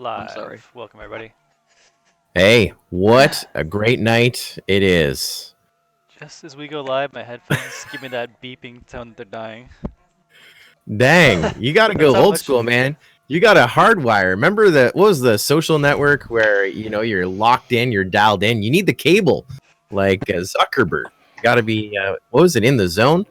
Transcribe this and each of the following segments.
Live. I'm sorry. Welcome, everybody. Hey, what a great night it is. Just as we go live, my headphones give me that beeping tone that they're dying. Dang, you got to go That's how old much- school, man. You got a hardwire. Remember what was the social network where, you're locked in, you're dialed in? You need the cable, like Zuckerberg. Got to be, what was it, in the zone?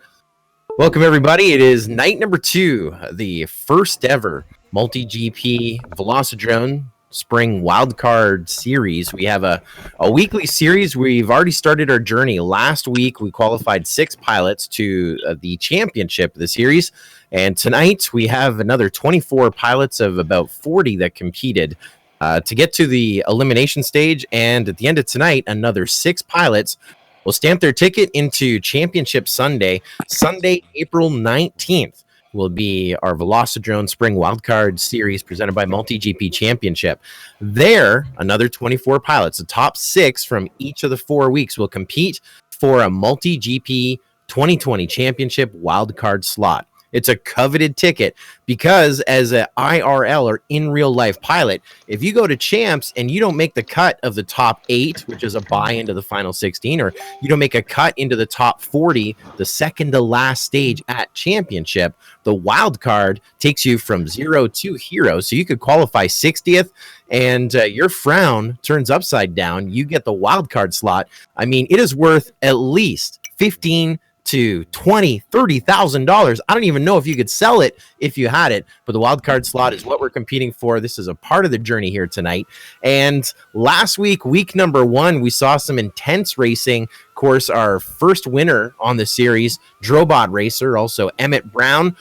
Welcome, everybody. It is night number 2, the first ever Multigp Velocidrone Spring Wildcard series. We have a weekly series. We've already started our journey. Last week, we qualified 6 pilots to the championship of the series. And tonight, we have another 24 pilots of about 40 that competed to get to the elimination stage. And at the end of tonight, another 6 pilots will stamp their ticket into Championship Sunday. Sunday, April 19th will be our Velocidrone Spring Wildcard Series presented by Multigp Championship. There, another 24 pilots, the top 6 from each of the 4 weeks, will compete for a Multigp 2020 Championship Wildcard slot. It's a coveted ticket because as an IRL or in real life pilot, if you go to champs and you don't make the cut of the top 8, which is a buy into the final 16, or you don't make a cut into the top 40, the second to last stage at championship, the wild card takes you from 0 to hero. So you could qualify 60th and your frown turns upside down. You get the wild card slot. I mean, it is worth at least $15,000 to $20,000, $30,000. I don't even know if you could sell it if you had it, but the wild card slot is what we're competing for. This is a part of the journey here tonight. And last week, week number 1, we saw some intense racing. Of course, our first winner on the series, Drobot Racer, also Emmett Brown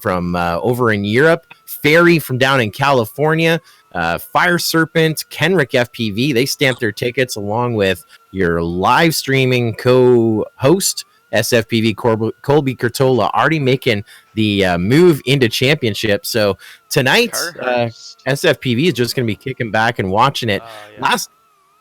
from over in Europe, Ferry from down in California, Fire Serpent, Kenrick FPV. They stamped their tickets along with your live streaming co-host, SFPV Colby Curtola, already making the move into championship. So tonight, SFPV is just going to be kicking back and watching it. Yeah.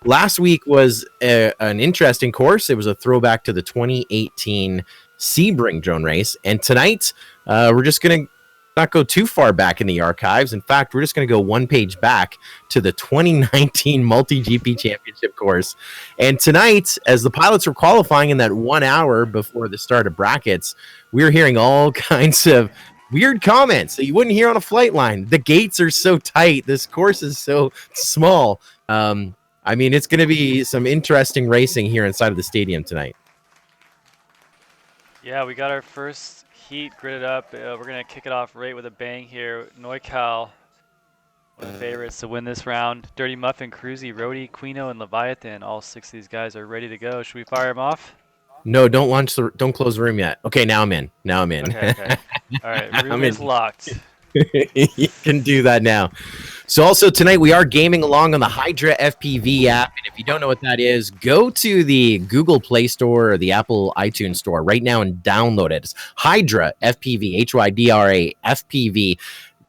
Last week was an interesting course. It was a throwback to the 2018 Sebring drone race. And tonight, we're just going to not go too far back in the archives. In fact, we're just going to go one page back to the 2019 Multigp Championship course. And tonight, as the pilots were qualifying in that 1 hour before the start of brackets, we were hearing all kinds of weird comments that you wouldn't hear on a flight line. The gates are so tight. This course is so small. I mean, it's going to be some interesting racing here inside of the stadium tonight. Yeah, we got our first heat gridded up. We're going to kick it off right with a bang here. Neucal, one of the favorites to win this round. Dirty Muffin, Cruzy, Rhodey, Quino, and Leviathan. All 6 of these guys are ready to go. Should we fire them off? No, don't close the room yet. Okay, now I'm in. Okay. All right, room is locked. You can do that now. So also tonight we are gaming along on the Hydra FPV app. And if you don't know what that is, go to the Google Play Store or the Apple iTunes Store right now and download it. It's Hydra FPV, HYDRA FPV.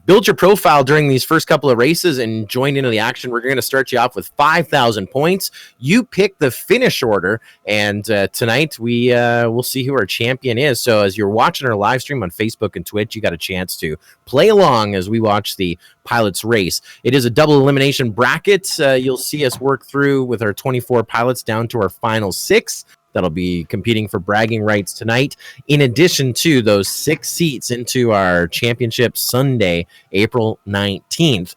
Build your profile during these first couple of races and join into the action. We're going to start you off with 5,000 points. You pick the finish order, and tonight we'll see who our champion is. So as you're watching our live stream on Facebook and Twitch, you got a chance to play along as we watch the pilots race. It is a double elimination bracket. You'll see us work through with our 24 pilots down to our final 6. That'll be competing for bragging rights tonight, in addition to those 6 seats into our championship Sunday, April 19th.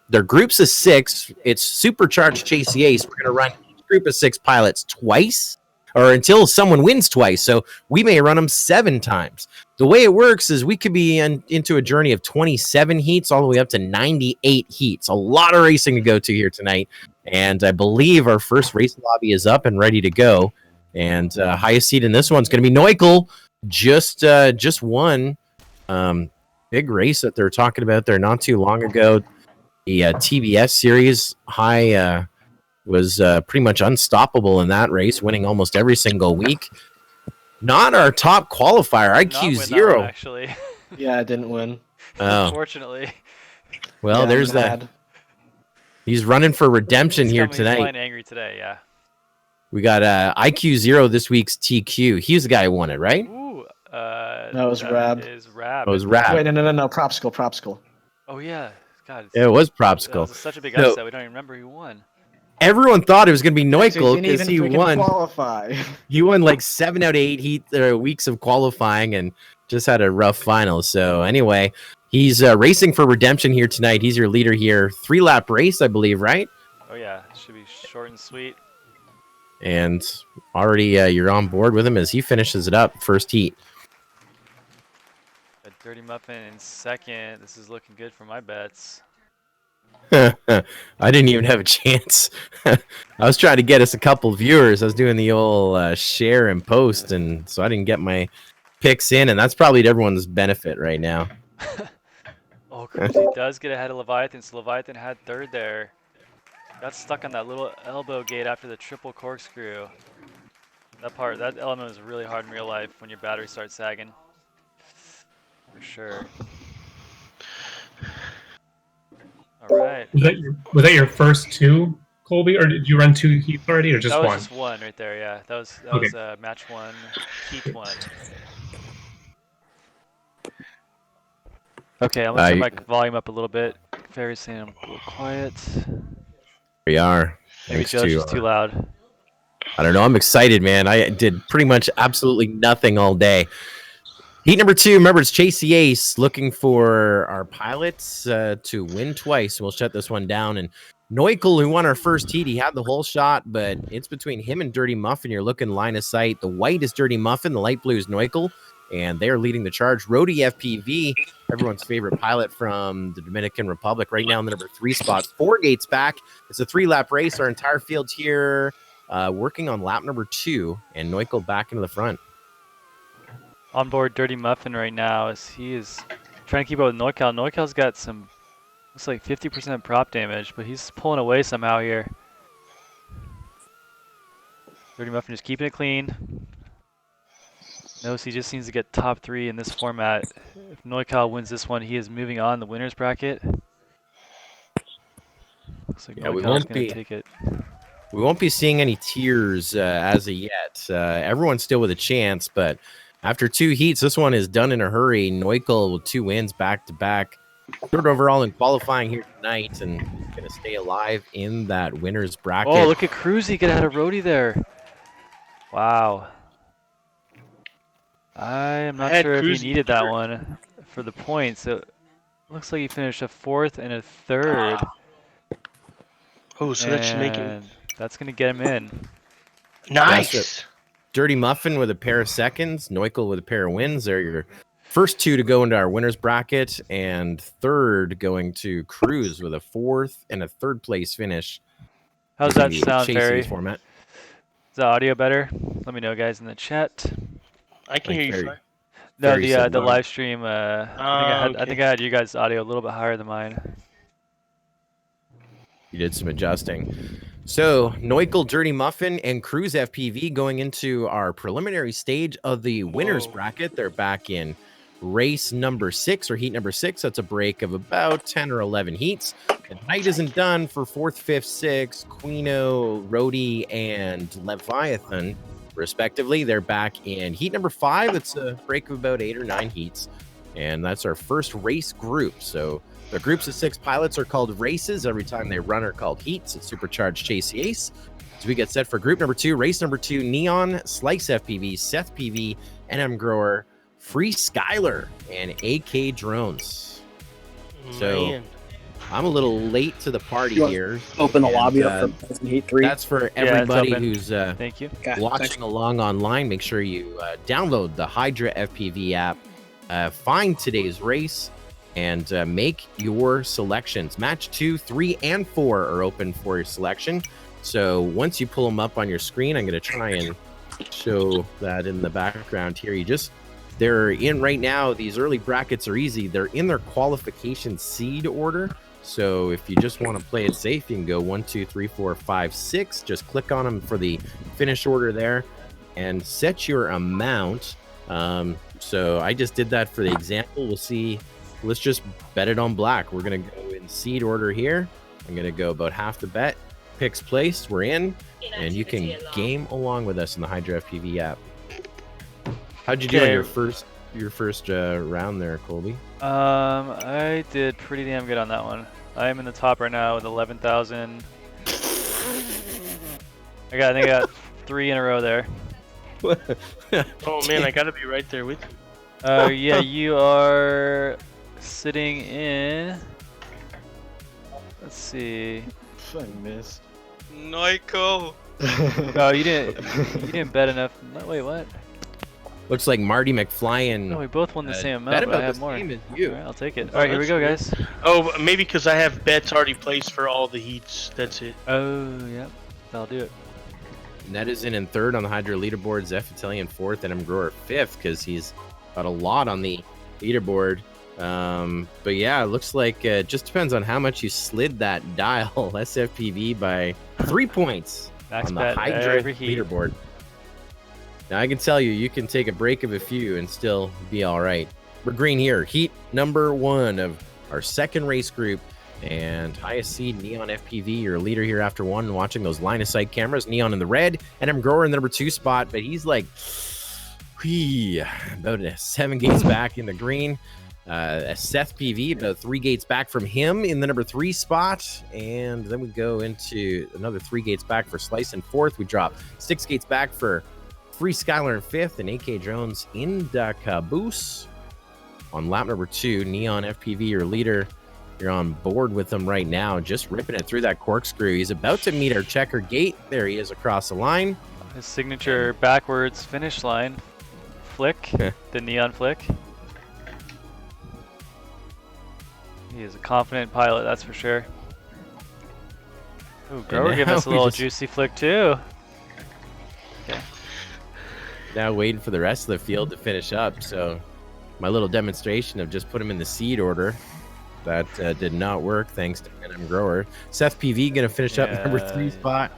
Their groups of 6. It's supercharged Chase Ace. We're going to run each group of 6 pilots twice, or until someone wins twice. So we may run them 7 times. The way it works is we could be into a journey of 27 heats all the way up to 98 heats. A lot of racing to go to here tonight. And I believe our first race lobby is up and ready to go. And highest seed in this one's going to be Neucal. Just won big race that they're talking about there not too long ago. The TBS series high was pretty much unstoppable in that race, winning almost every single week. Not our top qualifier, IQ 0. Actually. Yeah, I didn't win. Oh. Unfortunately. Well, Yeah, there's I'm that. mad. He's running for redemption here He's tonight. flying angry today, yeah. We got IQ 0 this week's TQ. He's the guy who won it, right? Ooh, That was Rab. is Rab. It was Rab. Wait, no, Propsicle. Oh yeah, God, It was that was Propsicle. such a big So upset. We don't even remember who won. everyone thought it was going to be Actually, Neuchel didn't because even he freaking won. qualify. He won like 7 out of 8 weeks of qualifying and just had a rough final. So anyway, he's racing for redemption here tonight. He's your leader here. 3-lap race, I believe, right? Oh yeah, should be short and sweet. And already you're on board with him as he finishes it up first heat. A Dirty Muffin in second. This is looking good for my bets. I didn't even have a chance. I was trying to get us a couple viewers. I was doing the old share and post, and so I didn't get my picks in, and that's probably to everyone's benefit right now. Oh, Cruzy does get ahead of Leviathan, so Leviathan had third there. Got stuck on that little elbow gate after the triple corkscrew. That element was really hard in real life when your battery starts sagging. For sure. All right. Was that your first two, Colby, or did you run 2 heats already, or just That was one? just one right there, yeah. That Okay. was match 1, heat 1. Okay, I'm gonna turn my volume up a little bit. Fairy's saying I'm a little quiet. We are. Maybe Thanks Joe's to, just too loud. I don't know. I'm excited, man. I did pretty much absolutely nothing all day. Heat number 2, remember, it's Chasey Ace looking for our pilots to win twice. We'll shut this one down. And Neuchel, who won our first heat, he had the whole shot, but it's between him and Dirty Muffin. You're looking line of sight. The white is Dirty Muffin, the light blue is Neuchel, and they're leading the charge. Rody FPV, everyone's favorite pilot from the Dominican Republic, right now in the number 3 spot. 4 gates back. It's a 3-lap race. Our entire field's here working on lap number 2, and Neuchel back into the front. On board Dirty Muffin right now as he is trying to keep up with Neuchel. Neuchel's got some, looks like 50% prop damage, but he's pulling away somehow here. Dirty Muffin just keeping it clean. Knows he just needs to get top 3 in this format. If Neuchel wins this one, he is moving on the winner's bracket. Looks like Neuchel's going to take it. We won't be seeing any tears as of yet. Everyone's still with a chance, but after 2 heats, this one is done in a hurry. Neuchel with 2 wins back-to-back. Third overall in qualifying here tonight, and going to stay alive in that winner's bracket. Oh, look at Cruzy get ahead of Rody there. Wow. I am not sure if he needed that one for the points. It looks like he finished a 4th and a 3rd. Oh, so that should make it. That's going to get him in. Nice. Dirty Muffin with a pair of seconds. Neuchel with a pair of wins. They're your first 2 to go into our winner's bracket, and third going to Cruz with a 4th and a 3rd place finish. How's that sound, Barry? Format. Is the audio better? Let me know, guys, in the chat. I can hear you fine. No, the live stream. I think I had you guys' audio a little bit higher than mine. You did some adjusting. So, Neuchel, Dirty Muffin, and Cruz FPV going into our preliminary stage of the winner's bracket. They're back in race number 6, or heat number 6. That's a break of about 10 or 11 heats. And night isn't done for 4th, 5th, 6th, Quino, Rody, and Leviathan, respectively. They're back in heat number 5. It's a break of about 8 or 9 heats. And that's our first race group. So, the groups of 6 pilots are called races. Every time they run are called heats. It's Supercharged Chasey Ace. So we get set for group number 2. Race number 2, Neon, Slice FPV, Seth PV, NM Grower, Free Skyler, and AK Drones. So I'm a little late to the party here. Open the lobby up for Heat 3. That's for everybody who's Thank you. watching along online. Make sure you download the Hydra FPV app, find today's race, and make your selections. Match 2, 3, and 4 are open for your selection. So once you pull them up on your screen, I'm going to try and show that in the background here. They're in right now. These early brackets are easy. They're in their qualification seed order. So if you just want to play it safe, you can go 1, 2, 3, 4, 5, 6. Just click on them for the finish order there and set your amount. So I just did that for the example. We'll see. Let's just bet it on black. We're going to go in seed order here. I'm going to go about half the bet. Picks placed. We're in. And you can game along with us in the Hydra FPV app. How'd you do on your first your first round there, Colby? I did pretty damn good on that one. I am in the top right now with 11,000. I think I got 3 in a row there. Oh man, I gotta be right there with you. Oh yeah, you are sitting in. Let's see. I missed. Noiko. Oh, you didn't bet enough. No, wait, what? Looks like Marty McFly and No, we both won the same bet amount, but I about have the more. same as you. All right, I'll take it. All right, here we go, guys. Oh, maybe because I have bets already placed for all the heats. That's it. Oh, yep. That'll do it. Ned is in third on the Hydro leaderboard. Zeph Italian fourth, and Grower fifth because he's got a lot on the leaderboard. But yeah, it looks like it just depends on how much you slid that dial SFPV by 3 points Max on the bet Hydro every heat. leaderboard. Now I can tell you, you can take a break of a few and still be all right. We're green here. Heat number 1 of our second race group. And highest seed, Neon FPV, your leader here after 1, watching those line of sight cameras. Neon in the red, and I'm Grower in the number 2 spot, but he's like, about 7 gates back in the green. Seth PV, about 3 gates back from him in the number 3 spot. And then we go into another 3 gates back for Slice in 4th. We drop 6 gates back for Free Skylar in 5th, and AK Jones in the caboose. On lap number 2, Neon FPV, your leader. You're on board with him right now, just ripping it through that corkscrew. He's about to meet our checker gate. There he is across the line. His signature backwards finish line flick, the neon flick. He is a confident pilot, that's for sure. Ooh, Grower giving us a little juicy flick too. Okay. Now waiting for the rest of the field to finish up. So my little demonstration of just put him in the seed order. That did not work, thanks to NM Grower. Seth PV going to finish up number 3 spot.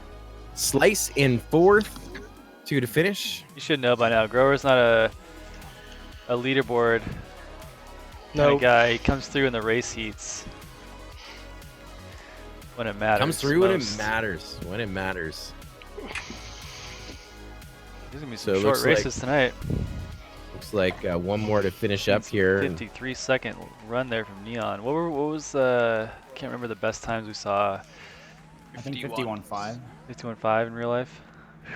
Slice in 4th, 2 to finish. You should know by now, Grower's not a leaderboard kind of guy. He comes through in the race heats when it matters. Comes through most. when it matters. When it matters. There's going to be some short races tonight. Looks like 1 more to finish up here. 53-second run there from Neon. What was I can't remember the best times we saw. I think 51.5. 51.5 in real life.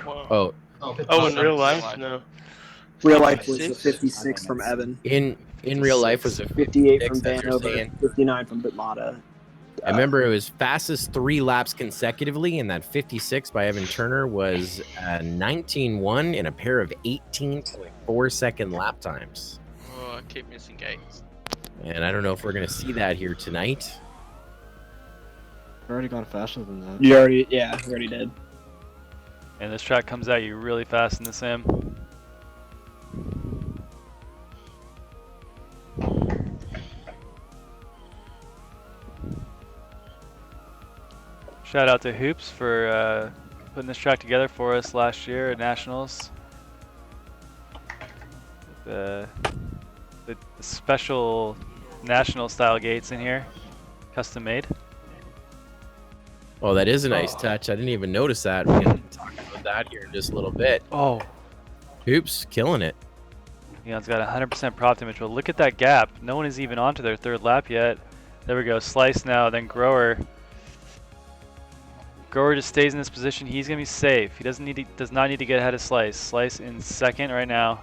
Oh, in real life? No. Real life was a 56 from Evan. in real life was a 58 from 56, Vanover, 59 from Bitmata. I remember it was fastest 3 laps consecutively, and that 56 by Evan Turner was 19.1 in a pair of 18.4-second lap times. Oh, I keep missing gates. And I don't know if we're going to see that here tonight. I already gone faster than that. You already did. And this track comes at you really fast in the sim. Shout out to Hoops for putting this track together for us last year at Nationals. The special national style gates in here, custom made. Oh, that is a nice touch. I didn't even notice that. We're going to talk about that here in just a little bit. Oh, Hoops, killing it. Neon's got 100% prop image. Well, look at that gap. No one is even onto their 3rd lap yet. There we go. Slice now, then Grower. Grower just stays in this position. He's gonna be safe. He does not need to get ahead of Slice. Slice in 2nd right now.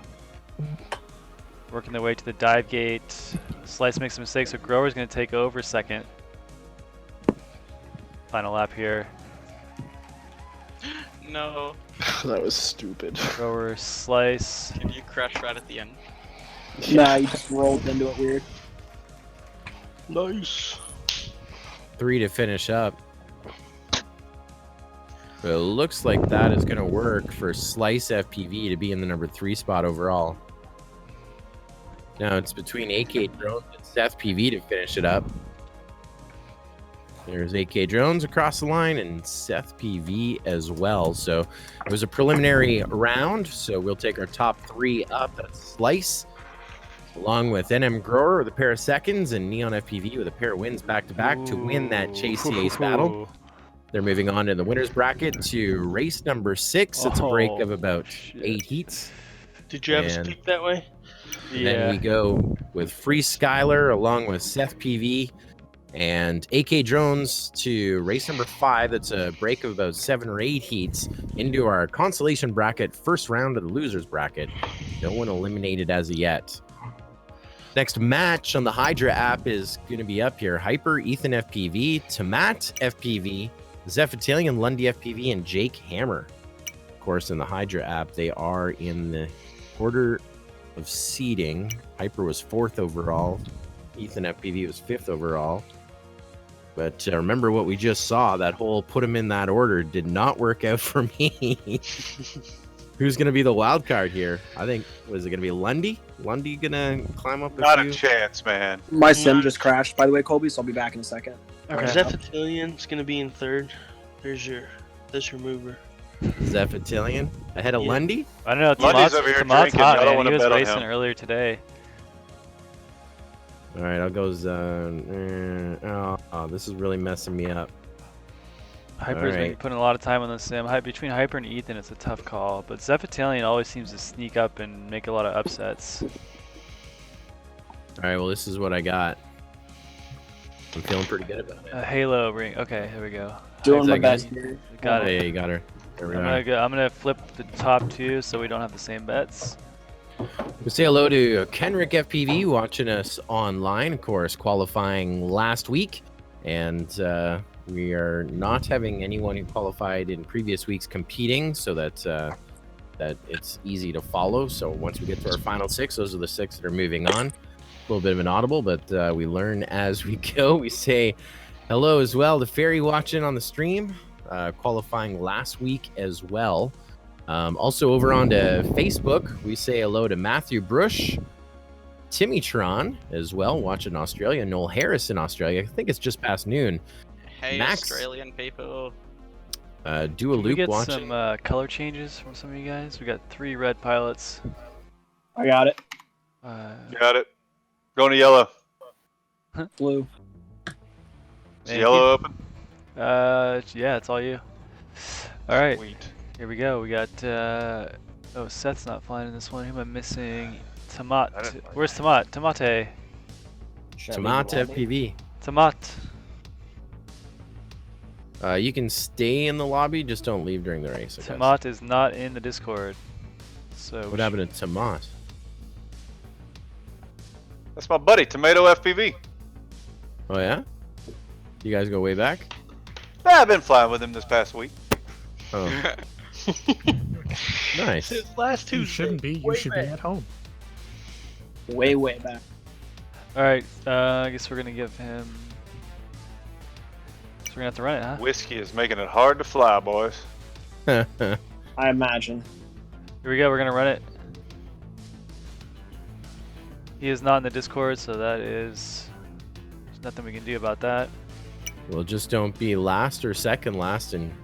Working their way to the dive gate. Slice makes a mistake, so Grower's gonna take over 2nd. Final lap here. No. That was stupid. Grower, Slice. Can you crash right at the end? Nah, you just rolled into it weird. Nice. 3 to finish up. But it looks like that is going to work for Slice FPV to be in the number 3 spot overall. Now it's between AK Drones and Seth PV to finish it up. There's AK Drones across the line and Seth PV as well. So it was a preliminary round. So we'll take our top 3 up. That's Slice, along with NM Grower with a pair of seconds, and Neon FPV with a pair of wins back-to-back to win that Chase the Ace battle. They're moving on to the winner's bracket to race number 6. It's a break of about 8 heats. Did you have us pick that way? And then we go with Free Skylar along with Seth PV and AK Drones to race number 5. That's a break of about 7 or 8 heats into our consolation bracket, first round of the losers bracket. No one eliminated as of yet. Next match on the Hydra app is going to be up here. Hyper, Ethan FPV, Tomat FPV, Zephytalian, Lundy FPV, and Jake Hammer. Of course, in the Hydra app, they are in the order of seeding. Hyper was 4th overall. Ethan FPV was 5th overall. But remember what we just saw. That whole put him in that order did not work out for me. Who's going to be the wild card here? I think, was it going to be Lundy? Lundy going to climb up Not few? a chance, man. My sim just crashed, by the way, Colby, so I'll be back in a second. Okay. Zephytalian's gonna be in 3rd. There's your mover. Zephytalian ahead of Yeah. Lundy? I don't know. Lundy's Tomat's over here Tomat's drinking. hot, I don't man. wanna He was bet on racing him. earlier today. All right, I'll go. This is really messing me up. Hyper's been Alright. putting a lot of time on the sim. Between Hyper and Ethan, it's a tough call. But Zephytalian always seems to sneak up and make a lot of upsets. All right, well, this is what I got. I'm feeling pretty good about it. A Halo ring. Okay, here we go. Doing Is my that best good? here. Got Yeah, it. you got her. There we I'm are. gonna flip the top 2 so we don't have the same bets. We say hello to Kenrick FPV watching us online, of course, qualifying last week. And we are not having anyone who qualified in previous weeks competing, so that it's easy to follow. So once we get to our final 6, those are the 6 that are moving on. A little bit of an audible, but we learn as we go. We say hello as well to Ferry watching on the stream, qualifying last week as well. Also over on to Facebook, we say hello to Matthew Brush, Timmytron as well, watching Australia, Noel Harris in Australia. I think it's just past noon. Hey, Max. Australian people. Do a Can we loop get watching. some color changes from some of you guys? We got 3 red pilots. I got it. Got it. Going to yellow. Blue. Is Thank yellow open? Yeah, it's all you. All right, Sweet. here we go. We got. Oh, Seth's not flying in this one. Who am I missing? Tomat. I didn't fly. Where's Tomat? Tomate. Tomat FPV. Tomat. You can stay in the lobby, just don't leave during the race. I guess. Tomat is not in the Discord. So What happened to Tomat? That's my buddy, Tomato FPV. Oh yeah? You guys go way back? Yeah, I've been flying with him this past week. Oh, nice. Since last Tuesday. You shouldn't be. You should be at home. Way, way back. All right. I guess we're gonna give him. So we're gonna have to run it, huh? Whiskey is making it hard to fly, boys. I imagine. Here we go. We're gonna run it. He is not in the Discord, so there's nothing we can do about that. Well, just don't be last or second last, and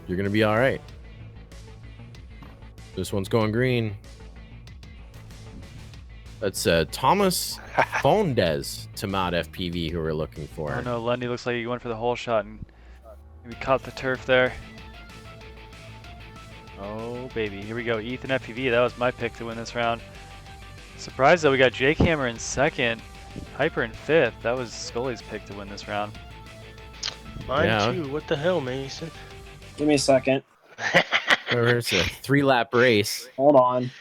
you're gonna be all right. This one's going green. That's Thomas Fondes, Tomat FPV, who we're looking for. Oh no, Lundy looks like he went for the whole shot and maybe caught the turf there. Oh baby, here we go. Ethan FPV, that was my pick to win this round. Surprised that we got Jake Hammer in 2nd, Hyper in 5th. That was Scully's pick to win this round. Mine Yeah. too. What the hell, Mason? Give me a second. It's a 3-lap race. Hold on.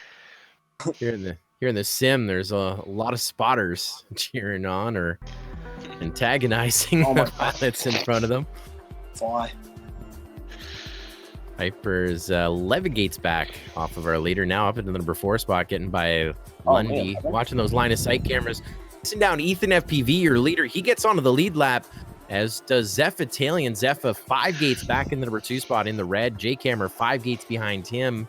Here in the sim, there's a lot of spotters cheering on or antagonizing Oh the my pilots in front of them. Fly. Hyper's Levigate's back off of our leader, now up into the number 4 spot, getting by Lundy. man. Watching those line of sight cameras. Sitting down Ethan FPV, your leader. He gets onto the lead lap, as does Zeph Italian. Zepha 5 gates back in the number 2 spot in the red. Jake Hammer 5 gates behind him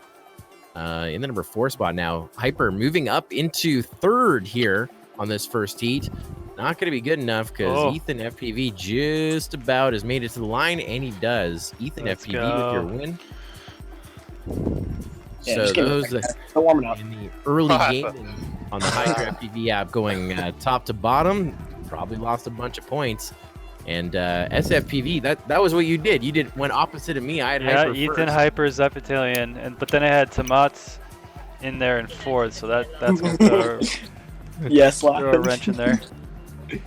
in the number 4 spot now. Hyper moving up into 3rd here on this first heat. Not going to be good enough because Ethan FPV just about has made it to the line, and he does. Ethan Let's FPV go. with your win. Yeah, So just give me a those second. Still warming up. in the early game on the Hydra FPV app going top to bottom, probably lost a bunch of points. And SFPV, that was what you did. You went opposite of me. I had Yeah, Hyper Ethan, first. Hyper, Zephytalian, but then I had Tomat in there in 4th, so that's what the Yes, Throw a laughing. wrench in there. Did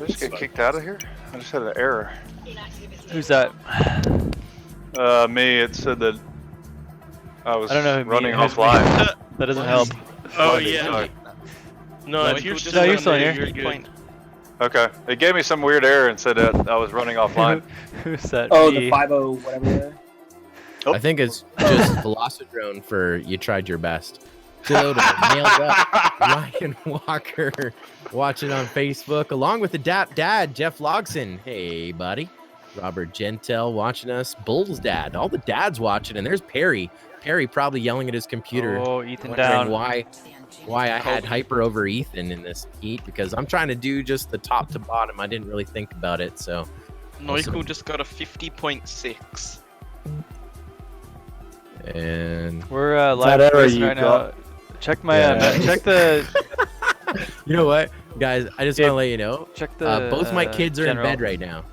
I just get kicked out of here? I just had an error. Who's that? Me. It said that I was I don't know who me running who's me. offline. That doesn't help. Oh Funny, yeah. sorry. No, Like, if you're who still, just you're on still there, here. you're good. Okay. It gave me some weird error and said that I was running offline. Who's that? Oh, Me. the 50 whatever. There. I think it's just Velocidrone for you tried your best. Toyota nailed up. Ryan Walker watching on Facebook, along with the DAP dad, Jeff Logson. Hey, buddy. Robert Gentel watching us. Bull's dad. All the dads watching. And there's Perry. Perry probably yelling at his computer. Oh, Ethan wondering down. why I had Hyper over Ethan in this heat, because I'm trying to do just the top to bottom. I didn't really think about it. So Neukal just got a 50.6. and We're live That error racing you right got. now. Check my check the you know what, guys? I just want to let you know. check the. Both my kids are general. in bed right now.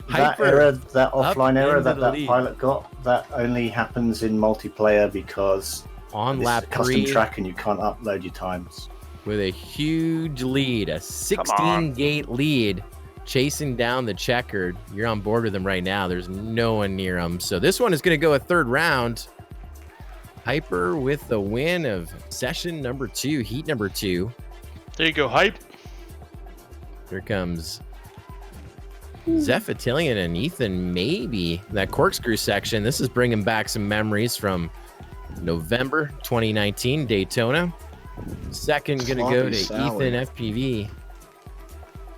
That Hyper error, that offline error into that the that lead. pilot got, that only happens in multiplayer because on this is lap a custom 3 track and you can't upload your times. with a huge lead, a 16-gate lead, chasing down the checkered. You're on board with him right now. There's no one near him. So this one is going to go a third round. Hyper with the win of session number 2, heat number 2. There you go, hype. Here comes Zeph Attilian and Ethan, maybe that corkscrew section. This is bringing back some memories from November 2019 Daytona. Second gonna go to Sloppy Sally. Ethan FPV.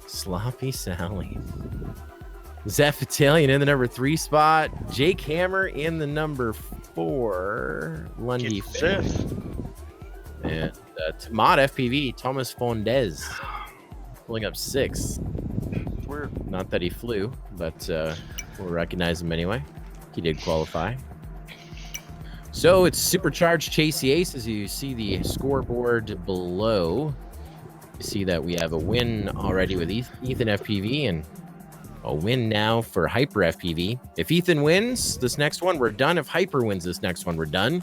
Sloppy Sally. Zeph Attilian in the number 3 spot. Jake Hammer in the number 4. Lundy Get Zeph. and Mod FPV. Thomas Fondez pulling up 6th. Not that he flew, but we'll recognize him anyway. He did qualify. So it's Supercharged Chasey Ace as you see the scoreboard below. You see that we have a win already with Ethan FPV and a win now for Hyper FPV. If Ethan wins this next one, we're done. If Hyper wins this next one, we're done.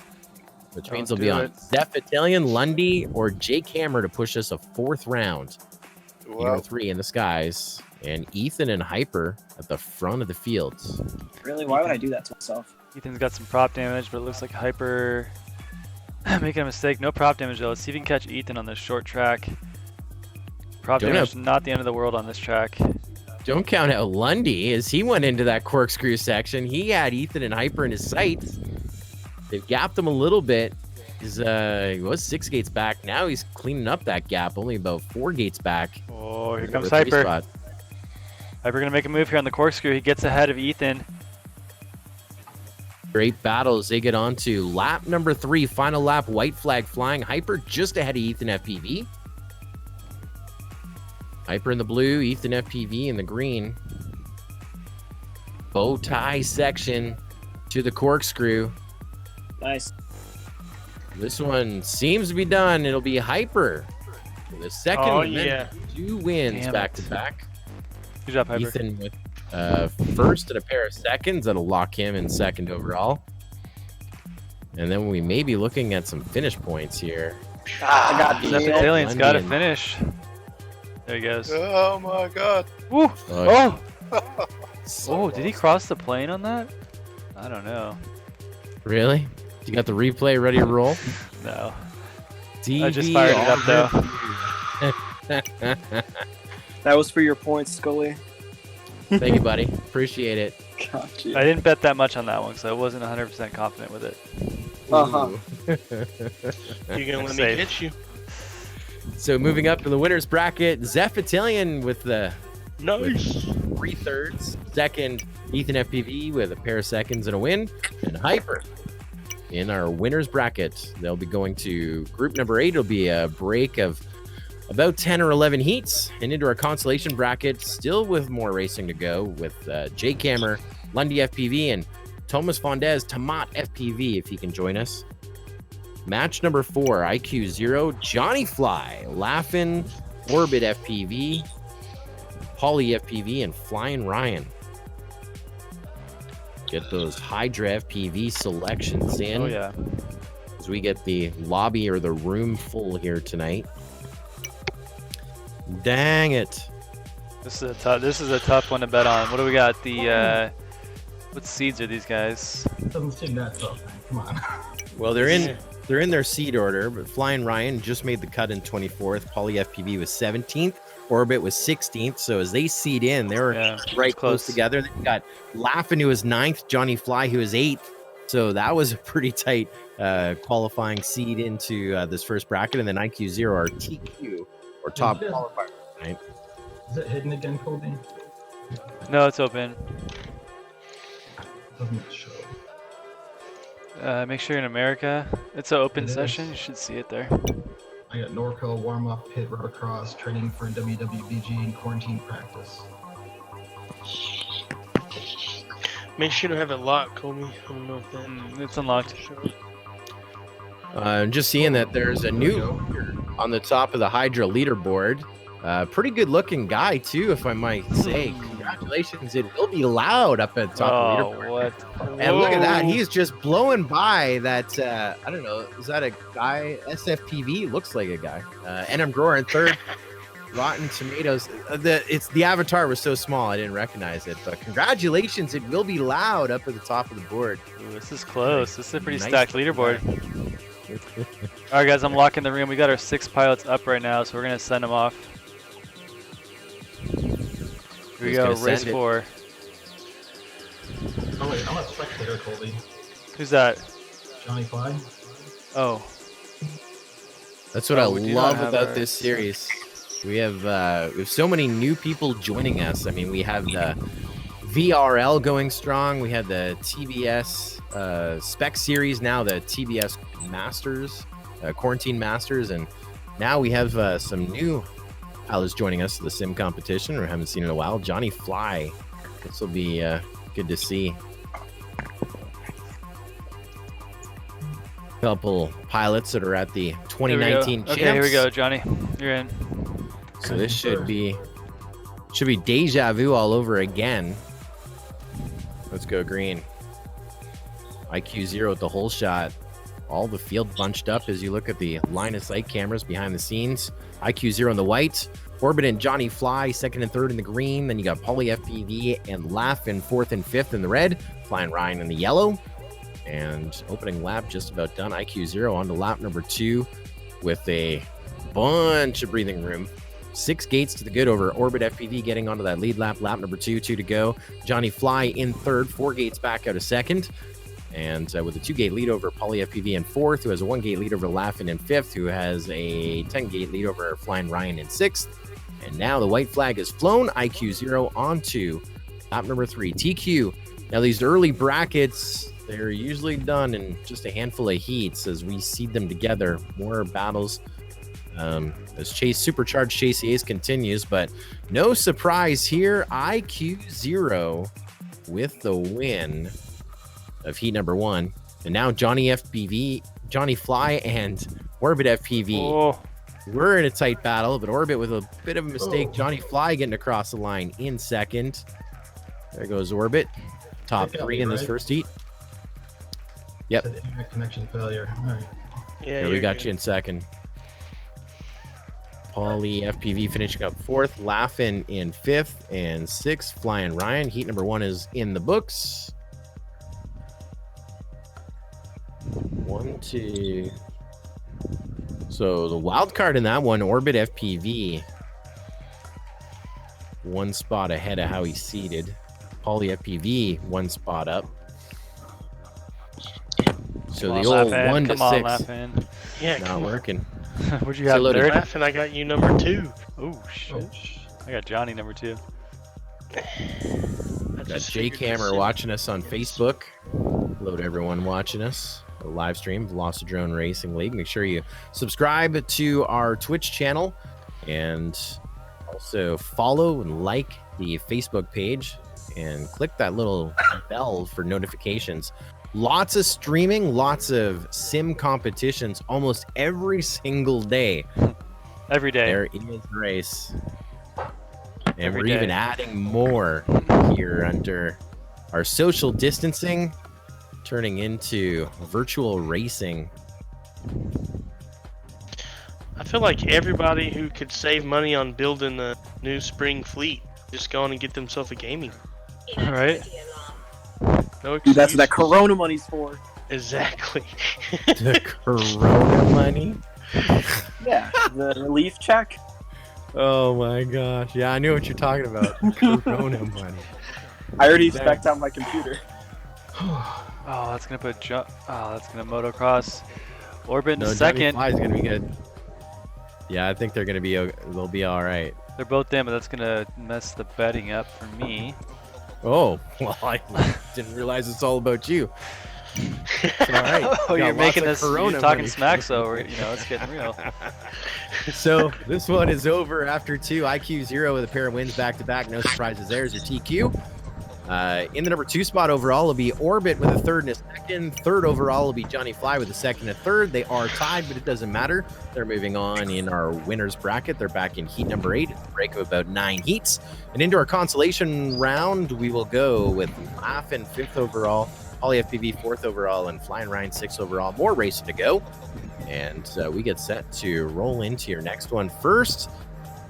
Which means Don't it'll be do on it. Zeph Attilian, Lundy, or Jake Hammer to push us a 4th round. Number Well, 3 in the skies. And Ethan and Hyper at the front of the field. Really? Why would I do that to myself? Ethan's got some prop damage, but it looks like Hyper making a mistake. No prop damage though. Let's see if we can catch Ethan on this short track. Prop Don't damage, not the end of the world on this track. Don't count out Lundy as he went into that corkscrew section. He had Ethan and Hyper in his sights. They've gapped him a little bit. He was 6 gates back. Now he's cleaning up that gap, only about 4 gates back. Oh, here Number comes 3 Hyper. spot. Hyper gonna make a move here on the corkscrew. He gets ahead of Ethan. Great battle as they get on to lap number 3, final lap, white flag flying. Hyper just ahead of Ethan FPV. Hyper in the blue, Ethan FPV in the green. Bow tie section to the corkscrew. Nice. This one seems to be done. It'll be Hyper for the second Oh, and then yeah. 2 wins Damn back it. to back. Good job, Hyper. Ethan with first and a pair of seconds. That'll lock him in second overall. And then we may be looking at some finish points here. I got Zeph the Attilian's got to Lundy and- finish. There he goes. oh my god. Woo! Oh, Oh, did he cross the plane on that? I don't know. really? You got the replay ready to roll? No. TV I just fired it up though. That was for your points, Scully. Thank you, buddy. Appreciate it. Gotcha. I didn't bet that much on that one, so I wasn't 100% confident with it. Uh-huh. Ooh. You're gonna let me Safe. hit you. So moving up to the winners bracket, Zeph Attilian with the Nice. 3/3. Second, Ethan FPV with a pair of seconds and a win. And Hyper in our winners bracket. They'll be going to group number 8. It'll be a break of about 10 or 11 heats and into our consolation bracket, still with more racing to go with Jake Hammer, Lundy FPV, and Thomas Fondez, Tamat FPV, if he can join us. Match number 4, IQ 0, Johnny Fly, Laughin', Orbit FPV, Polly FPV, and Flying Ryan. Get those Hydra FPV selections in. Oh yeah. As as we get the lobby or the room full here tonight. Dang it. This is a tough one to bet on. What do we got? The what seeds are these guys? Doesn't seem that tough, man. Come on. Well, they're in their seed order, but Flying Ryan just made the cut in 24th. Poly FPV was 17th. Orbit was 16th. So as they seed in, they're right close together. Then you got Laughing, who was 9th. Johnny Fly, who was 8th. So that was a pretty tight qualifying seed into this first bracket. And then IQ0, our TQ, or top qualifier. Right? Is it hidden again, Colby? No, it's open. Doesn't show. Make sure you're in America. It's an open session. You should see it there. I got Norco, warm-up, hit rotocross, training for WWBG, and quarantine practice. Make sure to have it locked, Kobe. I don't know if that. It's unlocked. I'm just seeing that there's a new on the top of the Hydra leaderboard. Pretty good looking guy too, if I might say. Congratulations, it will be loud up at the top of the leaderboard. What? And look at that, he's just blowing by that, I don't know, is that a guy? SFPV, looks like a guy. NM Grower in third. Rotten Tomatoes. The avatar was so small I didn't recognize it, but congratulations, it will be loud up at the top of the board. Ooh, this is close. This is a pretty Nice stacked leaderboard. All right, guys, I'm locking the room. We got our 6 pilots up right now, so we're gonna send them off. Here we go, race 4. Oh wait, I'm a spectator, Colby. Who's that? Johnny Fly. Oh. That's what I we do not love have about our this series. We have so many new people joining us. I mean, we have the VRL going strong. We had the TBS Spec Series, now the TBS Masters, Quarantine Masters, and now we have some new pilots joining us for the sim competition. We haven't seen in a while. Johnny Fly. This will be good to see. Couple pilots that are at the 2019 champs. Okay, here we go, Johnny. You're in. So this should be deja vu all over again. Let's go green. IQ0 at the whole shot. All the field bunched up as you look at the line of sight cameras behind the scenes. IQ0 in the white. Orbit and Johnny Fly, 2nd and 3rd in the green. Then you got Poly FPV and Laugh in 4th and 5th in the red. Flying Ryan in the yellow. And opening lap just about done. IQ0 on to lap number 2 with a bunch of breathing room. 6 gates to the good over Orbit FPV getting onto that lead lap. Lap number 2, 2 to go. Johnny Fly in 3rd, 4 gates back out of 2nd. And with a 2-gate lead over Poly FPV in 4th, who has a 1-gate lead over Laughin in 5th, who has a 10-gate lead over Flying Ryan in 6th. And now the white flag is flown. IQ0 onto lap number 3, TQ. Now these early brackets, they're usually done in just a handful of heats as we seed them together. More battles as Supercharged Chase Ace continues, but no surprise here. IQ0 with the win of heat number 1. And now Johnny Fly and Orbit FPV. Oh. We're in a tight battle, but Orbit with a bit of a mistake. Johnny Fly getting across the line in 2nd. There goes Orbit. Top 3 in this first heat. Yep. Internet connection failure. All right. Yeah, Here we got you in 2nd. Poly FPV finishing up 4th. Laughin in 5th and 6th. Flying Ryan. Heat number 1 is in the books. 1, 2. So the wild card in that one, Orbit FPV. 1 spot ahead of how he's seated. Poly FPV 1 spot up. So the old 1 to 6 Yeah, not working. Where'd you have third? Laughing, I got you number 2. Oh shit! I got Johnny number 2. Got Jake Hammer watching us on Facebook. Hello to everyone watching us. The live stream of Lost Drone Racing League. Make sure you subscribe to our Twitch channel and also follow and like the Facebook page and click that little bell for notifications. Lots of streaming, lots of sim competitions almost every single day. Every day. There is a race. And Every we're day. even adding more here under our social distancing, turning into virtual racing I feel like everybody who could save money on building a new spring fleet just go on and get themselves a gaming. All right. No Dude, that's what that excuses. Corona money's for. Exactly. The Corona money. Yeah, the relief check. Oh my gosh. Yeah, I knew what you're talking about. Corona money. I already spec'd out my computer. Oh, that's gonna put jump. Oh, that's gonna motocross. Orbit in No, second. Johnny Fly's gonna be good. Yeah, I think they're gonna be. They'll be all right. They're both in, but that's gonna mess the betting up for me. Oh, well, I didn't realize it's all about you. It's all right. Oh, You got you're making lots this. of Corona You're talking money. smack, so you know it's getting real. So this one is over after 2. IQ 0 with a pair of wins back to back. No surprises there. Is your TQ. In the number 2 spot overall will be Orbit with a third and a second. Third overall will be Johnny Fly with a second and a third. They are tied, but it doesn't matter. They're moving on in our winners bracket. They're back in heat number 8. It's a break of about 9 heats. And into our consolation round, we will go with Laugh-In 5th overall, Holly FPV 4th overall, and Flying Ryan 6th overall. More racing to go. And we get set to roll into your next one. First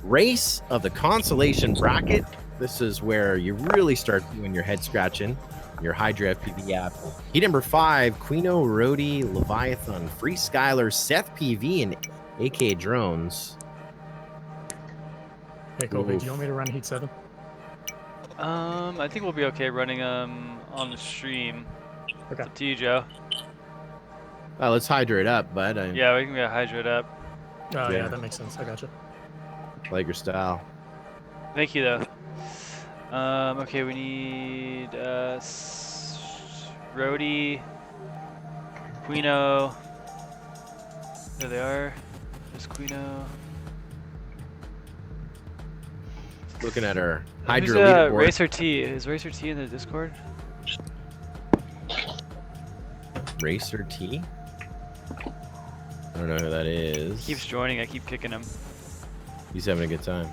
race of the consolation bracket. This is where you really start doing your head scratching, your Hydra FPV app. Heat number 5, Quino, Rody, Leviathan, Free Skyler, Seth PV, and AK Drones. Hey, Colby, Oof. do you want me to run Heat 7? I think we'll be okay running on the stream. Okay. It's up to you, Joe. Well, let's Hydra it up, bud. I Yeah, we can get hydrate up. Oh, yeah, Yeah. that makes sense. I gotcha. like your style. Thank you, though. Okay, we need Rody, Quino. There they are. There's Quino. Looking at our Who's Hydra leaderboard. Racer T? Is Racer T in the Discord? Racer T? I don't know who that is. Keeps joining. I keep kicking him. He's having a good time.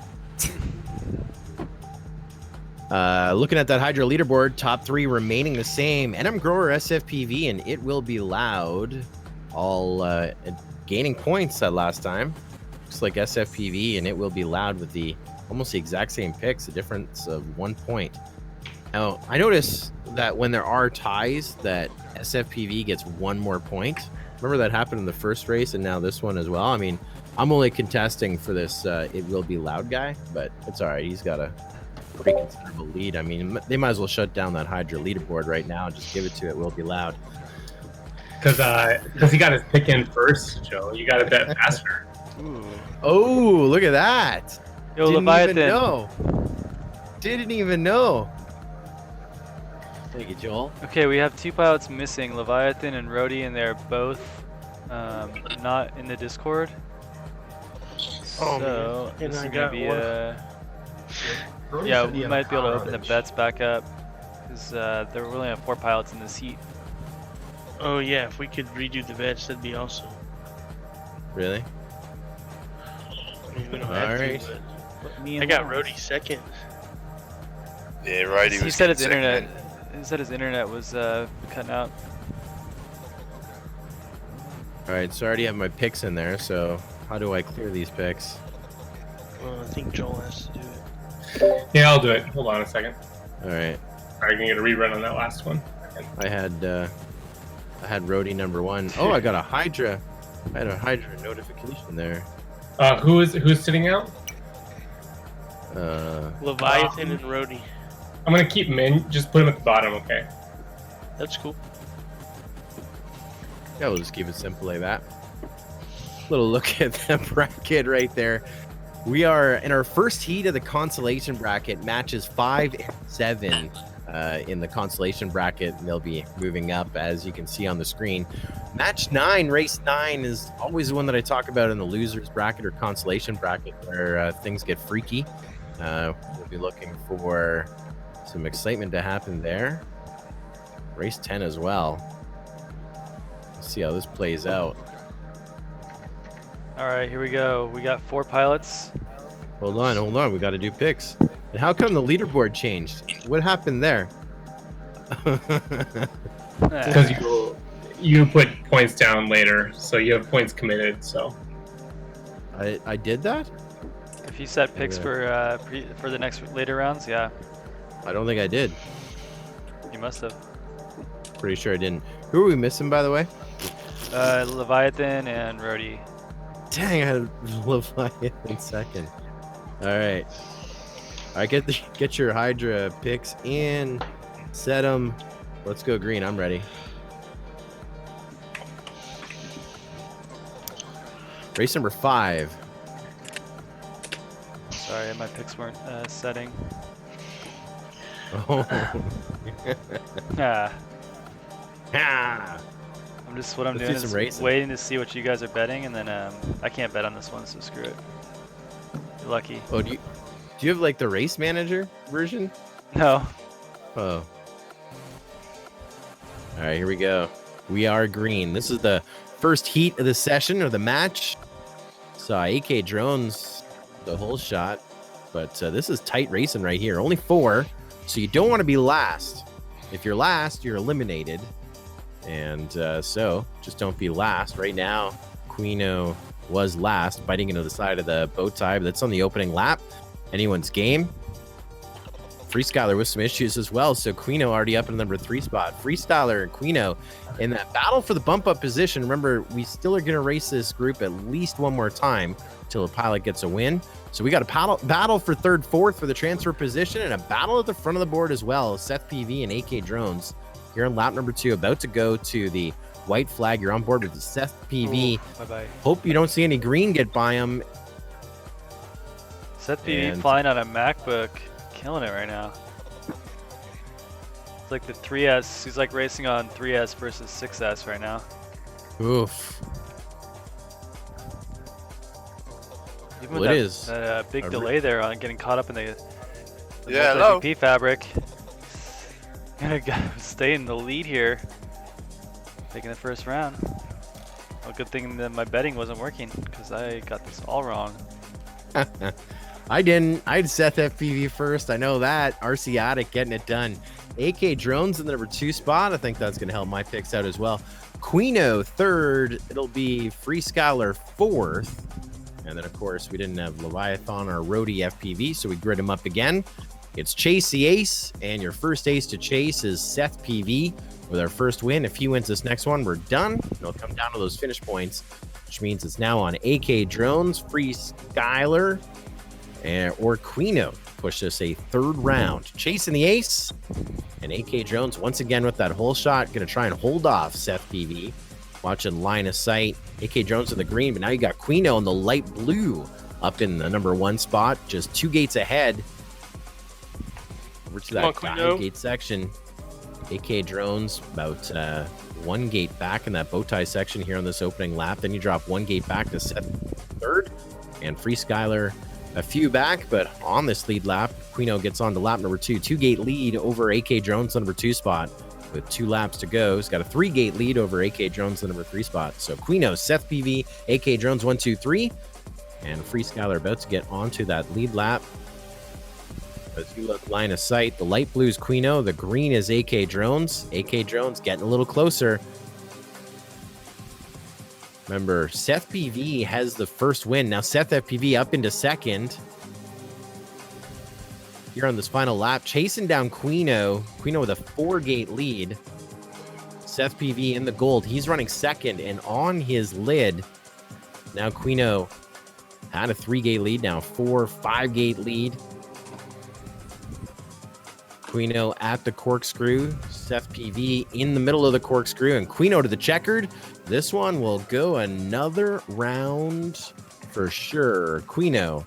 Looking at that Hydra leaderboard, top 3 remaining the same. NM Grower, SFPV, and It Will Be Loud. All gaining points that last time. Looks like SFPV and It Will Be Loud with the almost the exact same picks, a difference of 1 point. Now, I notice that when there are ties, that SFPV gets 1 more point. Remember that happened in the first race and now this one as well? I mean, I'm only contesting for this It Will Be Loud guy, but it's all right. He's got a pretty considerable lead. I mean, they might as well shut down that Hydra leaderboard right now and just give it to It Will Be Loud. Because he got his pick in first, Joe. You got to bet faster. Ooh. Oh, look at that. Yo, Didn't Leviathan. even know. Didn't even know. Thank you, Joel. Okay, we have 2 pilots missing, Leviathan and Rody, and they're both not in the Discord. Oh, So man. this And I is gonna got be one. Brody yeah, said he we had might be able to power open the outage. bets back up because there were only have 4 pilots in this heat. Oh yeah, if we could redo the vets, that'd be awesome. Really? I mean, we don't All have right. to, Put me but I in got line. Rody second. Yeah, right. He said his internet. He said his internet was cutting out. All right, so I already have my picks in there, so how do I clear these picks? Well, I think Joel has to do it. Yeah, I'll do it. Hold on a second. All right, I can get a rerun on that last one. I had Rody number 1. Oh, I got a Hydra. I had a Hydra notification there. Who's sitting out? Leviathan and Rody. I'm gonna keep him in. Just put him at the bottom, okay? That's cool. Yeah, we'll just keep it simple like that. Little look at the bracket right there. We are in our first heat of the consolation bracket, matches 5 and 7 in the consolation bracket. They'll be moving up, as you can see on the screen. Match 9, race 9, is always the one that I talk about in the losers bracket or consolation bracket, where things get freaky. We'll be looking for some excitement to happen there. Race 10 as well. Let's see how this plays out. All right, here we go. We got 4 pilots. Hold on. We got to do picks. And how come the leaderboard changed? What happened there? Because you put points down later, so you have points committed. So I did that? If you set picks Yeah. for the next later rounds, yeah, I don't think I did. you must have. Pretty sure I didn't. Who are we missing, by the way? Leviathan and Rhodey. Dang, I had Leviathan second. All right. Get your Hydra picks in. Set them. Let's go green. I'm ready. Race number 5. Sorry, my picks weren't setting. Oh. Ah, Ah. I'm just what I'm Let's doing do some is racing. waiting to see what you guys are betting, and then I can't bet on this one, so screw it. You're lucky. Oh, do you have like the race manager version? No. Oh. All right, here we go. We are green. This is the first heat of the session or the match. Saw AK drones the whole shot, but this is tight racing right here. Only 4, so you don't want to be last. If you're last, you're eliminated. And so just don't be last. Right now, Quino was last, biting into the side of the bow tie, but that's on the opening lap. Anyone's game. Freestyler with some issues as well, so Quino already up in the number 3 spot. Freestyler and Quino in that battle for the bump up position. Remember, we still are going to race this group at least one more time till a pilot gets a win. So we got a battle for 3rd, 4th for the transfer position, and a battle at the front of the board as well. Seth PV and AK Drones here on lap number 2, about to go to the white flag. You're on board with the Seth PV. Bye-bye. Hope you don't see any green get by him. Seth PV And- flying on a MacBook, killing it right now. It's like the 3S. He's like racing on 3S versus 6S right now. Oof. Even Well, with it that, is that big a delay there on getting caught up in the Yeah, hello. MVP fabric. Gonna stay in the lead here, taking the first round. Well, good thing that my betting wasn't working because I got this all wrong. I didn't. I'd Seth FPV first. I know that. RC Attic getting it done. AK Drones in the number 2 spot. I think that's going to help my picks out as well. Quino 3rd. It'll be Free Scholar 4th. And then, of course, we didn't have Leviathan or Rhodey FPV, so we grid him up again. It's Chase the Ace, and your first ace to chase is Seth PV with our first win. If he wins this next one, we're done. It'll come down to those finish points, which means it's now on AK Drones, Free Skyler, or Quino. Push us a 3rd round. Chasing the Ace, and AK Drones once again with that whole shot. Going to try and hold off Seth PV. Watching line of sight. AK Drones in the green, but now you got Quino in the light blue up in the number 1 spot, just 2 gates ahead. Over to that guide gate section. AK Drones about 1 gate back in that bow tie section here on this opening lap. Then you drop 1 gate back to Seth 3rd, and Free Skyler a few back, but on this lead lap, Quino gets on to lap number 2. 2 gate lead over AK Drones, number 2 spot. With 2 laps to go, he's got a 3 gate lead over AK Drones, the number 3 spot. So Quino, Seth PV, AK Drones 1, 2, 3, and Free Skyler about to get onto that lead lap. As you look line of sight, the light blue is Quino, the green is AK Drones. AK Drones getting a little closer. Remember, Seth PV has the first win. Now Seth FPV up into 2nd. Here on this final lap, chasing down Quino. Quino with a 4-gate lead. Seth PV in the gold. He's running 2nd, and on his lid, now Quino had a 3-gate lead, now 5-gate lead. Quino at the corkscrew. Seth PV in the middle of the corkscrew, and Quino to the checkered. This one will go another round for sure. Quino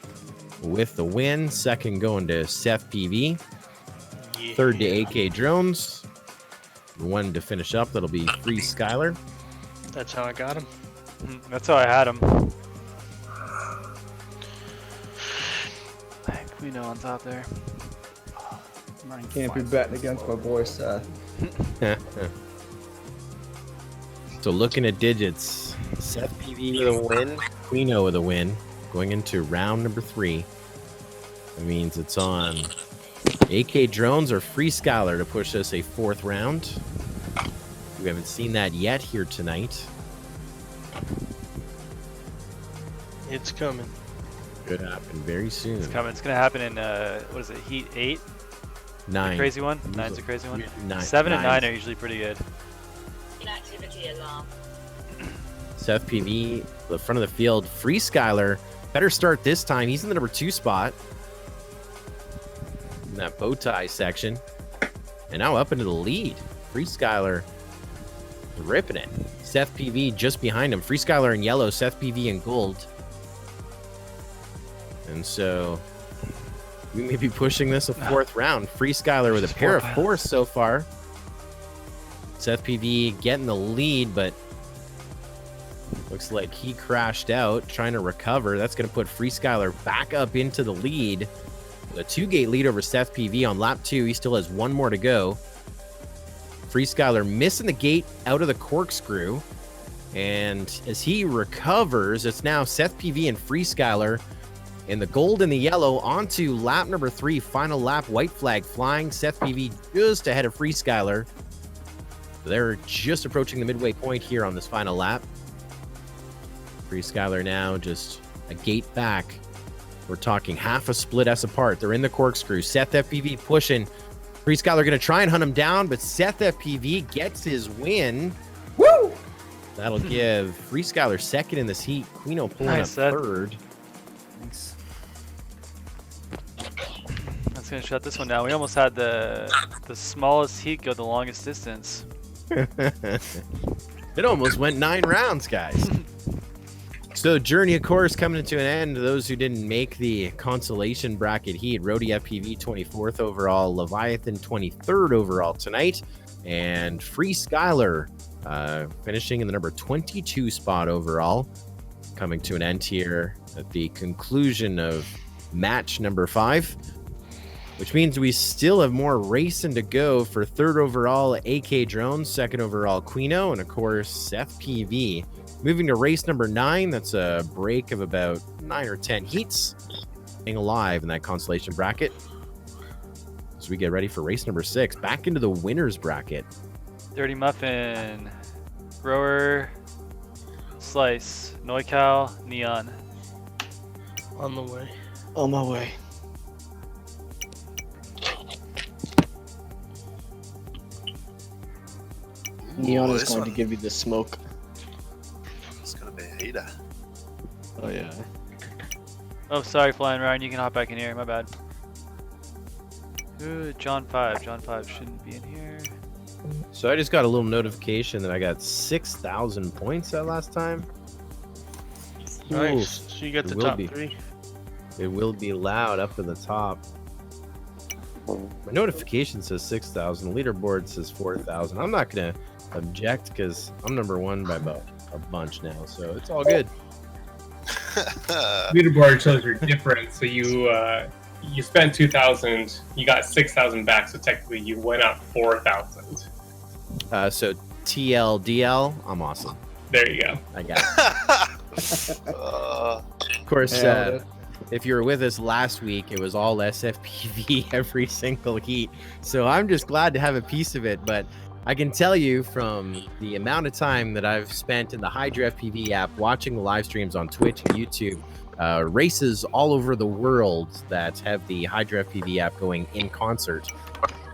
with the win. 2nd going to Seth PV. 3rd to AK Drones. 1 to finish up. That'll be Free Skyler. That's how I got him. That's how I had him. Quino on top there. Can't be betting against my boy Seth. So looking at digits, Seth PV with a win, Quino with a win, going into round number 3. That means it's on AK Drones or Free Skyler to push us a 4th round. We haven't seen that yet here tonight. It's coming. Could happen very soon. It's coming. It's gonna happen in what is it? Heat 8. 9. The crazy one. 9's a crazy one. 9. 7 and 9 are usually pretty good. Inactivity alarm. Seth PV, the front of the field. Free Skyler, better start this time. He's in the number 2 spot in that bow tie section. And now up into the lead. Free Skyler ripping it. Seth PV just behind him. Free Skyler in yellow, Seth PV in gold. And so we may be pushing this a 4th round. Free Skyler with a pair of 4s so far. Seth PV getting the lead, but looks like he crashed out trying to recover. That's going to put Free Skyler back up into the lead. With a 2-gate lead over Seth PV on lap 2. He still has 1 more to go. Free Skyler missing the gate out of the corkscrew. And as he recovers, it's now Seth PV and Free Skyler in the gold and the yellow onto lap number 3. Final lap, white flag flying. Seth PV just ahead of Free Skyler. They're just approaching the midway point here on this final lap. Free Skyler now just a gate back. We're talking half a split S apart. They're in the corkscrew. Seth FPV pushing. Free Skyler going to try and hunt him down, but Seth FPV gets his win. Woo! That'll give Free Skyler second in this heat. Quino pulling up third. That's gonna shut this one down. We almost had the smallest heat go the longest distance. It almost went 9 rounds, guys. So Journey, of course, coming to an end. Those who didn't make the consolation bracket heat, Rody FPV 24th overall, Leviathan 23rd overall tonight, and Free Skyler finishing in the number 22 spot overall. Coming to an end here at the conclusion of match number 5, which means we still have more racing to go for 3rd overall AK Drones, 2nd overall Quino, and of course Seth PV. Moving to race number 9, that's a break of about 9 or 10 heats. Staying alive in that consolation bracket. As we get ready for race number 6, back into the winners bracket. Dirty Muffin, Grower, Slice, Noical, Neon. On the way. On my way. Neon is going to give you the smoke. It's gonna be a heater. Oh yeah. Oh, sorry, Flying Ryan. You can hop back in here. My bad. Ooh, John 5. John 5 shouldn't be in here. So I just got a little notification that I got 6,000 points that last time. Nice. So you got the top 3. It will be loud up in the top. My notification says 6,000. Leaderboard says 4,000. I'm not gonna object because I'm number 1 by about a bunch now, so it's all good. Leaderboard shows your difference. So you spent 2,000, you got 6,000 back. So technically, you went up 4,000. So TLDL, I'm awesome. There you go. I got it. Of course, if you were with us last week, it was all SFPV every single heat. So I'm just glad to have a piece of it. But I can tell you from the amount of time that I've spent in the Hydra FPV app, watching the live streams on Twitch and YouTube, races all over the world that have the Hydra FPV app going in concert.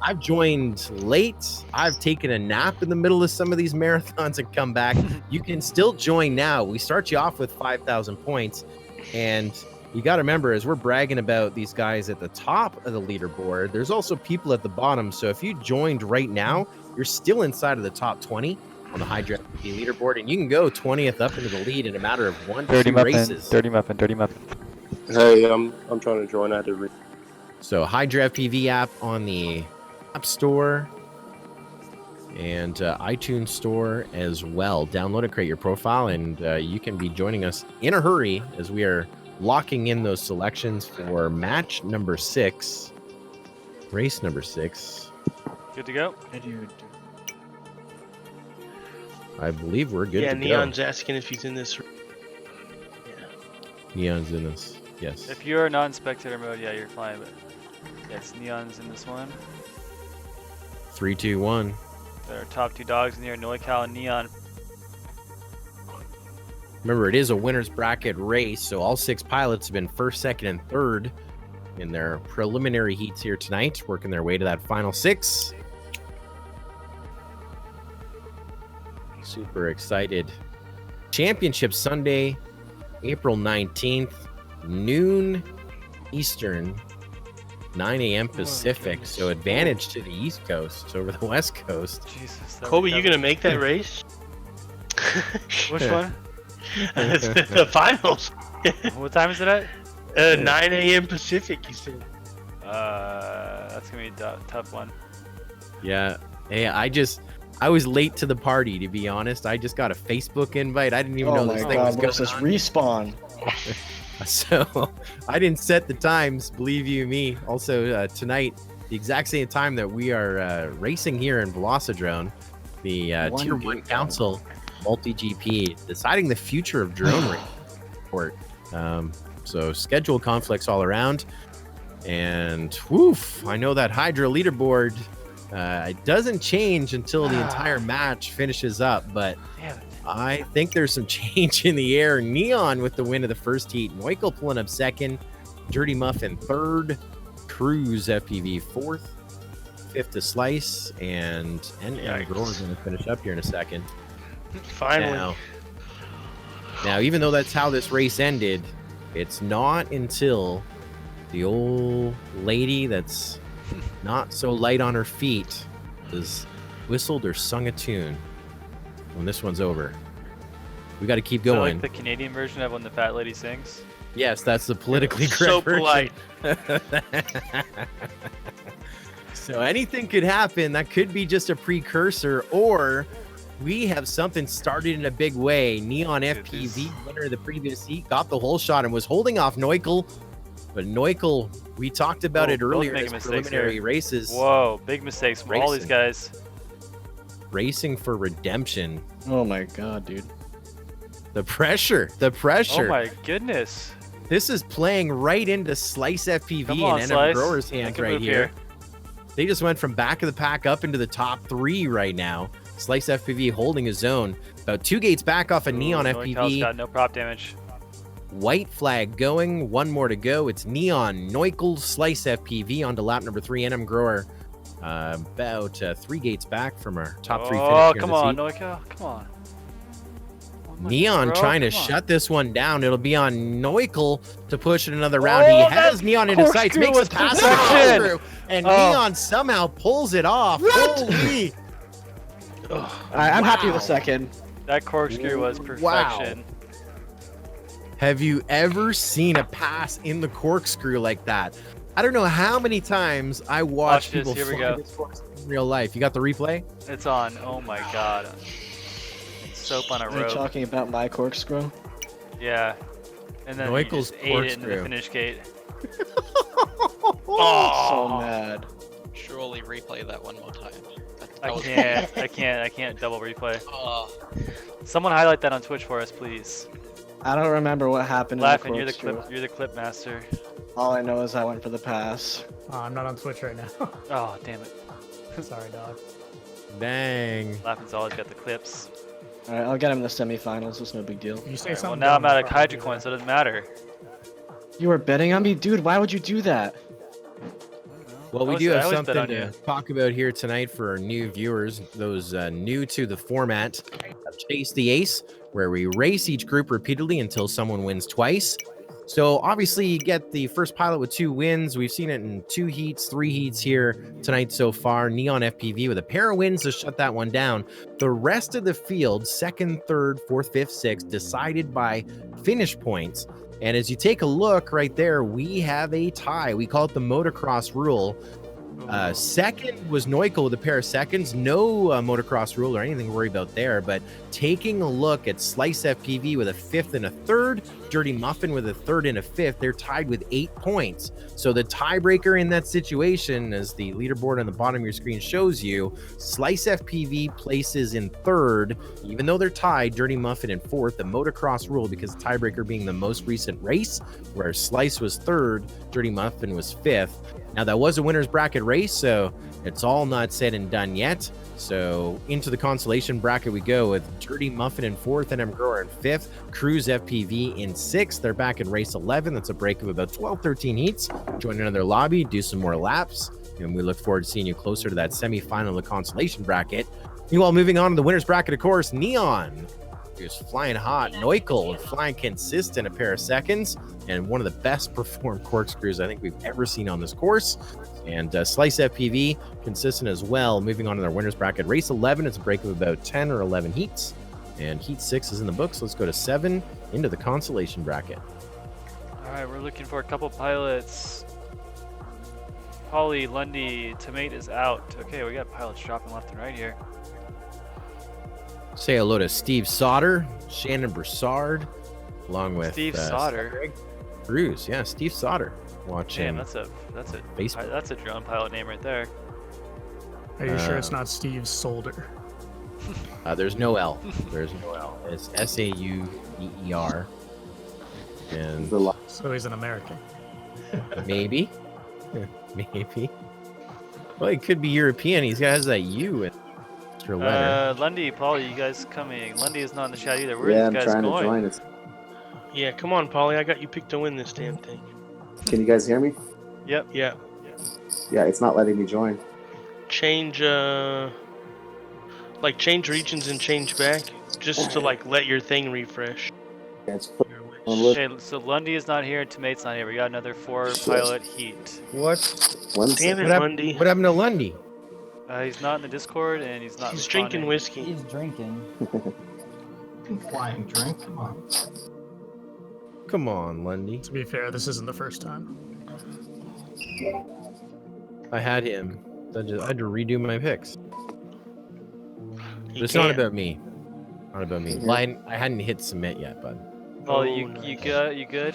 I've joined late. I've taken a nap in the middle of some of these marathons and come back. You can still join now. We start you off with 5,000 points. And you got to remember, as we're bragging about these guys at the top of the leaderboard, there's also people at the bottom. So if you joined right now, you're still inside of the top 20 on the Hydra FPV leaderboard, and you can go 20th up into the lead in a matter of 1 to 2 races. Dirty Muffin, Dirty Muffin. Hey, I'm trying to join. I had to read. So Hydra FPV app on the App Store and iTunes Store as well. Download it, create your profile, and you can be joining us in a hurry as we are locking in those selections for match number 6, race number 6. Good to go. I believe we're good to go. Yeah, Neon's asking if he's in this. Neon's in this, yes. If you're not in spectator mode, yeah, you're fine. But yes, Neon's in this one. 3, 2, 1. Our top 2 dogs in here, NorCal and Neon. Remember, it is a winner's bracket race, so all 6 pilots have been first, second, and third in their preliminary heats here tonight, working their way to that final 6. Super excited. Championship Sunday, April 19th, noon Eastern, 9 a.m. Pacific. So advantage to the East Coast over the West Coast. Jesus. Colby, you gonna make that race? Which one? The finals. What time is it at? 9 a.m. Pacific, you said. That's gonna be a tough one. Yeah. Hey, I was late to the party, to be honest. I just got a Facebook invite. I didn't even know this thing was going what's this on. respawn? So I didn't set the times, believe you me. Also, tonight, the exact same time that we are racing here in Velocidrone, the Tier 1 Council Multigp deciding the future of drone racing. So schedule conflicts all around. And woof, I know that Hydra leaderboard it doesn't change until the entire match finishes up, but I think there's some change in the air. Neon with the win of the first heat. Neuchel pulling up second. Dirty Muffin third. Cruz FPV fourth. Fifth to Slice. And Grower's going to finish up here in a second. Finally. Now, even though that's how this race ended, it's not until the old lady that's not so light on her feet has whistled or sung a tune when this one's over. We got to keep going. Like the Canadian version of when the fat lady sings? Yes, that's the politically correct So version. polite. So anything could happen. That could be just a precursor, or we have something started in a big way. Neon FPV, winner of the previous heat, got the whole shot and was holding off Neuchel. But Neuchel, we talked about it earlier in his preliminary races. Whoa, big mistakes from all these guys. Racing for redemption. Oh my god, dude. The pressure. Oh my goodness. This is playing right into Slice FPV and NM Grower's hands right here. They just went from back of the pack up into the top 3 right now. Slice FPV holding his own. About 2 gates back off a Neon FPV. Got no prop damage. White flag going. 1 more to go. It's Neon, Neuchel, Slice FPV onto lap number 3. NM Grower about 3 gates back from our top 3 finish. Oh, come on, Neuchel. Come on. Neon trying to shut this one down. It'll be on Neuchel to push it another round. He has Neon into sights, makes a pass through, and Neon somehow pulls it off. Holy! I'm happy with second. That corkscrew was perfection. Wow. Have you ever seen a pass in the corkscrew like that? I don't know how many times I watch people fly this corkscrew in real life. You got the replay? It's on. Oh my god. Soap on a rope. Are you talking about my corkscrew? Yeah. And then he just ate it into the finish gate. Oh, so mad. Surely replay that one more time. I can't double replay. Someone highlight that on Twitch for us, please. I don't remember what happened. Laughing, you're the clip master. All I know is I went for the pass. I'm not on Twitch right now. Oh, damn it. Sorry, dog. Dang. Laughing's always got the clips. Alright, I'll get him in the semifinals. It's no big deal. You say something. Well, now I'm out of Hydra coins, so it doesn't matter. You were betting on me? Dude, why would you do that? Well, we do have something to talk about here tonight for our new viewers, those new to the format of Chase the Ace, where we race each group repeatedly until someone wins twice. So obviously you get the first pilot with 2 wins. We've seen it in 2 heats, 3 heats here tonight so far. Neon FPV with a pair of wins to shut that one down. The rest of the field, 2nd, 3rd, 4th, 5th, 6th, decided by finish points. And as you take a look right there, we have a tie. We call it the motocross rule. Second was Neuchel with a pair of seconds. No motocross rule or anything to worry about there. But taking a look at Slice FPV with a 5th and a 3rd, Dirty Muffin with a 3rd and a 5th, they're tied with 8 points. So the tiebreaker in that situation, as the leaderboard on the bottom of your screen shows you, Slice FPV places in 3rd, even though they're tied, Dirty Muffin in 4th. The motocross rule, because the tiebreaker being the most recent race, where Slice was 3rd, Dirty Muffin was 5th. Now, that was a winner's bracket race, so it's all not said and done yet. So into the consolation bracket we go with Dirty Muffin in 4th, NM Grower in 5th, Cruise FPV in 6th. They're back in race 11. That's a break of about 12, 13 heats. Join another lobby, do some more laps, and we look forward to seeing you closer to that semifinal of the consolation bracket. Meanwhile, moving on to the winner's bracket, of course, Neon, who's flying hot. Neukel flying consistent, a pair of seconds, and one of the best performed corkscrews I think we've ever seen on this course. And Slice FPV, consistent as well. Moving on to their winner's bracket. Race 11, it's a break of about 10 or 11 heats. And heat 6 is in the books. Let's go to 7 into the consolation bracket. All right, we're looking for a couple pilots. Polly, Lundy, Tomate is out. Okay, we got pilots dropping left and right here. Say hello to Steve Sauter, Shannon Broussard, along with Steve Sauter. Bruce. Yeah, Steve Sauter. Watching. Damn, that's a Facebook. That's a drone pilot name right there. Are you sure it's not Steve Solder? There's no L. There's no L. It's Sauder. And So he's an American. maybe. Maybe. Well, he could be European. He has that U in extra letter. Lundy, Polly, you guys coming? Lundy is not in the chat either. Where are these guys going? Yeah, come on, Polly. I got you picked to win this damn thing. Can you guys hear me? Yep. Yeah. Yeah, it's not letting me join. Change, change regions and change back, just to let your thing refresh. Yeah, it's Okay, so Lundy is not here and Tomate's not here. We got another 4 pilot heat. What? Damn it, Lundy. What happened to Lundy? He's not in the Discord and he's not. He's drinking whiskey. He's drinking. Flying drink. Come on. Come on, Lundy. To be fair, this isn't the first time. I had him. I had to redo my picks. But it's can't. not about me. Not about me. Well, I hadn't hit submit yet, bud. Polly, you good?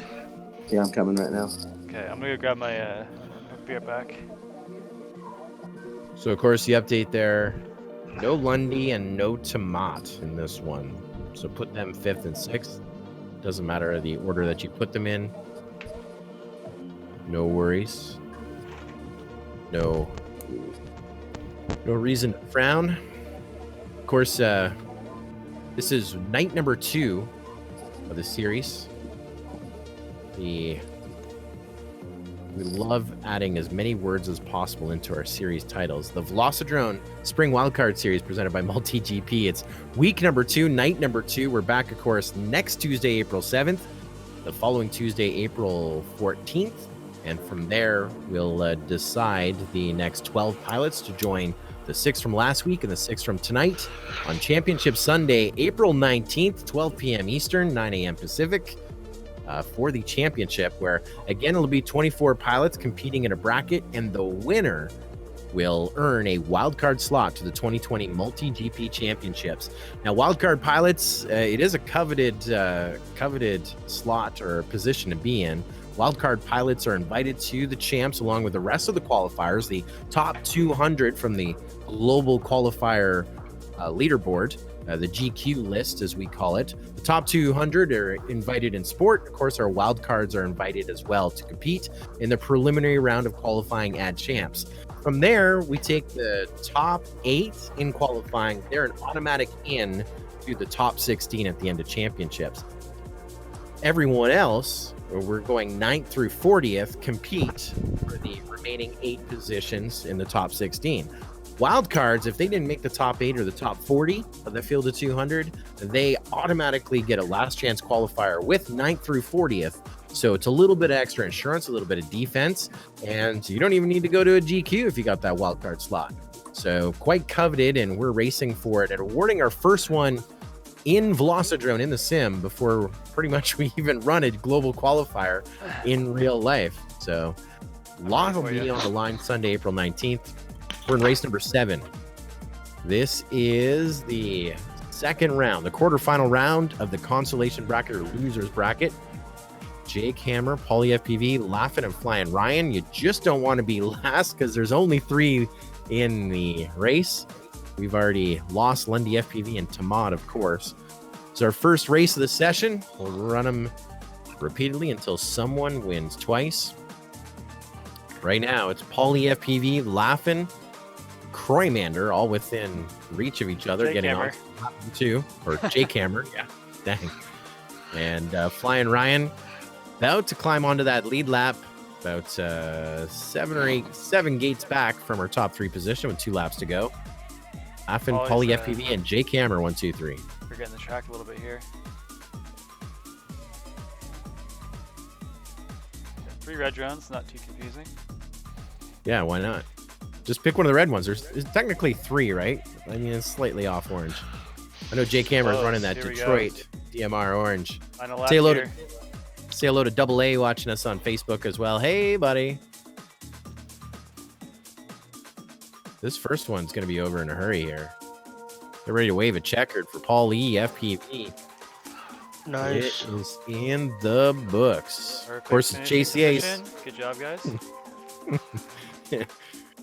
Yeah, I'm coming right now. Okay, I'm gonna go grab my beer back. So, of course, the update there. No Lundy and no Tomat in this one. So put them 5th and 6th. Doesn't matter the order that you put them in. No worries. No reason to frown. Of course, this is night number 2 of the series. We love adding as many words as possible into our series titles. The Velocidrone Spring Wildcard Series presented by Multigp. It's week number 2, night number 2. We're back, of course, next Tuesday, April 7th. The following Tuesday, April 14th. And from there, we'll decide the next 12 pilots to join the 6 from last week and the 6 from tonight on Championship Sunday, April 19th, 12 p.m. Eastern, 9 a.m. Pacific. For the championship, where again it'll be 24 pilots competing in a bracket, and the winner will earn a wildcard slot to the 2020 Multi-GP Championships. Now, wildcard pilots, it is a coveted slot or position to be in. Wildcard pilots are invited to the champs along with the rest of the qualifiers, the top 200 from the global qualifier leaderboard. The GQ list, as we call it. The top 200 are invited in sport. Of course, our wild cards are invited as well to compete in the preliminary round of qualifying at champs. From there, we take the top 8 in qualifying. They're an automatic in to the top 16 at the end of championships. Everyone else, we're going 9th through 40th, compete for the remaining 8 positions in the top 16. Wildcards, if they didn't make the top 8 or the top 40 of the field of 200, they automatically get a last chance qualifier with 9th through 40th. So it's a little bit of extra insurance, a little bit of defense, and you don't even need to go to a GQ if you got that wildcard slot. So quite coveted, and we're racing for it and awarding our first one in Velocidrone in the sim before pretty much we even run a global qualifier in real life. So a lot will be on the line Sunday, April 19th. We're in race number 7. This is the second round, the quarterfinal round of the consolation bracket or losers bracket. Jake Hammer, Poly FPV, Laughing and Flying Ryan. You just don't want to be last because there's only 3 in the race. We've already lost Lundy FPV and Tomat, of course. It's our first race of the session. We'll run them repeatedly until someone wins twice. Right now, it's Paulie FPV, Laughin', Croymander, all within reach of each other, getting on two, or J-Cammer, yeah, dang. And Flying Ryan, about to climb onto that lead lap, about 7 gates back from our top 3 position with 2 laps to go. Laughin', Paulie FPV, and J-Cammer, 1, 2, 3. We're getting the track a little bit here. 3 red drones, not too confusing. Yeah, why not? Just pick one of the red ones. There's technically 3, right? I mean, it's slightly off orange. I know J-Cammer is running that Detroit DMR orange. Say hello to Double A watching us on Facebook as well. Hey, buddy. This first one's going to be over in a hurry here. Get ready to wave a checkered for Paul E. FPV. Nice. It is in the books. Perfect. Of course, it's Chase the Ace. Good job, guys.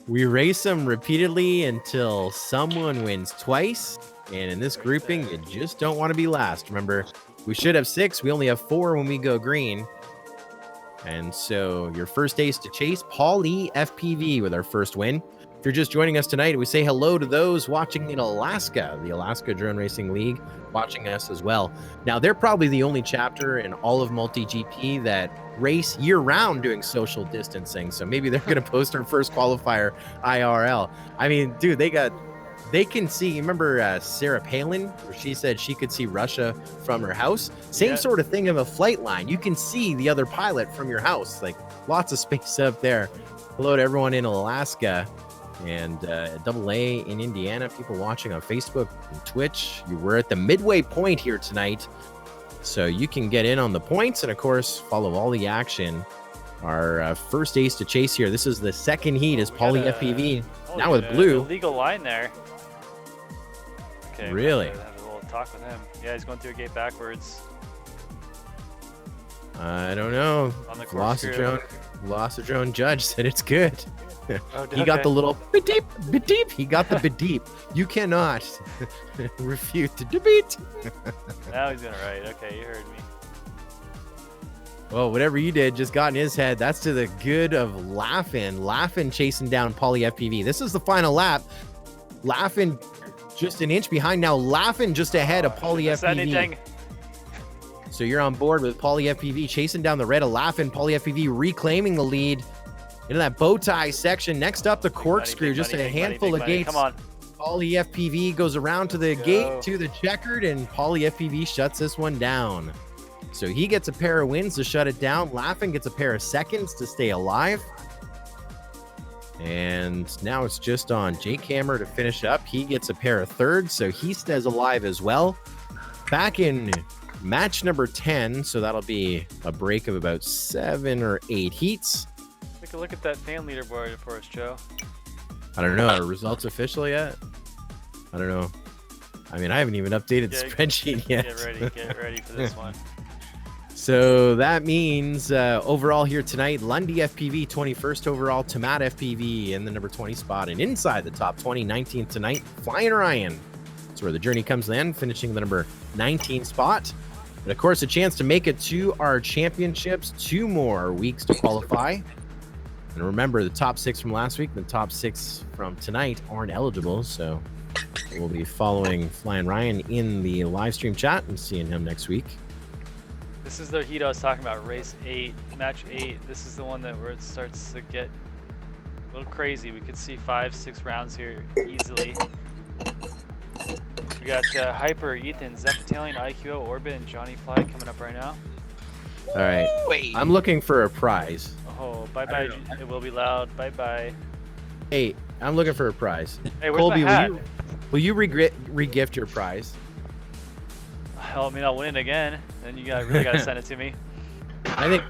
We race them repeatedly until someone wins twice. And in this grouping, you just don't want to be last. Remember, we should have 6. We only have 4 when we go green. And so your first ace to chase, Paul E. FPV with our first win. If you're just joining us tonight, we say hello to those watching in Alaska, the Alaska Drone Racing League, watching us as well. Now, they're probably the only chapter in all of Multigp that race year-round doing social distancing. So maybe they're going to post our first qualifier IRL. I mean, dude, they can see, remember Sarah Palin, where she said she could see Russia from her house? Same sort of thing of a flight line. You can see the other pilot from your house. Like, lots of space up there. Hello to everyone in Alaska. And Double A in Indiana, people watching on Facebook and Twitch. We're at the midway point here tonight, so you can get in on the points and, of course, follow all the action. Our first ace to chase here. This is the second heat as Paulie FPV, now with blue. Legal line there. Okay. Really? Have a little talk with him. Yeah, he's going through a gate backwards. I don't know. On the Lost a drone judge said it's good. Oh, He got the little beep beep. He got the beep. You cannot refute the debate. Now he's gonna write. Okay, you heard me. Well, whatever you did just got in his head. That's to the good of Laughin' chasing down Paulie FPV. This is the final lap. Laughin' just an inch behind now. Laughin' just ahead of Paulie FPV. So you're on board with Paulie FPV chasing down the red of Laughin'. Paulie FPV reclaiming the lead into that bow tie section. Next up, the corkscrew, just a handful of gates. Come on. Paulie FPV goes around to the gate, to the checkered, and Paulie FPV shuts this one down. So he gets a pair of wins to shut it down. Laughin' gets a pair of seconds to stay alive. And now it's just on J-Cammer to finish up. He gets a pair of thirds, so he stays alive as well. Back in match number 10, so that'll be a break of about 7 or 8 heats. Take a look at that fan leaderboard for us, Joe. I don't know. Are results official yet? I don't know. I mean, I haven't even updated the spreadsheet yet. Get ready for this one. So that means overall here tonight, Lundy FPV 21st overall, Tomat FPV in the number 20 spot, and inside the top 20, 19th tonight, Flying Ryan. That's where the journey comes then, finishing the number 19 spot. And of course, a chance to make it to our championships. 2 more weeks to qualify. And remember, the top 6 from last week, the top 6 from tonight aren't eligible. So we'll be following Flying Ryan in the live stream chat and seeing him next week. This is the heat I was talking about, race 8, match 8. This is the one where it starts to get a little crazy. We could see 5-6 rounds here easily. We got Hyper, Ethan, Zepatalion, IQO, Orbit, and Johnny Fly coming up right now. All right. Wait. I'm looking for a prize. Oh, bye-bye. It will be loud. Bye-bye. Hey, I'm looking for a prize. Hey, where's Colby, my hat? will you re-gift your prize? I mean, I'll win it again. Then you really got to send it to me. I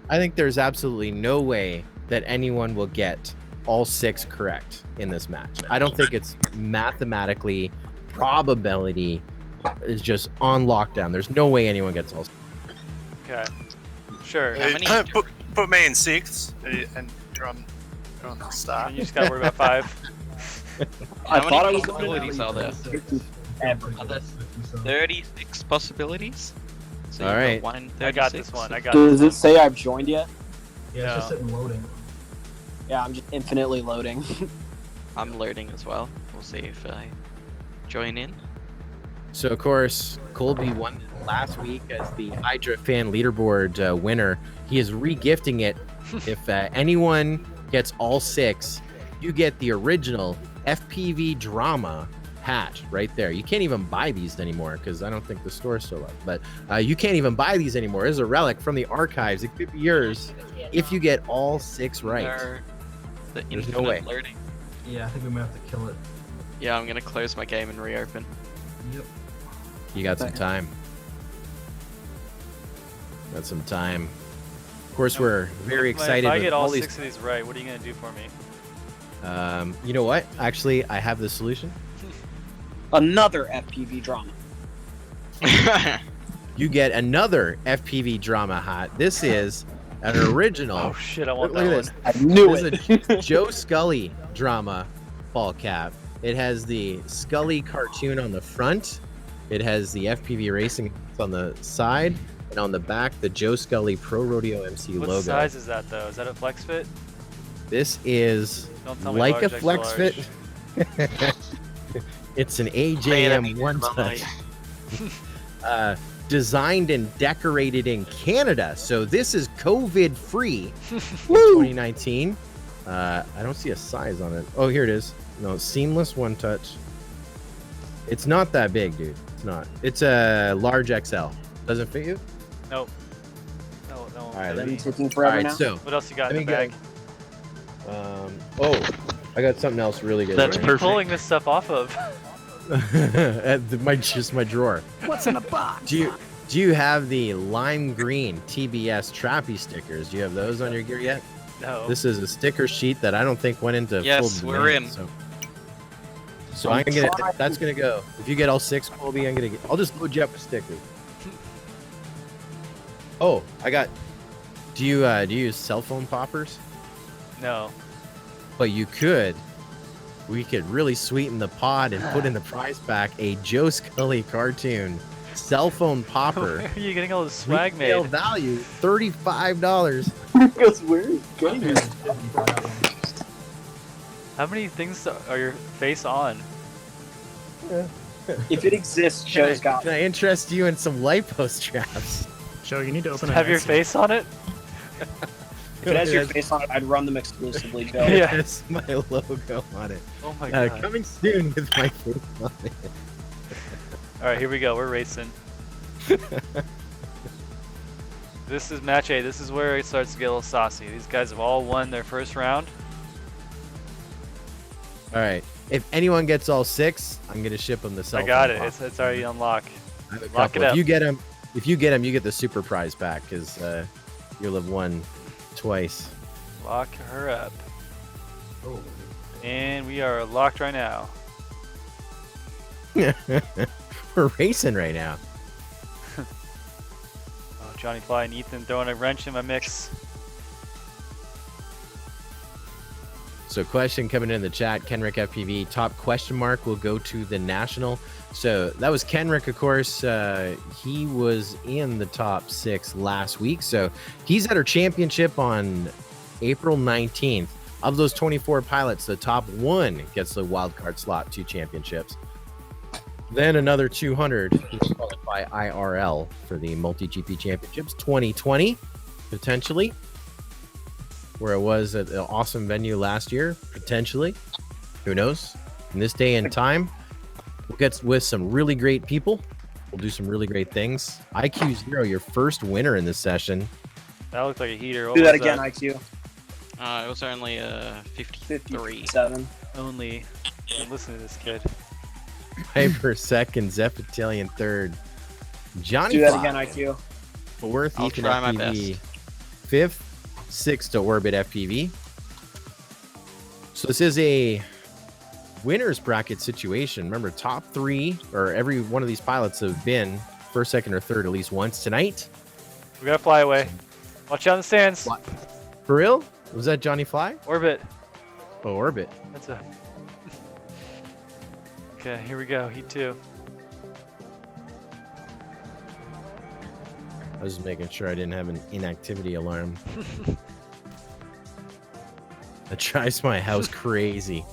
think there's absolutely no way that anyone will get all 6 correct in this match. I don't think it's mathematically, probability is just on lockdown. There's no way anyone gets all 6. Okay. Sure. Put me in 6th, and you're on the start. And you just got to worry about 5. How many possibilities are there? Are there 36 possibilities? So all right. I got this one. Does it say I've joined yet? Yeah, it's just sitting loading. Yeah, I'm just infinitely loading. I'm loading as well. We'll see if I join in. So, of course, Colby won last week as the Hydra fan leaderboard winner. He is re-gifting it. If anyone gets all 6, you get the original FPV drama hat right there. You can't even buy these anymore because I don't think the store's still up. But you can't even buy these anymore. It's a relic from the archives. It could be yours if you get all 6 right. There's no way. Loading. Yeah, I think we might have to kill it. Yeah, I'm gonna close my game and reopen. Yep. You got some time. Got some time. Of course, we're very excited. If I with get all these. 6 of these right, what are you gonna do for me? You know what? Actually, I have the solution. Another FPV drama. You get another FPV drama hat. This is an original. Oh shit! I want Look that at one. this. I knew This it. is a Joe Scully drama ball cap. It has the Scully cartoon on the front. It has the FPV racing on the side, and on the back, the Joe Scully Pro Rodeo MC What logo. size is that though? Is that a flex fit? This is Don't tell me like a large, flex extra fit. It's an AJM one touch. Designed and decorated in Canada, so this is COVID free. 2019. I don't see a size on it. Oh, here it is. No, seamless one touch. It's not that big, dude. It's not. It's a large XL. Doesn't fit you? Nope. No. All right, Is let me. it taking All forever right, now? so What else you got let in me the bag? Oh, I got something else really good. That's Where are you perfect. pulling this stuff off of? Just my drawer. What's in the box? Do you have the lime green TBS Trappy stickers? Do you have those on your gear yet? No. This is a sticker sheet that I don't think went into Yes, full we're demand, in. So I'm gonna. That's gonna go. If you get all 6, Colby, I'll just load you up with stickers. Oh, I got. Do you use cell phone poppers? No. But you could. We could really sweeten the pot and put in the prize pack a Joe Scully cartoon cell phone popper. Where are you getting all this swag Retail made? value $35. Because where is getting it? How many things are your face on? If it exists, Joe's got Can I interest you in some lipo straps? Joe, you need to open. Have your face on it? If it has your face on it, I'd run them exclusively, Joe. Yeah. Yes, my logo on it. Oh my god. Coming soon with my face on it. All right, here we go. We're racing. This is match A. This is where it starts to get a little saucy. These guys have all won their first round. All right. If anyone gets all 6, I'm gonna ship them the cell I got phone it. popper. It's already unlocked. I have a Lock couple. it up. If you get them, you get the super prize pack because you'll have won twice. Lock her up. Oh. And we are locked right now. We're racing right now. Oh, Johnny Fly and Ethan throwing a wrench in my mix. So question coming in the chat, Kenrick FPV, top question mark will go to the national. So that was Kenrick, of course. He was in the top 6 last week. So he's at our championship on April 19th. Of those 24 pilots, the top 1 gets the wildcard slot to championships. Then another 200 is qualify IRL for the Multigp Championships 2020, potentially. Where it was at an awesome venue last year, potentially. Who knows? In this day and time, we'll get with some really great people. We'll do some really great things. IQ0, your first winner in this session. That looked like a heater. What Do that was again, IQ. It was only 53. 7. Only. Listen to this kid. Piper second, Zeppetillion third. Johnny Do that Fly, again, IQ. fourth, I'll Ethan try my FPV, best. fifth, sixth to Orbit FPV. So this is a winner's bracket situation. Remember, top 3, or every one of these pilots have been first, second, or third at least once tonight. We gotta fly away. Watch out in the stands. What? For real? Was that Johnny Fly? Orbit. Oh, Orbit. That's a. Okay, here we go. Heat 2. I was just making sure I didn't have an inactivity alarm. That drives my house crazy.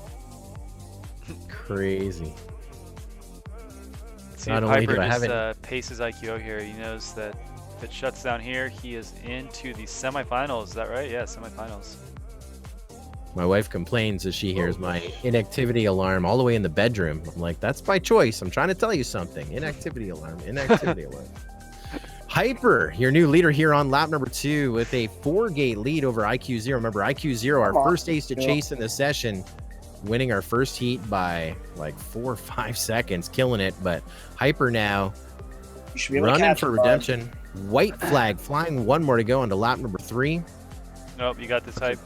Crazy. See Not if only Piper do I have just pace his IQ out here. He knows that if it shuts down here, he is into the semifinals. Is that right? Yeah, semifinals. My wife complains as she hears my inactivity alarm all the way in the bedroom. I'm like, that's by choice. I'm trying to tell you something. Inactivity alarm. Inactivity alarm. Hyper, your new leader here on lap number 2 with a 4-gate lead over IQ0. Remember, IQ0, our first ace to chase in the session, winning our first heat by like 4 or 5 seconds, killing it. But Hyper now running for redemption. White flag flying, 1 more to go onto lap number 3. Nope, you got this, Hype.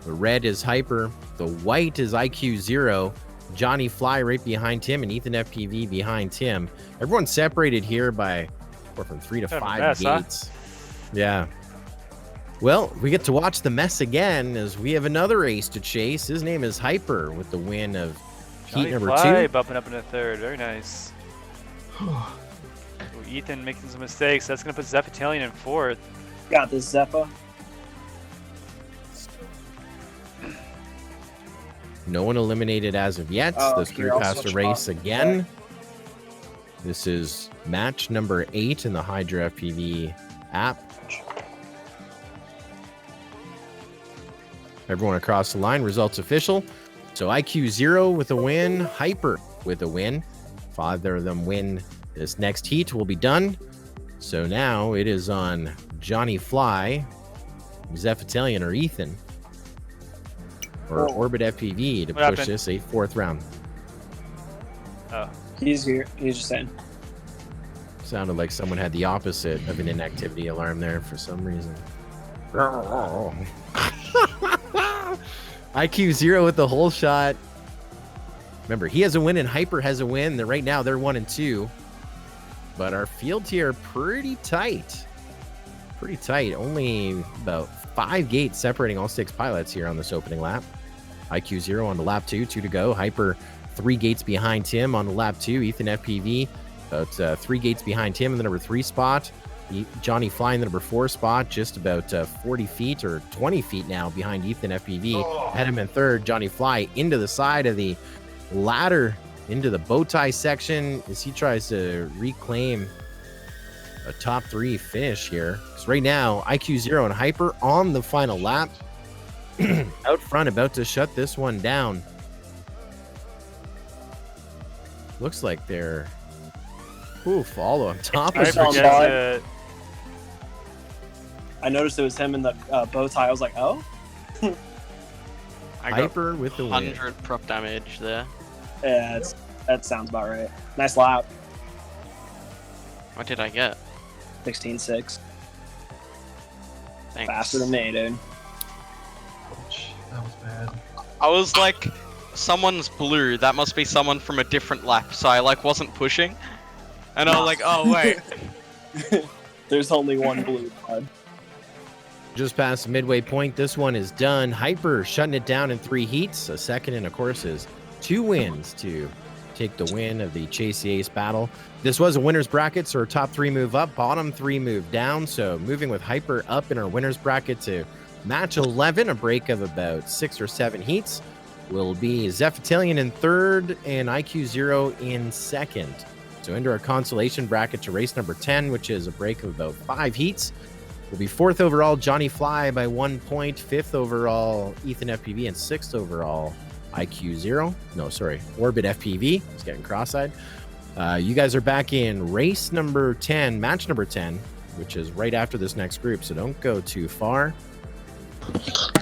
The red is Hyper. The white is IQ0. Johnny Fly right behind Tim and Ethan FPV behind Tim. Everyone's separated here by from 3 to 5 gates. Huh? Yeah. Well, we get to watch the mess again as we have another ace to chase. His name is Hyper with the win of heat number 2. Bumping up in a third. Very nice. Ooh, Ethan making some mistakes. That's going to put Zephitalian in 4th. Got this, Zeppa. No one eliminated as of yet. This group has to race again. This is match number 8 in the Hydra FPV app. Everyone across the line, results official. So IQ0 with a win, Hyper with a win. 5 of them win this next heat will be done. So now it is on Johnny Fly, Zephitalian, or Ethan, or Orbit FPV to push this a 4th round. Oh. He's here. He's just saying. Sounded like someone had the opposite of an inactivity alarm there for some reason. IQ0 with the whole shot. Remember, he has a win and Hyper has a win. Right now, they're 1 and 2. But our field here pretty tight. Pretty tight. Only about 5 gates separating all 6 pilots here on this opening lap. IQ0 on the lap 2, 2 to go. Hyper 3 gates behind Tim on the lap 2. Ethan FPV about 3 gates behind Tim in the number 3 spot. Johnny Fly in the number 4 spot, just about 40 feet or 20 feet now behind Ethan FPV. Had him in 3rd. Johnny Fly into the side of the ladder, into the bow tie section as he tries to reclaim a top 3 finish here. So right now, IQ0 and Hyper on the final lap. Out front, about to shut this one down. Looks like they're all on top of it. I noticed it was him in the bow tie. I was like, oh. Hyper with the win. 100 prop damage there. Yeah, that sounds about right. Nice lap. What did I get? 16.6. Thanks. Faster than me, dude. That was bad. I was like, someone's blue. That must be someone from a different lap. So I like wasn't pushing. And I was like, oh, wait. There's only one blue card. Just past the midway point, this one is done. Hyper shutting it down in 3 heats. A second, and of course, is 2 wins to take the win of the Chase the Ace battle. This was a winner's bracket, so our top 3 move up, bottom 3 move down. So moving with Hyper up in our winner's bracket to match 11, a break of about 6 or 7 heats, will be Zephitalian in 3rd and IQ0 in 2nd. So into our consolation bracket to race number 10, which is a break of about 5 heats, will be 4th overall Johnny Fly by 1 point, 5th overall Ethan FPV, and 6th overall IQ0. No, sorry, Orbit FPV. I was getting cross-eyed. You guys are back in race number 10, match number 10, which is right after this next group, so don't go too far.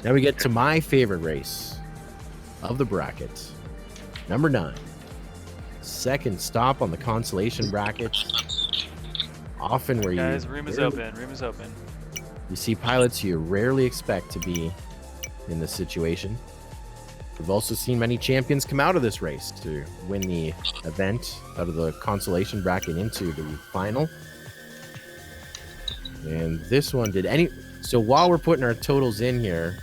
Now we get to my favorite race of the bracket, number 9. Second stop on the consolation bracket. Often where room is open. Room is open. You see pilots you rarely expect to be in this situation. We've also seen many champions come out of this race to win the event out of the consolation bracket into the final. And this one, so while we're putting our totals in here,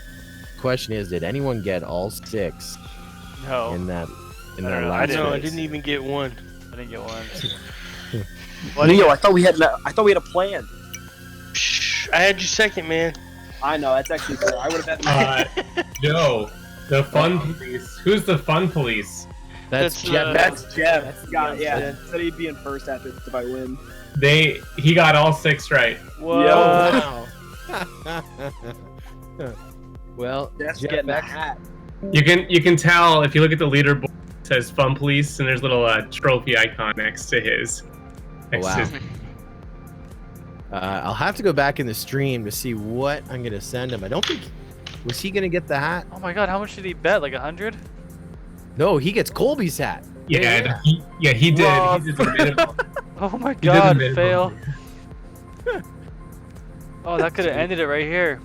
the question is, did anyone get all 6 No. in that their I last didn't. No, I race? didn't even get one. I didn't get one. Leo, I thought we had a plan. Shh, I had you second, man. I know, that's actually fair. I would have had No, the fun police. Who's the fun police? That's Jeff. That's Jeff. Yeah. Said he'd be in first after this if I win. He got all 6 right. Wow. Well, Jeff's Jeff getting the X- hat. You can tell if you look at the leaderboard. It says fun police, and there's a little trophy icon next to his. Wow. I'll have to go back in the stream to see what I'm gonna send him. I don't think was he gonna get the hat. Oh my god, how much did he bet? Like 100? No, he gets Colby's hat. Yeah, he did. Rob. He did the minimum. Oh my He did the god, minimum. fail. Oh, that could have ended it right here.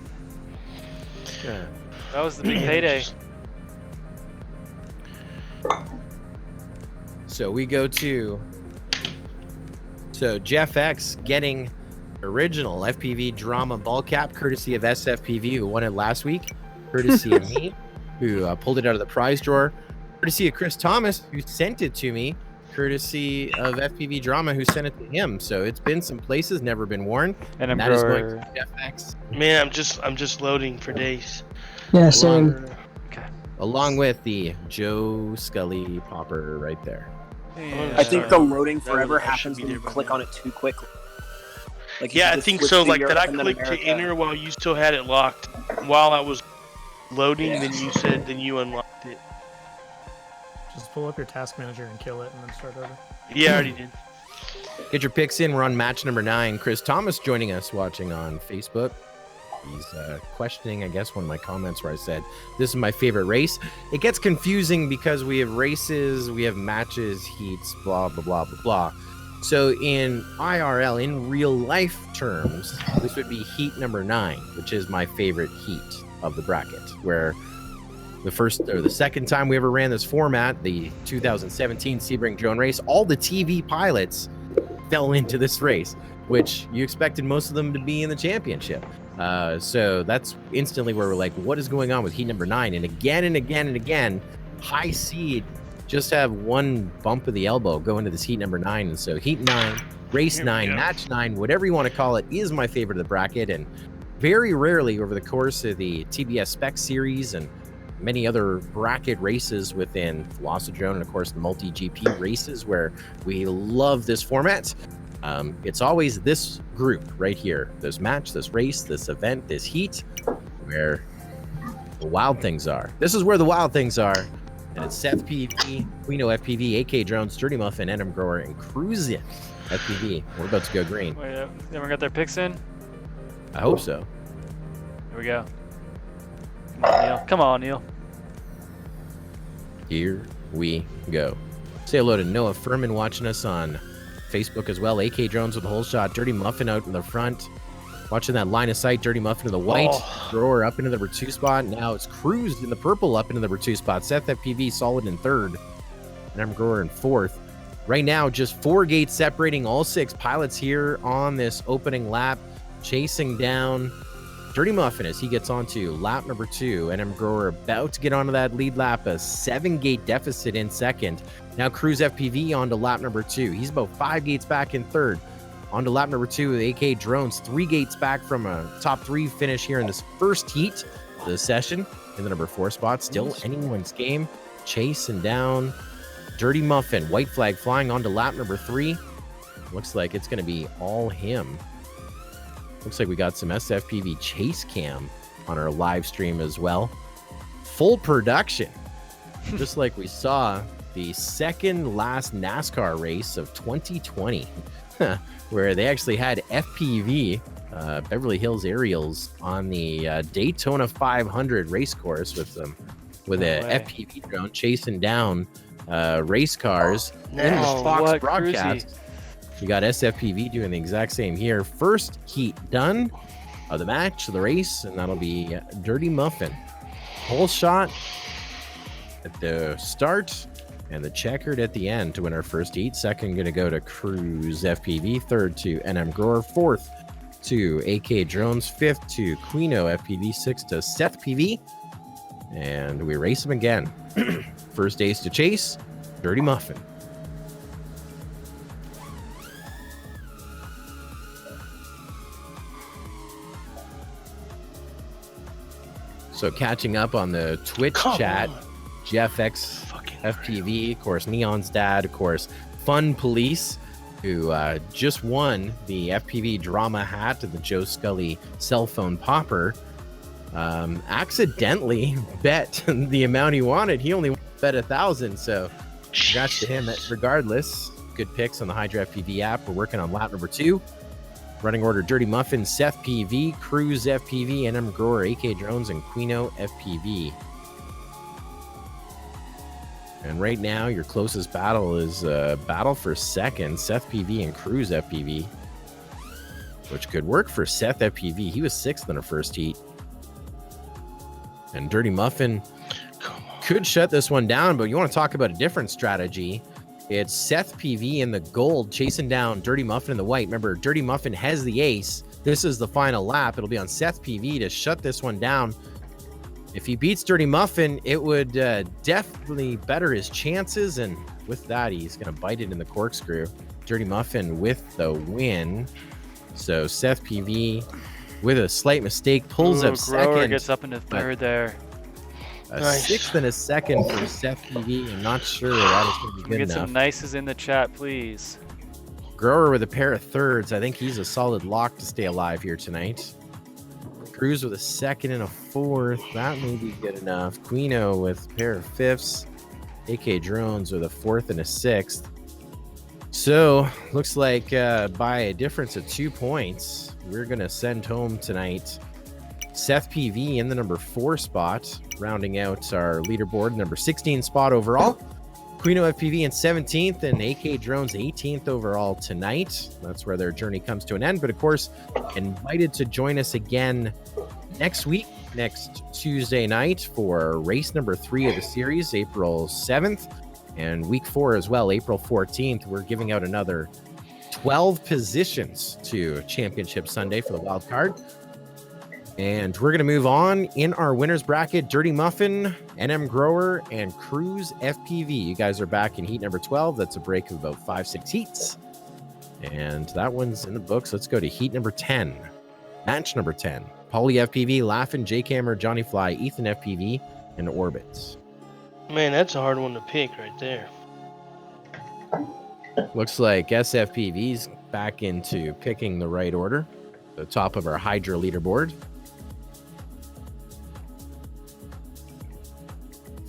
Yeah. That was the big payday. So we go to. So Jeff X getting original FPV drama ball cap, courtesy of SFPV, who won it last week, courtesy of me, who pulled it out of the prize drawer, courtesy of Chris Thomas, who sent it to me, courtesy of FPV drama, who sent it to him. So it's been some places, never been worn, And I'm that is going grower. to Jeff X. Man, I'm just loading for days. Yeah, same. Along with the Joe Scully popper right there. I think the loading That forever would- that happens should be when you there by click now. on it too quickly. Like Yeah, you I just think switch so. to Like Europe that, I and then clicked to America. enter while you still had it locked. While I was loading, then you unlocked it. Just pull up your task manager and kill it and then start over. Yeah, I already did. Get your picks in. We're on match number 9. Chris Thomas joining us watching on Facebook. He's questioning, I guess, one of my comments where I said, this is my favorite race. It gets confusing because we have races, we have matches, heats, blah, blah, blah, blah, blah. So in IRL, in real life terms, this would be heat number 9, which is my favorite heat of the bracket, where the second time we ever ran this format, the 2017 Sebring drone race, all the TV pilots fell into this race, which you expected most of them to be in the championship. So that's instantly where we're like, what is going on with heat number 9? And again and again and again, high seed just have one bump of the elbow go into this heat number 9. And so heat 9, race 9, match 9, whatever you want to call it, is my favorite of the bracket. And very rarely over the course of the TBS Spec series and many other bracket races within Velocidrone and of course the Multigp races where we love this format, it's always this group right here, this match, this race, this event, this heat, where the wild things are. This is where the wild things are, and it's Seth PV, Quino FPV, AK Drones, Dirty Muffin, Enum Grower, and Cruisin FPV. We're about to go green. Wait, everyone got their picks in? I hope so. Here we go. Come on, Neil. Come on, Neil. Here we go. Say hello to Noah Furman watching us on Facebook as well. AK Drones with a whole shot. Dirty Muffin out in the front. Watching that line of sight. Dirty Muffin in the white. Grower up into the number 2 spot. Now it's Cruised in the purple up into the number 2 spot. Seth FPV solid in 3rd. And I'm Grower in 4th. Right now, just 4 gates separating all 6 pilots here on this opening lap. Chasing down Dirty Muffin as he gets onto lap number 2. And I'm Grower about to get onto that lead lap. A 7-gate deficit in 2nd. Now Cruise FPV onto lap number 2. He's about 5 gates back in 3rd. Onto lap number 2 with AK Drones. 3 gates back from a top 3 finish here in this first heat of the session. In the number 4 spot. Still anyone's game. Chasing down Dirty Muffin. White flag flying onto lap number 3. Looks like it's going to be all him. Looks like we got some SFPV chase cam on our live stream as well. Full production. Just like we saw the second last NASCAR race of 2020, where they actually had FPV, Beverly Hills Aerials, on the Daytona 500 race course with them, with a FPV drone chasing down race cars in the Fox broadcast. You got SFPV doing the exact same here. First heat done of the match, the race, and that'll be Dirty Muffin. Whole shot at the start and the checkered at the end to win our first heat. Second going to go to Cruise FPV. 3rd to NM Grower. 4th to AK Drones. 5th to Quino FPV. 6th to Seth PV. And we race them again. First ace to chase, Dirty Muffin. So catching up on the Twitch chat, Jeff X FPV, of course, Neon's dad, of course, Fun Police, who just won the FPV drama hat and the Joe Scully cell phone popper, accidentally bet the amount he wanted. He only bet 1,000, so congrats to him. Regardless, good picks on the Hydra FPV app. We're working on lap number 2. Running order: Dirty Muffin, Seth PV, Cruz FPV, NM Grower, AK Drones, and Quino FPV. And right now, your closest battle is battle for second, Seth PV and Cruz FPV, which could work for Seth FPV. He was 6th in the first heat. And Dirty Muffin could shut this one down, but you want to talk about a different strategy. It's Seth PV in the gold chasing down Dirty Muffin in the white. Remember, Dirty Muffin has the ace. This is the final lap. It'll be on Seth PV to shut this one down. If he beats Dirty Muffin, it would definitely better his chances. And with that, he's going to bite it in the corkscrew. Dirty Muffin with the win. So Seth PV, with a slight mistake, pulls up Grower second. gets up into third there. A 6th and a 2nd for Seth PV. I'm not sure that is going to be good Get enough. some nices in the chat, please. Grower with a pair of thirds. I think he's a solid lock to stay alive here tonight. Cruz with a 2nd and a 4th. That may be good enough. Quino with a pair of 5ths. AK Drones with a 4th and a 6th. So, looks like by a difference of 2 points, we're going to send home tonight Seth PV in the number 4 spot, rounding out our leaderboard, number 16 spot overall. Quino FPV in 17th and AK Drones 18th overall tonight. That's where their journey comes to an end. But of course, invited to join us again next week, next Tuesday night for race number 3 of the series, April 7th. And week 4 as well, April 14th. We're giving out another 12 positions to Championship Sunday for the wild card. And we're going to move on in our winners bracket. Dirty Muffin, NM Grower, and Cruz FPV. You guys are back in heat number 12. That's a break of about 5-6 heats. And that one's in the books. Let's go to heat number 10. Match number 10. Pauly FPV, Laughin', J-Camera, Johnny Fly, Ethan FPV, and Orbits. Man, that's a hard one to pick right there. Looks like SFPV's back into picking the right order. The top of our Hydra leaderboard.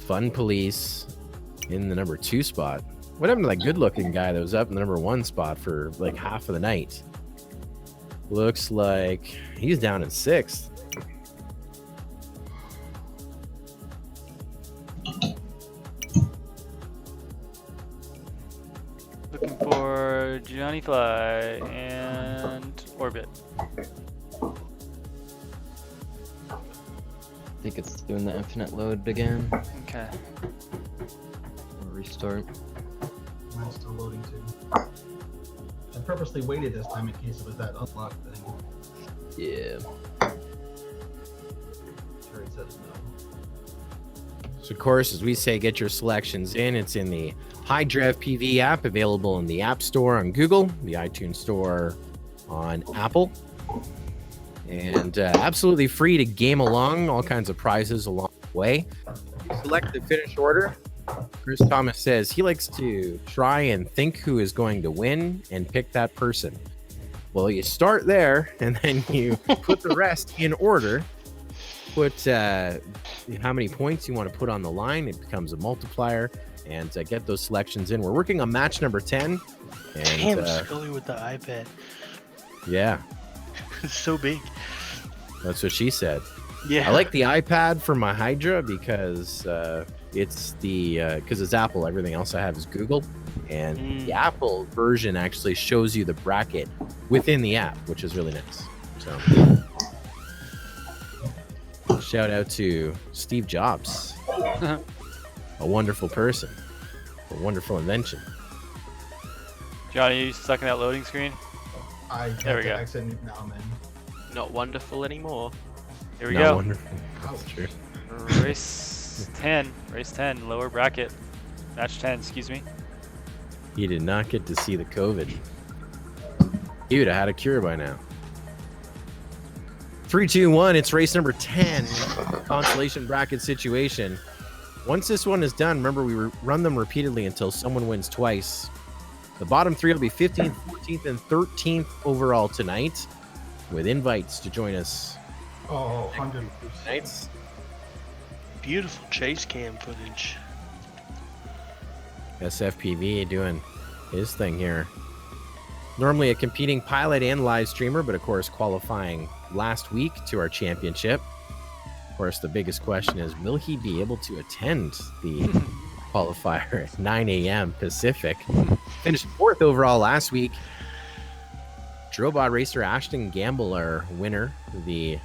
Fun Police in the number 2 spot. What happened to that good-looking guy that was up in the number 1 spot for like half of the night? Looks like he's down in 6th. Looking for Johnny Fly and Orbit. I think it's doing the infinite load again. Okay. Or restart. Mine's still loading too. I purposely waited this time in case it was that unlock thing. Yeah. Sure, it says no. So, of course, as we say, get your selections in. It's in the Hydra FPV app, available in the App Store on Google, the iTunes Store on Apple. And absolutely free to game along, all kinds of prizes along the way. Select the finish order. Chris Thomas says he likes to try and think who is going to win and pick that person. Well, you start there, and then you put the rest in order. Put how many points you want to put on the line. It becomes a multiplier, and get those selections in. We're working on match number 10. And, Damn, Scully with the iPad. Yeah. It's so big. That's what she said. Yeah. I like the iPad for my Hydra because it's because it's Apple. Everything else I have is Google, and the Apple version actually shows you the bracket within the app, which is really nice. So, shout out to Steve Jobs, a wonderful person, a wonderful invention. Johnny, you stuck in that loading screen? There we go. Now I'm in. Not wonderful anymore. Here we Not go. wonderful. That's true. Race 10. Race 10, lower bracket. Match 10, excuse me. He did not get to see the COVID. He would have had a cure by now. 3, 2, 1. It's race number 10. Consolation bracket situation. Once this one is done, remember we run them repeatedly until someone wins twice. The bottom three will be 15th, 14th, and 13th overall tonight, with invites to join us. Oh, 100%. Nights. Beautiful chase cam footage. SFPV doing his thing here. Normally a competing pilot and live streamer, but of course qualifying last week to our championship. Of course, the biggest question is, will he be able to attend the qualifier at 9 a.m. Pacific? Finished 4th overall last week. Drobot racer Ashton Gamble, our winner, the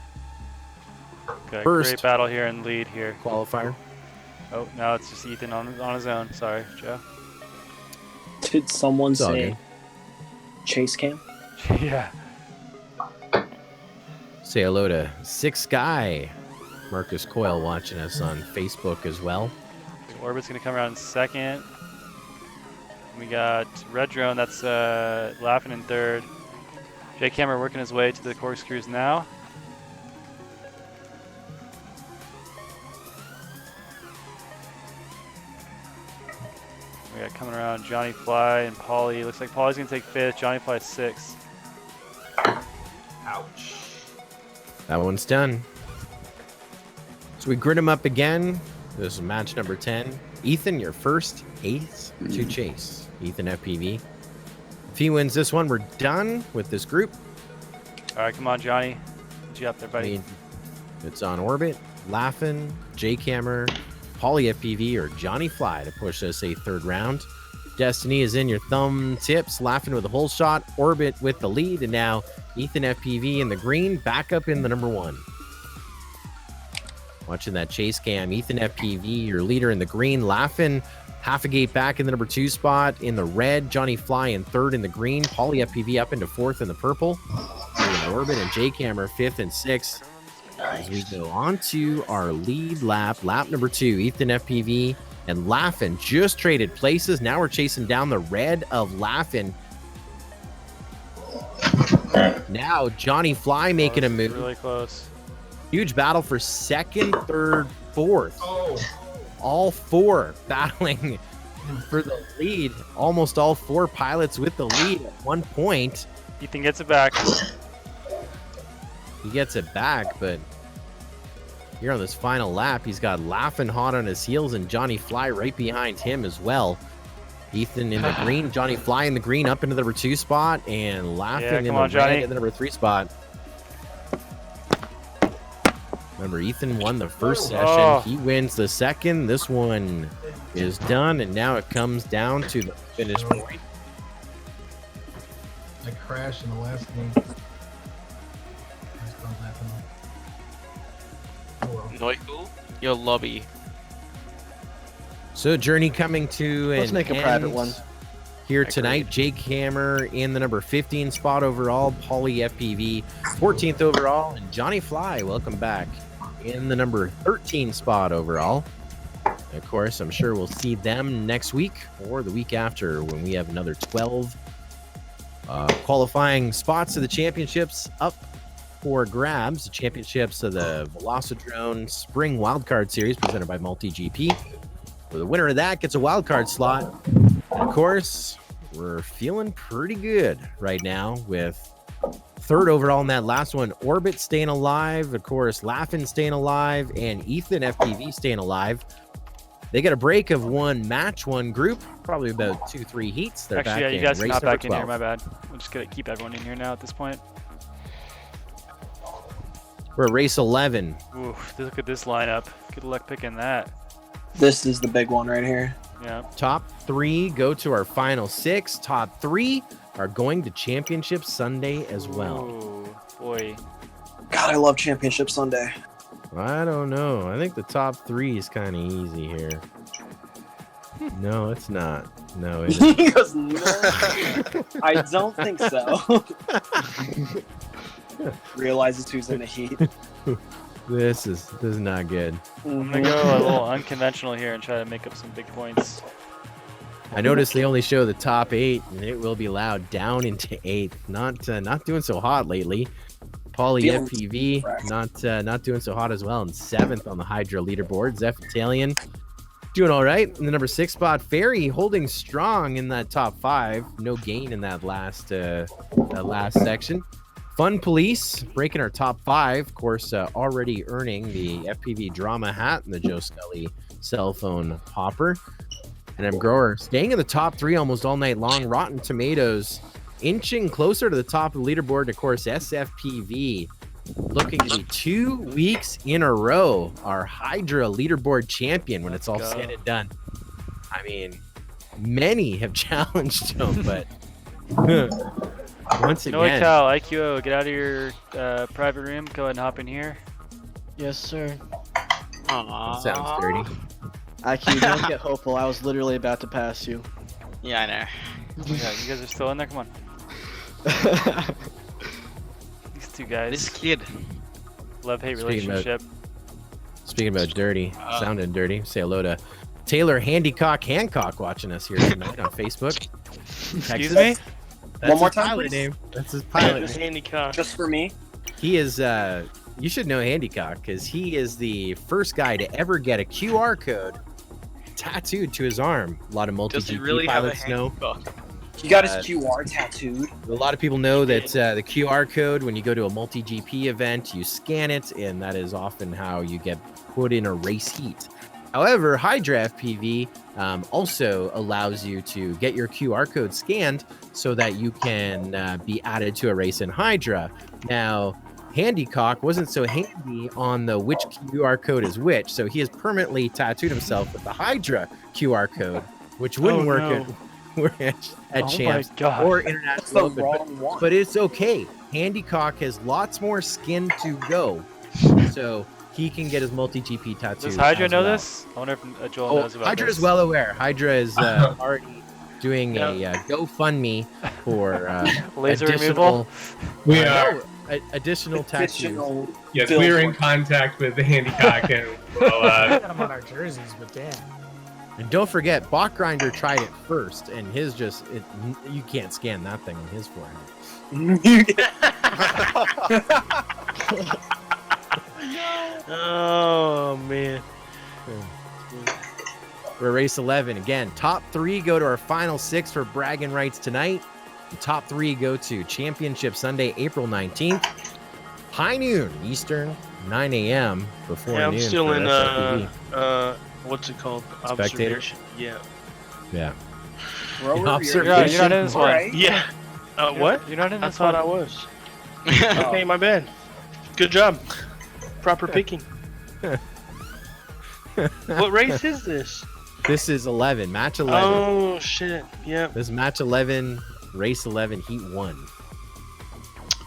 Okay, first great battle here in lead here. qualifier. Oh, now it's just Ethan on his own. Sorry, Joe. Did someone It's all say good. chase cam? Yeah. Say hello to Six Guy, Marcus Coyle watching us on Facebook as well. Orbit's gonna come around in second. We got Red Drone, that's laughing in third. Jake Hammer working his way to the corkscrews now. We got coming around Johnny Fly and Paulie. Looks like Paulie's gonna take 5th, Johnny Fly 6th. Ouch. That one's done. So we grid him up again. This is match number 10. Ethan, your first 8th to chase. Ethan FPV. If he wins this one, we're done with this group. All right, come on, Johnny. Get you up there, buddy. It's on Orbit, Laughin', Jake Hammer, Paulie FPV, or Johnny Fly to push us a 3rd round. Destiny is in your thumb tips. Laughin' with a whole shot, Orbit with the lead, and now Ethan FPV in the green, back up in the number 1. Watching that chase cam, Ethan FPV, your leader in the green, Laughin', half a gate back in the number 2 spot. In the red, Johnny Fly in 3rd in the green, Paulie FPV up into 4th in the purple. Orbit and Jake Hammer 5th and 6th. As we go on to our lead lap, lap number 2, Ethan FPV and Laughin' just traded places. Now we're chasing down the red of Laughin'. Now Johnny Fly making a move. Really close. Huge battle for 2nd, 3rd, 4th. Oh. All 4 battling for the lead. Almost all 4 pilots with the lead at one point. Ethan gets it back. He gets it back, but here on this final lap, he's got Laughin' hot on his heels and Johnny Fly right behind him as well. Ethan in the green, Johnny Fly in the green up into the number 2 spot, and Laughin' in the red in the number 3 spot. Remember, Ethan won the first session. He wins the second. This one is done, and now it comes down to the finish point. I crashed in the last game. Neuchel, your lobby. So journey coming to Let's make a private one here tonight. Jake Hammer in the number 15 spot overall, Paulie FPV 14th overall, and Johnny Fly, welcome back, in the number 13 spot overall. And of course, I'm sure we'll see them next week or the week after when we have another 12 qualifying spots to the championships up for grabs. The championships of the Velocidrone Spring Wildcard Series presented by Multigp. Well, the winner of that gets a wildcard slot. And of course, we're feeling pretty good right now with 3rd overall in that last one. Orbit staying alive. Of course, Laughin' staying alive. And Ethan FPV staying alive. They get a break of one match, one group. Probably about 2-3 heats. They're Actually, back yeah, you in guys are race not number back in here. 12. My bad. We're just gonna keep everyone in here now at this point. We're at race 11. Oof, look at this lineup. Good luck picking that. This is the big one right here. Yeah. Top 3 go to our final 6. Top 3 are going to Championship Sunday as well. Ooh, boy. God, I love Championship Sunday. I don't know. I think the top 3 is kind of easy here. No, it's not. No, it isn't. He goes, no. I don't think so. Realizes who's in the heat. This is not good. I'm gonna go a little unconventional here and try to make up some big points. I noticed they only show the top 8, and it will be loud down into 8th. Not doing so hot lately. Poly Feeling FPV not doing so hot as well, and 7th on the Hydra leaderboard. Zeph Italian doing all right in the number 6 spot. Fairy holding strong in that top 5. No gain in that last section. Fun Police breaking our top 5. Of course, already earning the FPV drama hat and the Joe Scully cell phone popper. And M Grower staying in the top 3 almost all night long. Rotten Tomatoes inching closer to the top of the leaderboard. And of course, SFPV looking to be 2 weeks in a row our Hydra leaderboard champion when it's all said and done. I mean, many have challenged him, but once again. NorCal, IQO, get out of your private room. Go ahead and hop in here. Yes, sir. That sounds dirty. IQ, don't get hopeful. I was literally about to pass you. Yeah, I know. Yeah, you guys are still in there? Come on. These two guys. This kid. Love-hate Speaking relationship. Speaking about dirty, sounding dirty, say hello to Taylor Hancock watching us here tonight on Facebook. Excuse me? That's One more his time, pilot please. name. That's his pilot name. Handicock. Just for me. He is, you should know Handicock because he is the first guy to ever get a QR code tattooed to his arm. A lot of Does he multi-GP really have a pilots know. He got his QR tattooed. A lot of people know that the QR code, when you go to a multi-GP event, you scan it, and that is often how you get put in a race heat. However, Hydra FPV also allows you to get your QR code scanned so that you can be added to a race in Hydra. Now, Handicock wasn't so handy on the which QR code is which, so he has permanently tattooed himself with the Hydra QR code, which wouldn't work at Champs or International Open, but it's okay. Handicock has lots more skin to go, so he can get his multi-GP tattoo. Does Hydra know this? I wonder if Joel knows about Hydra this. is well aware. Hydra is already doing a GoFundMe for laser additional, removal. We are additional tattoos. Yes, we are in contact with the Handicock, and we'll, got them on our jerseys, but damn. And don't forget, Bot Grinder tried it first, and his you can't scan that thing on his forehead. Oh man. We're race 11 again. Top 3 go to our final 6 for bragging rights tonight. The top 3 go to Championship Sunday, April 19th. High noon Eastern, 9 a.m. before Yeah, noon. I'm still for in SFPV. what's it called? Spectator? Observation. Yeah. Yeah. You're not in this one. Yeah. What? You're not in I this thought one. I was. Okay, my bad. Good job. Proper picking. What race is this? This is 11, match 11. Oh shit. Yep. This is match 11, race 11, heat 1.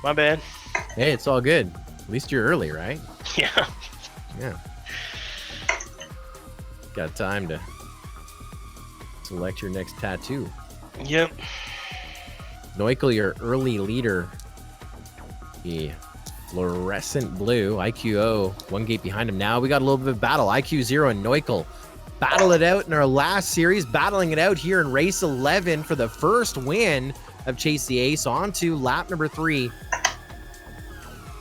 My bad. Hey, it's all good. At least you're early, right? Yeah. Yeah. Got time to select your next tattoo. Yep. Neukel, your early leader. The fluorescent blue. IQO, 1 gate behind him now. We got a little bit of battle. IQ0 and Neukel battle it out in our last series. Battling it out here in race 11 for the first win of Chase the Ace. On to lap number 3.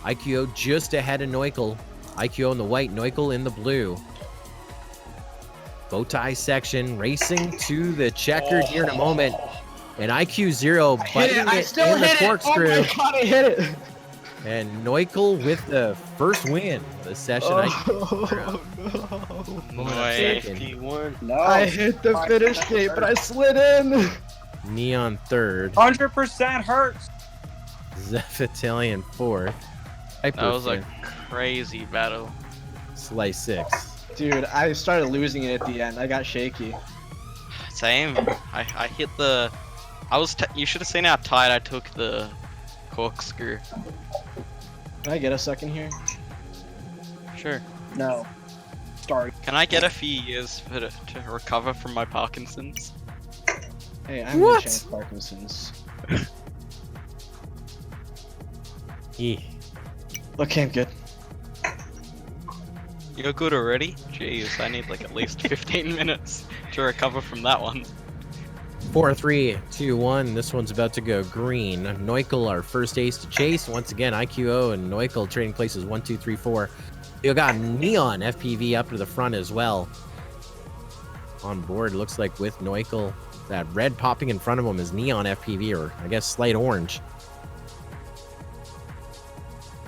IQO just ahead of Neukel. IQO in the white, Neukel in the blue. Bow tie section, racing to the checkered here in a moment. And IQ0 biting it in the corkscrew. Oh my god, I hit it! And Neukel with the first win of the session. Oh, no. I I hit the finish gate, but I slid in! Neon third. 100% hurts. Zeph Italian fourth. That was a crazy battle. Slice 6. Dude, I started losing it at the end. I got shaky. Same. I hit the. You should have seen how tight I took the corkscrew. Can I get a second here? Sure. No. Sorry. Can I get a few years to recover from my Parkinson's? Hey, I'm gonna change Parkinson's. Okay, I'm good. You're good already? Jeez, I need like at least 15 minutes to recover from that one. 4, 3, 2, 1. This one's about to go green. Neukel, our first ace to chase. Once again, IQO and Neukel trading places 1, 2, 3, 4. You got Neon FPV up to the front as well. On board, looks like with Neukel. That red popping in front of him is Neon FPV, or I guess slight orange.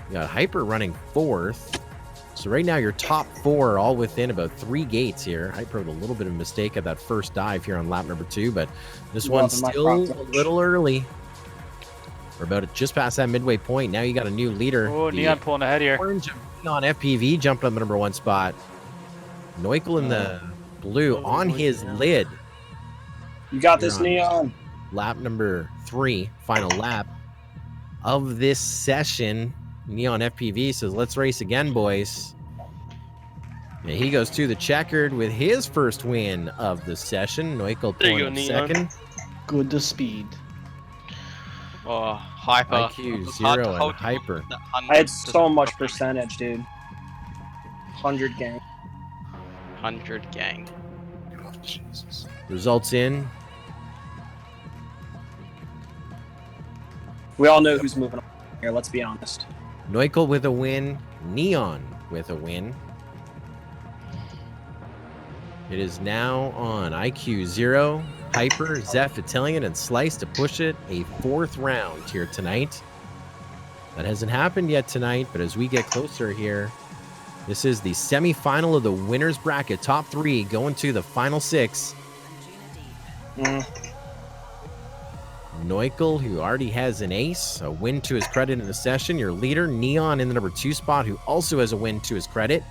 You got Hyper running 4th. So right now your top 4 are all within about 3 gates here. Hyper with a little bit of a mistake at that first dive here on lap number 2, but this one's still a little early. We're about just past that midway point. Now you got a new leader. Oh, Neon pulling ahead here. Orange Neon FPV jumped up the number 1 spot. Neukel in the blue on his lid. You got this, Neon. Lap number 3, final lap of this session. Neon FPV says, let's race again, boys. And he goes to the checkered with his first win of the session. Neukel pulling up second. Good to speed. Oh, Hyper. IQ 0 and Hyper. I had so much percentage, dude. 100 gang. 100 gang. Oh, Jesus. Results in. We all know who's moving on here, let's be honest. Neukel with a win. Neon with a win. It is now on IQ 0, Hyper, Zeph, Italian, and Slice to push it a 4th round here tonight. That hasn't happened yet tonight, but as we get closer here, this is the semi-final of the winner's bracket. Top 3 going to the final 6. Neukel, who already has an ace, a win to his credit in the session. Your leader, Neon, in the number 2 spot, who also has a win to his credit.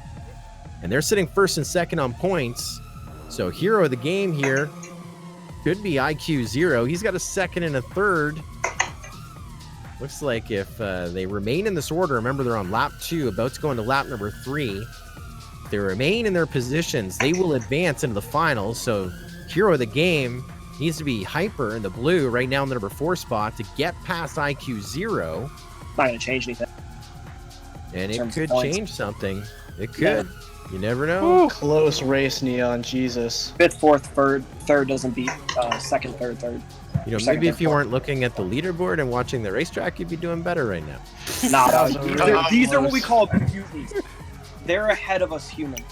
And they're sitting 1st and 2nd on points. So hero of the game here could be IQ 0. He's got a 2nd and a 3rd. Looks like if they remain in this order, remember they're on lap 2, about to go into lap number 3. If they remain in their positions, they will advance into the finals. So hero of the game needs to be Hyper in the blue right now in the number 4 spot to get past IQ 0. Not going to change anything. And it could change something. It could. Yeah. You never know. Ooh, close race, Neon. Jesus. 5th, 4th, 3rd doesn't beat 2nd, 3rd, 3rd. You know, maybe if you weren't looking at the leaderboard and watching the racetrack, you'd be doing better right now. Nah, these are what we call beauties. They're ahead of us human.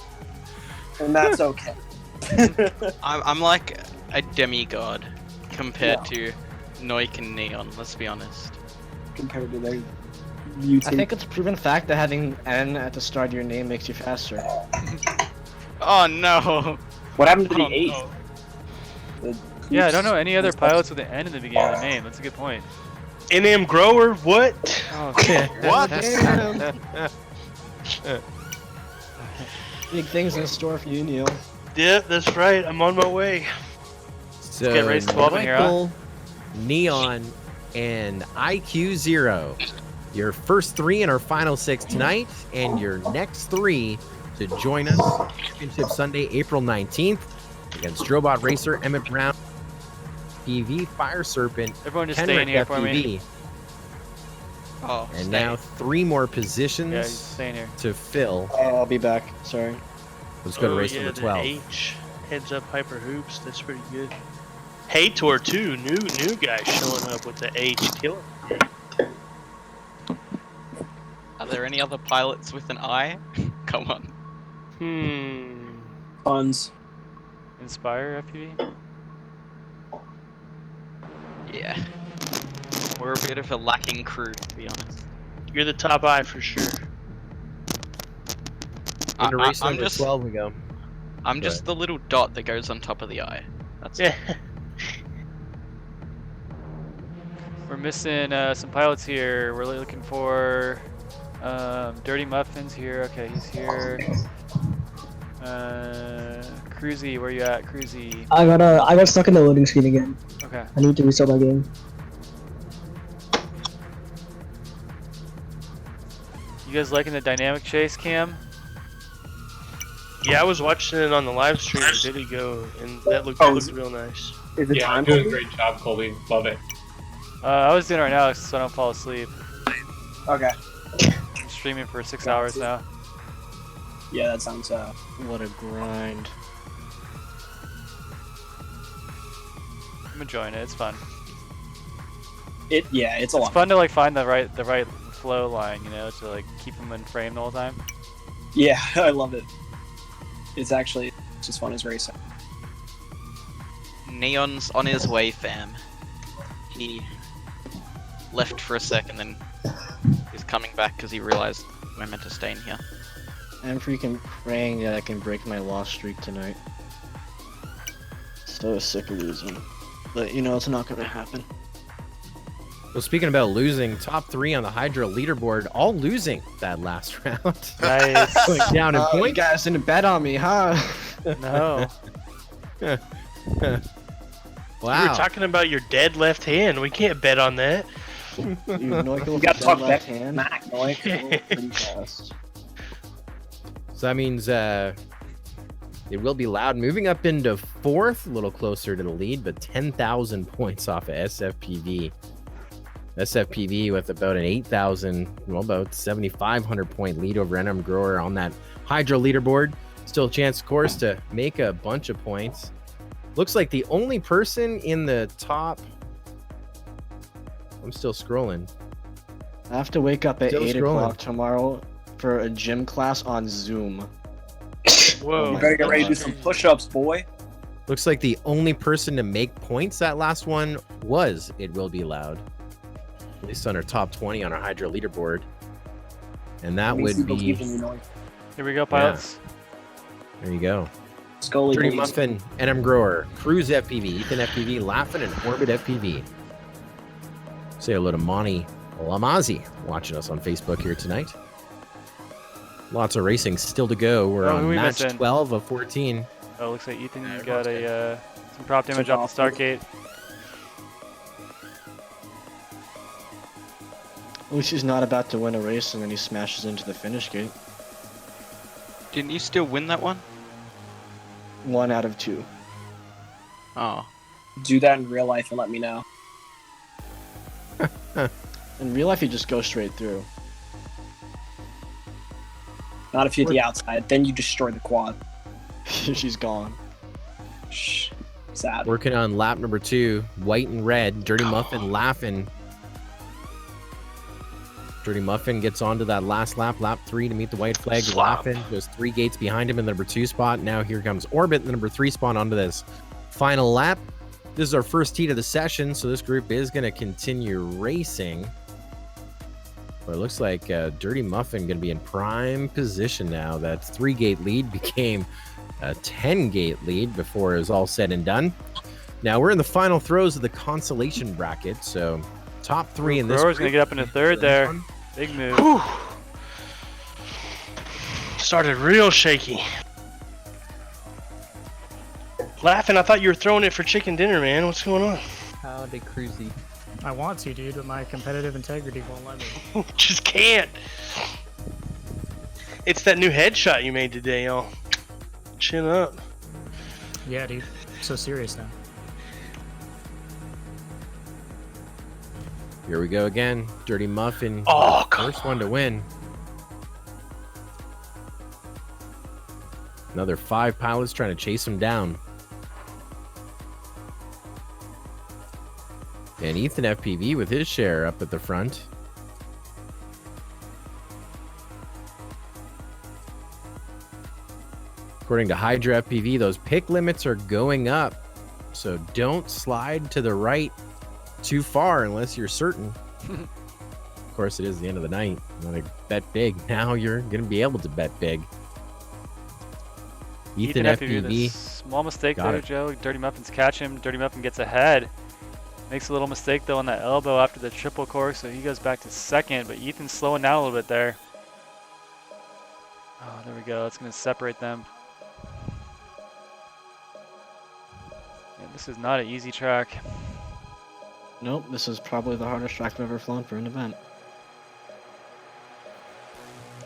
And that's okay. I'm like a demigod compared to Noik and Neon, let's be honest. Compared to their YouTube. I think it's a proven fact that having N at the start of your name makes you faster. Oh no! What happened to the 8th? No. Yeah, I don't know any other pilots with an N in the beginning of the name. That's a good point. NM Grower? What? Oh, what? Big things in store for you, Neil. Yep, that's right. I'm on my way. So get race 12 in here, huh? Neon, and IQ 0. Your first 3 in our final 6 tonight, and your next 3 to join us Championship Sunday, April 19th, against Strobot Racer, Emmett Brown, PV, Fire Serpent, Everyone just Henrik stay in here FPV. for me. Oh, and stay. now 3 more positions Yeah, he's staying here. to fill. I'll be back. Sorry. Let's go to race yeah, number the 12. H heads up Hyper Hoops. That's pretty good. Hator too. New guy showing up with the H killer. Are there any other pilots with an I? Come on. Funds. Inspire FPV? Yeah. We're a bit of a lacking crew, to be honest. You're the top I for sure. Into race I'm number just 12 we go. I'm just the little dot that goes on top of the I. That's Yeah. We're missing some pilots here. We're looking for Dirty Muffins here. Okay, he's here. Cruzy, where you at, Cruzy? I got stuck in the loading screen again. Okay. I need to restart my game. You guys liking the dynamic chase cam? Yeah, I was watching it on the live stream a bit ago, and that looked real nice. Is it Yeah, time I'm doing a for great job, Colby. Love it. I was doing it right now so I don't fall asleep. Okay. I'm streaming for 6 hours now. Yeah, that sounds What a grind. I'm enjoying it. It's fun. It's a It's lot. fun to like find the right flow line, you know, to like keep them in frame the whole time. Yeah, I love it. It's actually just fun as racing. Neon's on his way, fam. He left for a second, then he's coming back because he realized we're meant to stay in here. I'm freaking praying that I can break my loss streak tonight. So sick of losing. But you know, it's not gonna happen. Well, speaking about losing, top 3 on the Hydra leaderboard, all losing that last round. Nice. Going down in You points. guys didn't bet on me, huh? No. Wow. We were talking about your dead left hand. We can't bet on that. You gotta talk left back hand. smack, Noik. Pretty fast. So that means it will be loud. Moving up into 4th, a little closer to the lead, but 10,000 points off of SFPV. SFPV with about an 8,000, well, about 7,500 point lead over NM Grower on that Hydro leaderboard. Still a chance, of course, to make a bunch of points. Looks like the only person in the top. I'm still scrolling. I have to wake up at Still 8 scrolling. o'clock tomorrow for a gym class on Zoom. Whoa. You better get ready to do some push-ups, boy. Looks like the only person to make points that last one was It Will Be Loud. At least on our top 20 on our Hydro leaderboard. And that would be. Here we go, pilots. There you go. Scully Dirty believes. Muffin, NM Grower, Cruise FPV, Ethan FPV, Laughing, and Orbit FPV. Say hello to Monty Lamazi watching us on Facebook here tonight. Lots of racing still to go. We're Oh, who on we match missing? 12 of 14. Oh, looks like Ethan got a some prop damage off the start gate. At least he's not about to win a race and then he smashes into the finish gate. Didn't you still win that one? 1 out of 2. Oh. Do that in real life and let me know. In real life, you just go straight through. Not if you're the outside. Then you destroy the quad. She's gone. Shh. Sad. Working on lap number 2, white and red. Dirty Muffin laughing. Dirty Muffin gets onto that last lap, lap 3 to meet the white flag. Laughing goes 3 gates behind him in the number 2 spot. Now here comes Orbit in the number 3 spot onto this final lap. This is our first heat of the session, so this group is going to continue racing. But it looks like Dirty Muffin going to be in prime position now. That 3-gate lead became a 10-gate lead before it was all said and done. Now we're in the final throws of the consolation bracket, so top 3 in this Grower's going to group. get up into 3rd there. Big move. Whew. Started real shaky. Laughing, I thought you were throwing it for chicken dinner, man. What's going on? Howdy, Cruzy. I want to, dude, but my competitive integrity won't let me. Just can't. It's that new headshot you made today, y'all. Chin up. Yeah, dude. So serious now. Here we go again. Dirty Muffin. Oh, come first one to win. Another 5 pilots trying to chase him down. And Ethan FPV with his share up at the front. According to Hydra FPV, those pick limits are going up. So don't slide to the right too far unless you're certain. Of course, it is the end of the night. You want to bet big. Now you're going to be able to bet big. Ethan with a FPV. small mistake Got there, it. Joe. Dirty Muffin's catch him. Dirty Muffin gets ahead. Makes a little mistake though on that elbow after the triple cork, so he goes back to 2nd. But Ethan's slowing down a little bit there. Oh, there we go. That's going to separate them. Yeah, this is not an easy track. Nope, this is probably the hardest track I've ever flown for an event.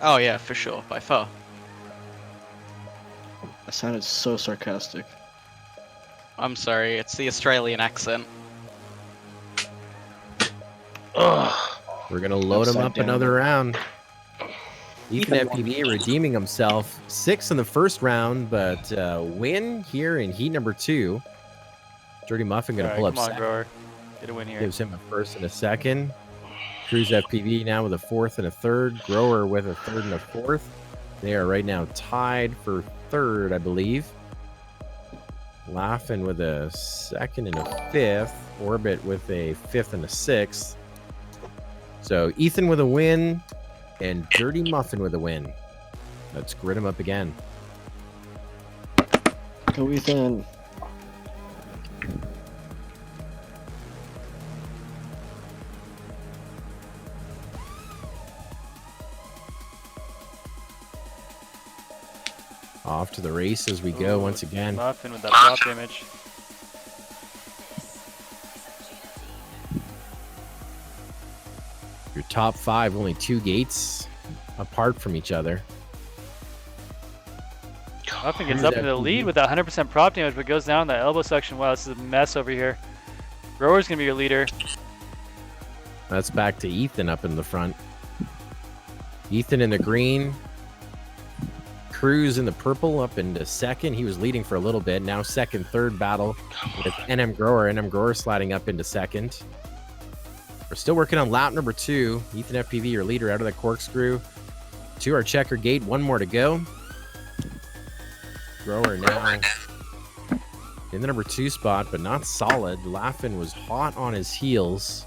Oh yeah, for sure, by far. That sounded so sarcastic. I'm sorry, it's the Australian accent. Ugh. We're going to load him Upside up down. another round. Ethan FPV redeeming himself. 6th in the first round, but win here in heat number 2. Dirty Muffin gonna All pull right, up come on, second. Grower. Get a win here. Gives him a first and a second. Cruz FPV now with a fourth and a third. Grower with a third and a fourth. They are right now tied for third, I believe. Laughing with a second and a fifth. Orbit with a fifth and a sixth. So Ethan with a win and Dirty Muffin with a win. Let's grid him up again. Go Ethan. Off to the races we go once again. Muffin with that prop damage. Your top five, only 2 gates apart from each other. Muffin gets up into the lead with that 100% prop damage, but goes down in the elbow section. Wow, this is a mess over here. Grower's gonna be your leader. That's back to Ethan up in the front. Ethan in the green. Cruz in the purple up into second. He was leading for a little bit. Now second, third battle with NM Grower. NM Grower sliding up into second. We're still working on lap number 2. Ethan FPV, your leader, out of the corkscrew. To our checker gate. 1 more to go. Grower now in the number 2 spot, but not solid. Laughin was hot on his heels.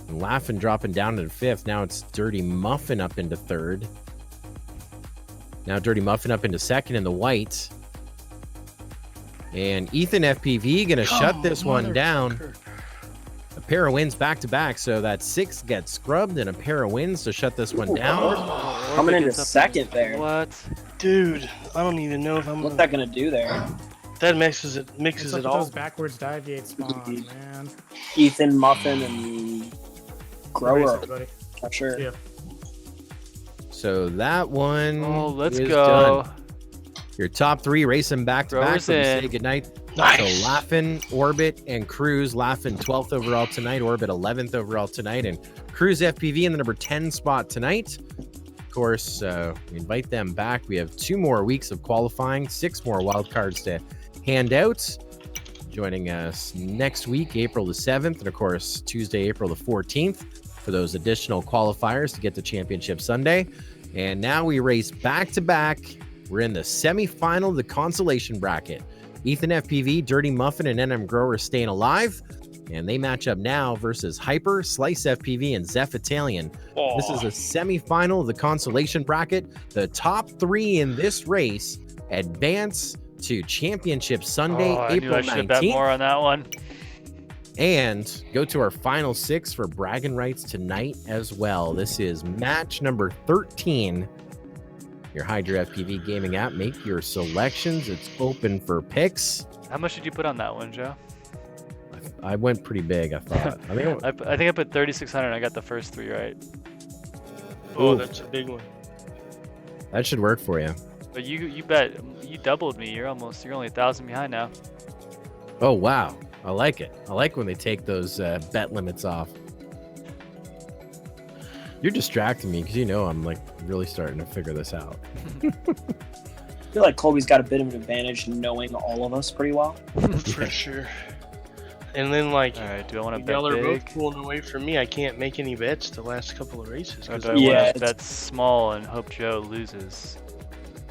And Laughin dropping down to the 5th. Now it's Dirty Muffin up into 3rd. Now Dirty Muffin up into 2nd in the white. And Ethan FPV gonna shut this one down. A pair of wins back to back, so that 6 gets scrubbed and a pair of wins to shut this one down. Coming into second there. What? Dude, I don't even know if I'm. What's that gonna do there? That mixes it Look at all. those backwards dive gate spawns, man. Ethan, Muffin, and Grower. Everybody. Not sure. Yeah. So that one. Oh, let's is go. done. Your top 3 racing back to back. Grower's So we in. say goodnight. Nice. So Laughin, Orbit, and Cruz. Laughin 12th overall tonight. Orbit 11th overall tonight. And Cruz FPV in the number 10 spot tonight. Of course, we invite them back. We have 2 more weeks of qualifying, 6 more wildcards to hand out. Joining us next week, April the 7th. And of course, Tuesday, April the 14th for those additional qualifiers to get to Championship Sunday. And now we race back to back. We're in the semifinal of the consolation bracket. Ethan FPV, Dirty Muffin, and NM Grower staying alive. And they match up now versus Hyper, Slice FPV, and Zeph Italian. This is a semifinal of the consolation bracket. The top 3 in this race advance to Championship Sunday, I knew April I should have bet 19th. more on that one. And go to our final 6 for bragging rights tonight as well. This is match number 13. Your Hydra FPV gaming app. Make your selections. It's open for picks. How much did you put on that one, Joe? I went pretty big, I thought. I think I put 3,600. I got the first 3 right. Oh, Ooh. that's a big one. That should work for you. But you doubled me. You're only 1,000 behind now. Oh, wow. I like it. I like when they take those bet limits off. You're distracting me because you know I'm like really starting to figure this out. I feel like Colby's got a bit of an advantage knowing all of us pretty well. For sure. And then, like, all right, do I want to bet y'all are both big? pulling away from me. I can't make any bets the last couple of races. Or 'cause do I Yeah, want to bet small and hope Joe loses?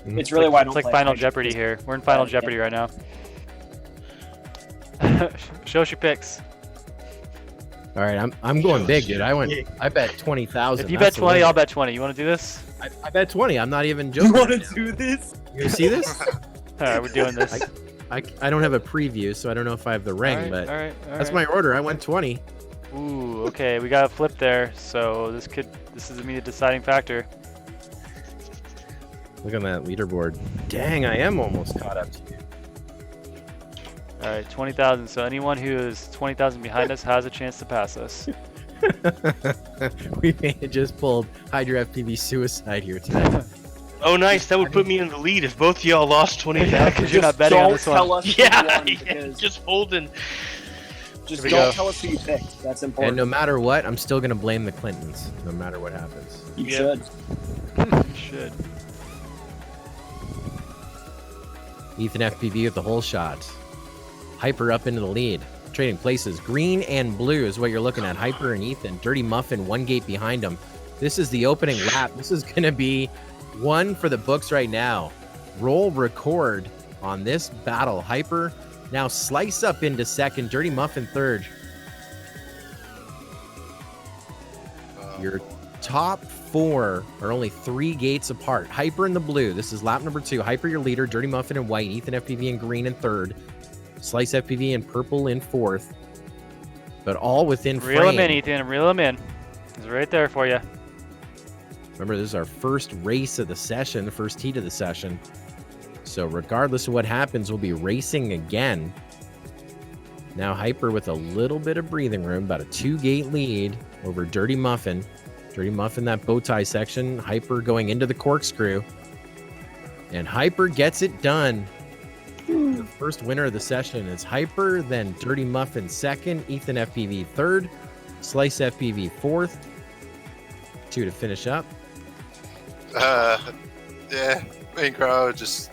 It's really why I don't It's like play Final Hydra. Jeopardy here. We're in Final Jeopardy right now. Show us your picks. All right, I'm going big, dude. I bet 20,000. If you bet 20, I'll bet 20. You want to do this? I bet 20. I'm not even joking. You want to do this? You gonna see this? All right, we're doing this. I don't have a preview, so I don't know if I have the ring, but all right, that's my order. I went 20. Ooh, okay, we got a flip there, so this is gonna be a deciding factor. Look on that leaderboard. Dang, I am almost caught up to you. All right, 20,000. So anyone who is 20,000 behind us has a chance to pass us. We may have just pulled Hydra FPV suicide here tonight. Oh, nice. That would put me in the lead if both of y'all lost 20,000. Yeah, because you're not betting on this one. Don't tell us who Yeah, won, yeah, because just holding. just we don't go. tell us who you picked. That's And important. no matter what, I'm still gonna blame the Clintons, no matter what happens. You should. You should. Ethan FPV with the whole shot. Hyper up into the lead. Trading places. Green and blue is what you're looking at. Hyper and Ethan. Dirty Muffin, 1 gate behind them. This is the opening lap. This is going to be one for the books right now. Roll record on this battle. Hyper now slice up into second. Dirty Muffin third. Your top 4 are only 3 gates apart. Hyper in the blue. This is lap number 2. Hyper your leader. Dirty Muffin in white. Ethan FPV in green in third. Slice FPV in purple in fourth. But all within frame. Reel him in, Ethan. Reel him in. He's right there for you. Remember, this is our first race of the session, the first heat of the session. So regardless of what happens, we'll be racing again. Now Hyper with a little bit of breathing room, about a 2-gate lead over Dirty Muffin. Dirty Muffin, that bow tie section. Hyper going into the corkscrew. And Hyper gets it done. The first winner of the session is Hyper, then Dirty Muffin second, Ethan FPV third, Slice FPV fourth. 2 to finish up. Yeah, me and Crow just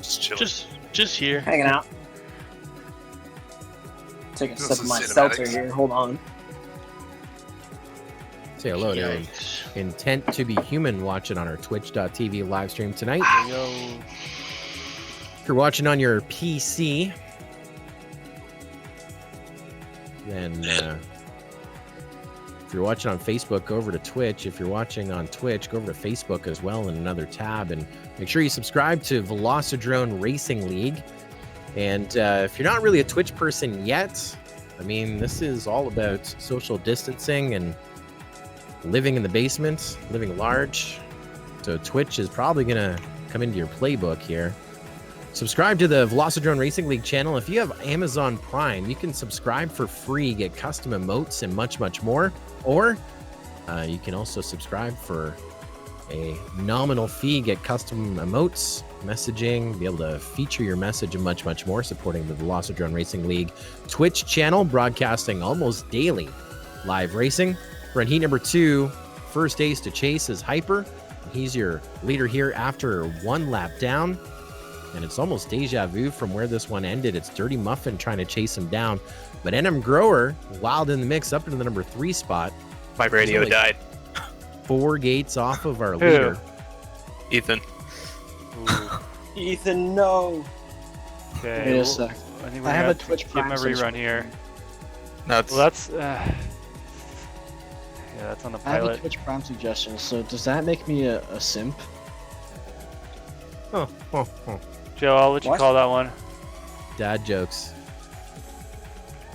chilling. Just here. Hanging out. Take a This sip of is my cinematics. seltzer here. Hold on. Say hello to Intent to Be Human watching on our twitch.tv live stream tonight. Yo. If you're watching on your PC, then if you're watching on Facebook, go over to Twitch. If you're watching on Twitch, go over to Facebook as well in another tab. And make sure you subscribe to Velocidrone Racing League. And if you're not really a Twitch person yet, I mean, this is all about social distancing and living in the basement, living large. So Twitch is probably going to come into your playbook here. Subscribe to the Velocidrone Racing League channel. If you have Amazon Prime, you can subscribe for free, get custom emotes and much, much more. Or you can also subscribe for a nominal fee, get custom emotes, messaging, be able to feature your message and much, much more, supporting the Velocidrone Racing League Twitch channel, broadcasting almost daily live racing. We're in heat number 2. First ace to chase is Hyper. He's your leader here after 1 lap down. And it's almost deja vu from where this one ended. It's Dirty Muffin trying to chase him down. But NM Grower, wild in the mix, up into the number 3 spot. My radio died. 4 gates off of our leader. Ethan. Ethan, no. Okay. Wait a sec. I think I have a Twitch give him a Prime rerun here. No, Well, that's yeah, that's on the I have a pilot. Twitch Prime suggestion. So does that make me a simp? Joe, I'll let you What? call that one. Dad jokes.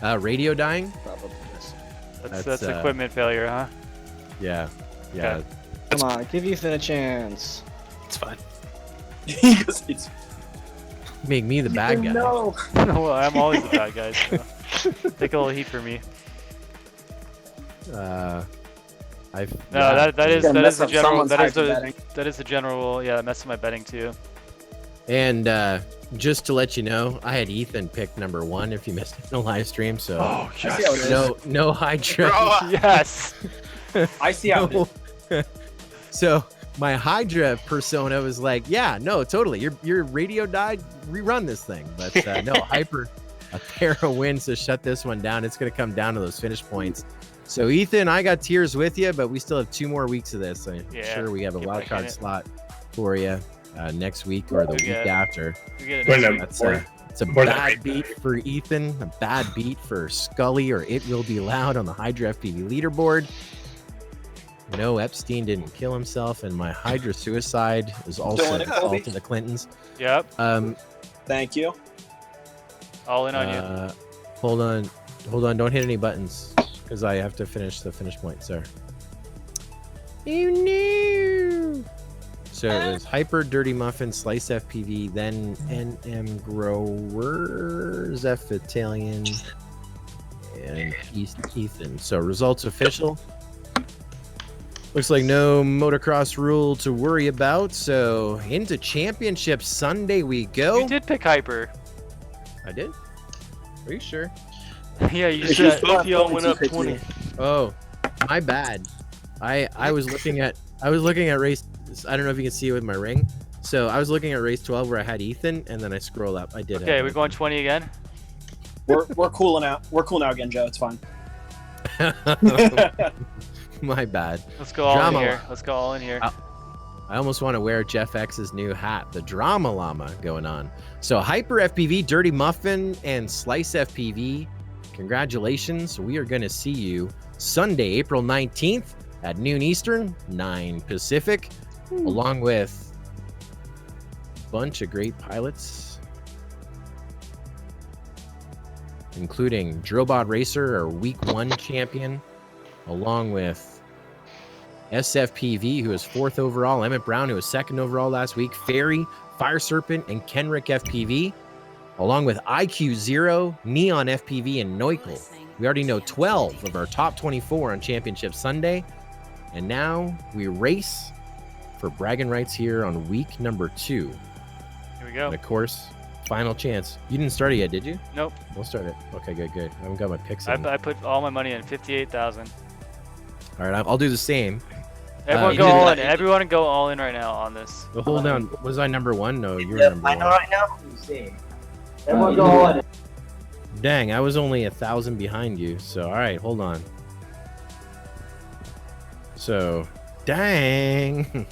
Radio dying? Probably yes. That's equipment failure, huh? Yeah. Yeah. Okay. Come on, give Ethan a chance. it's fine. Because it's Make me the bad guy. no. Well, I'm always the bad guy. So. Take a little heat for me. I've No, yeah. that is Gonna the mess up general. someone's That is hype the betting. that is the general. Yeah, that messed with my betting too. And just to let you know, I had Ethan pick number 1 if you missed it in the live stream. So Oh I see how it is. no Hydra. Yes. I see how it is. So my Hydra persona was like, yeah, no, totally. Your radio died. Rerun this thing. But no, Hyper, a pair of wins to shut this one down. It's going to come down to those finish points. So Ethan, I got tears with you, but we still have 2 more weeks of this. I'm sure we have a get back in wildcard it. slot for you next week or the week Yeah. after. We get it We're next not- week. It's a More than bad right. beat for Ethan, a bad beat for Scully, or It Will Be Loud on the Hydra FPV leaderboard. No, Epstein didn't kill himself, and my Hydra suicide is also Doing the it, Kobe. fault of the Clintons. Yep. Thank you. All in on you. Hold on, don't hit any buttons, because I have to finish the finish point, sir. You knew. So it was Hyper, Dirty Muffin, Slice FPV, then NM Grower, Zeph Italian, and Ethan. So results official. Looks like no motocross rule to worry about. So into championship Sunday we go. You did pick Hyper. I did? Are you sure? Yeah, you If said. Both of y'all went up 22-15. 20. Oh, my bad. I was looking at race. I don't know if you can see it with my ring. So I was looking at race 12 where I had Ethan, and then I scroll up. I did. Okay, have we're going 20 again. We're cooling out. We're cool now again, Joe. It's fine. My bad. Let's go all Drama in here. llama. Let's go all in here. I almost want to wear Jeff X's new hat, the Drama Llama going on. So Hyper FPV, Dirty Muffin, and Slice FPV, congratulations. We are going to see you Sunday, April 19th at noon Eastern, 9 Pacific, along with a bunch of great pilots, including Drillbot Racer, our Week 1 champion, along with SFPV, who was 4th overall, Emmett Brown, who was 2nd overall last week, Fairy, Fire Serpent, and Kenrick FPV, along with IQ Zero, Neon FPV, and Neukel. We already know 12 of our top 24 on Championship Sunday, and now we race for bragging rights here on week number 2. Here we go. And of course, final chance. You didn't start it yet, did you? Nope. We'll start it. Okay, good. I haven't got my picks in. I put all my money in, 58,000. All right, I'll do the same. Everyone go all in. Everyone go all in right now on this. But hold on. Was I number 1? No, you were number 1. right now. Everyone go all in. Dang, I was only 1,000 behind you. So, all right, hold on. So, dang.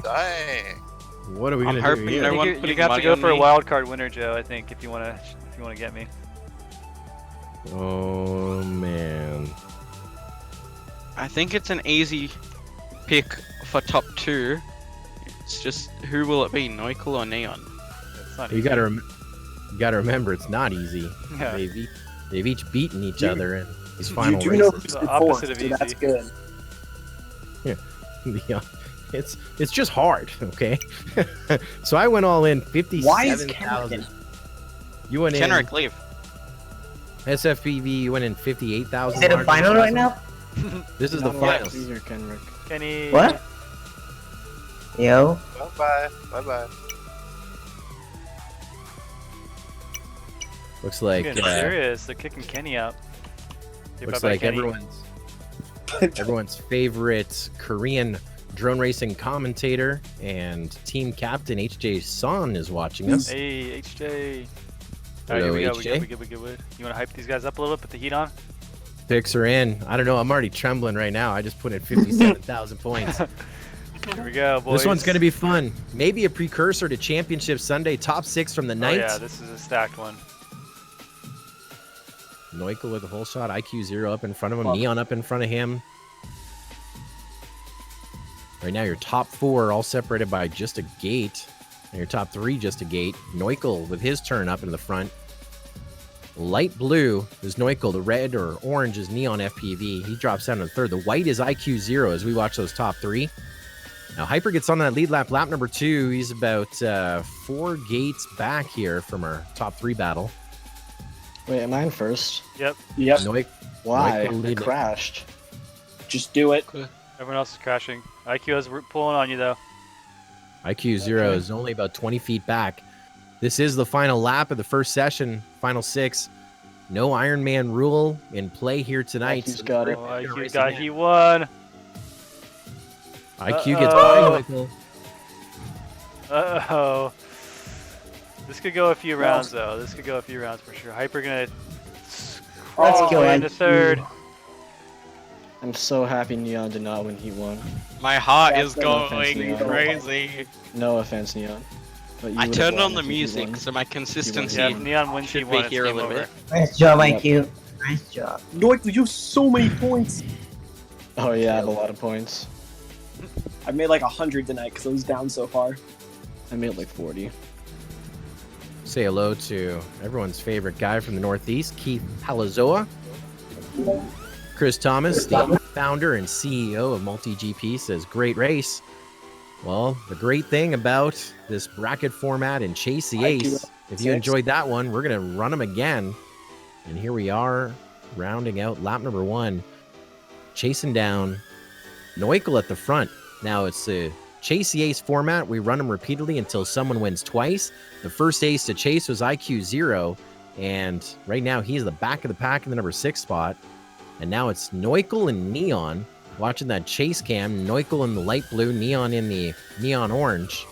Dang. What are we gonna do? hoping Here? everyone You putting have to money go on for a me. wild card winner, Joe. I think if you wanna get me. Oh man. I think it's an easy pick for top 2. It's just who will it be, Neukel or Neon? It's not You easy. gotta remember, it's not easy. Yeah. They've each beaten each other in these You final do know races. who's The in opposite 4th, of so easy. that's good. Yeah, it's just hard, okay? So I went all in 57,000. Why is Kenrick? You went Kenrick, leave. in SFPV. You went in 58,000. Is it a final right now? This is the Not finals. easier, Kenrick. Kenny. What? Yo. Bye bye. Looks like Getting serious. They're kicking Kenny out. Say looks bye-bye, like Kenny. everyone's favorite Korean drone racing commentator and team captain HJ Son is watching us. Hey, HJ. Hello, Alright, here we HJ. go. We good. You want to hype these guys up a little bit? Put the heat on? Picks are in. I don't know. I'm already trembling right now. I just put in 57,000 points. Here we go, boys. This one's going to be fun. Maybe a precursor to Championship Sunday. Top 6 from the Oh, night. yeah, this is a stacked one. Neukel with a whole shot. IQ Zero up in front of him. Neon up in front of him. Right now, your top 4 are all separated by just a gate. And your top 3 just a gate. Neukel with his turn up in the front. Light blue is Neukel. The red or orange is Neon FPV. He drops down to the 3rd. The white is IQ Zero as we watch those top 3. Now, Hyper gets on that lead lap. Lap number 2. He's about 4 gates back here from our top 3 battle. Wait, am I in first? Yep. Why? Neukel I leading. crashed. Just do it. Everyone else is crashing. IQ is pulling on you, though. IQ Zero is only about 20 feet back. This is the final lap of the first session, final 6. No Iron Man rule in play here tonight. IQ's got it. Oh, IQ got he won. IQ gets by Neukel. Uh-oh. This could go a few rounds, though. This could go a few rounds for sure. Hyper gonna Let's crawl go, into IQ. 3rd. I'm so happy Neon did not when he won. My heart That's is no offense, going Neon. crazy. No offense, Neon. But you I would've turned won on the if he music, won. so my consistency Yeah, if Neon wins, he should won. be It's here a game little over. bit. Nice job, Yep. IQ. Nice job. Noikel, you have so many points. Oh yeah, I have a lot of points. I made like 100 tonight because I was down so far. I made like 40. Say hello to everyone's favorite guy from the Northeast, Keith Palazoa. Chris Thomas, the founder and CEO of Multigp, says, great race. Well, the great thing about this bracket format and Chase the Ace, if you enjoyed that one, we're going to run them again. And here we are, rounding out lap number 1, chasing down Neukel at the front. Now, it's the Chase the Ace format. We run them repeatedly until someone wins twice. The first ace to chase was IQ Zero, and right now he's the back of the pack in the number 6 spot. And now it's Neukel and Neon watching that chase cam. Neukel in the light blue, Neon in the neon orange.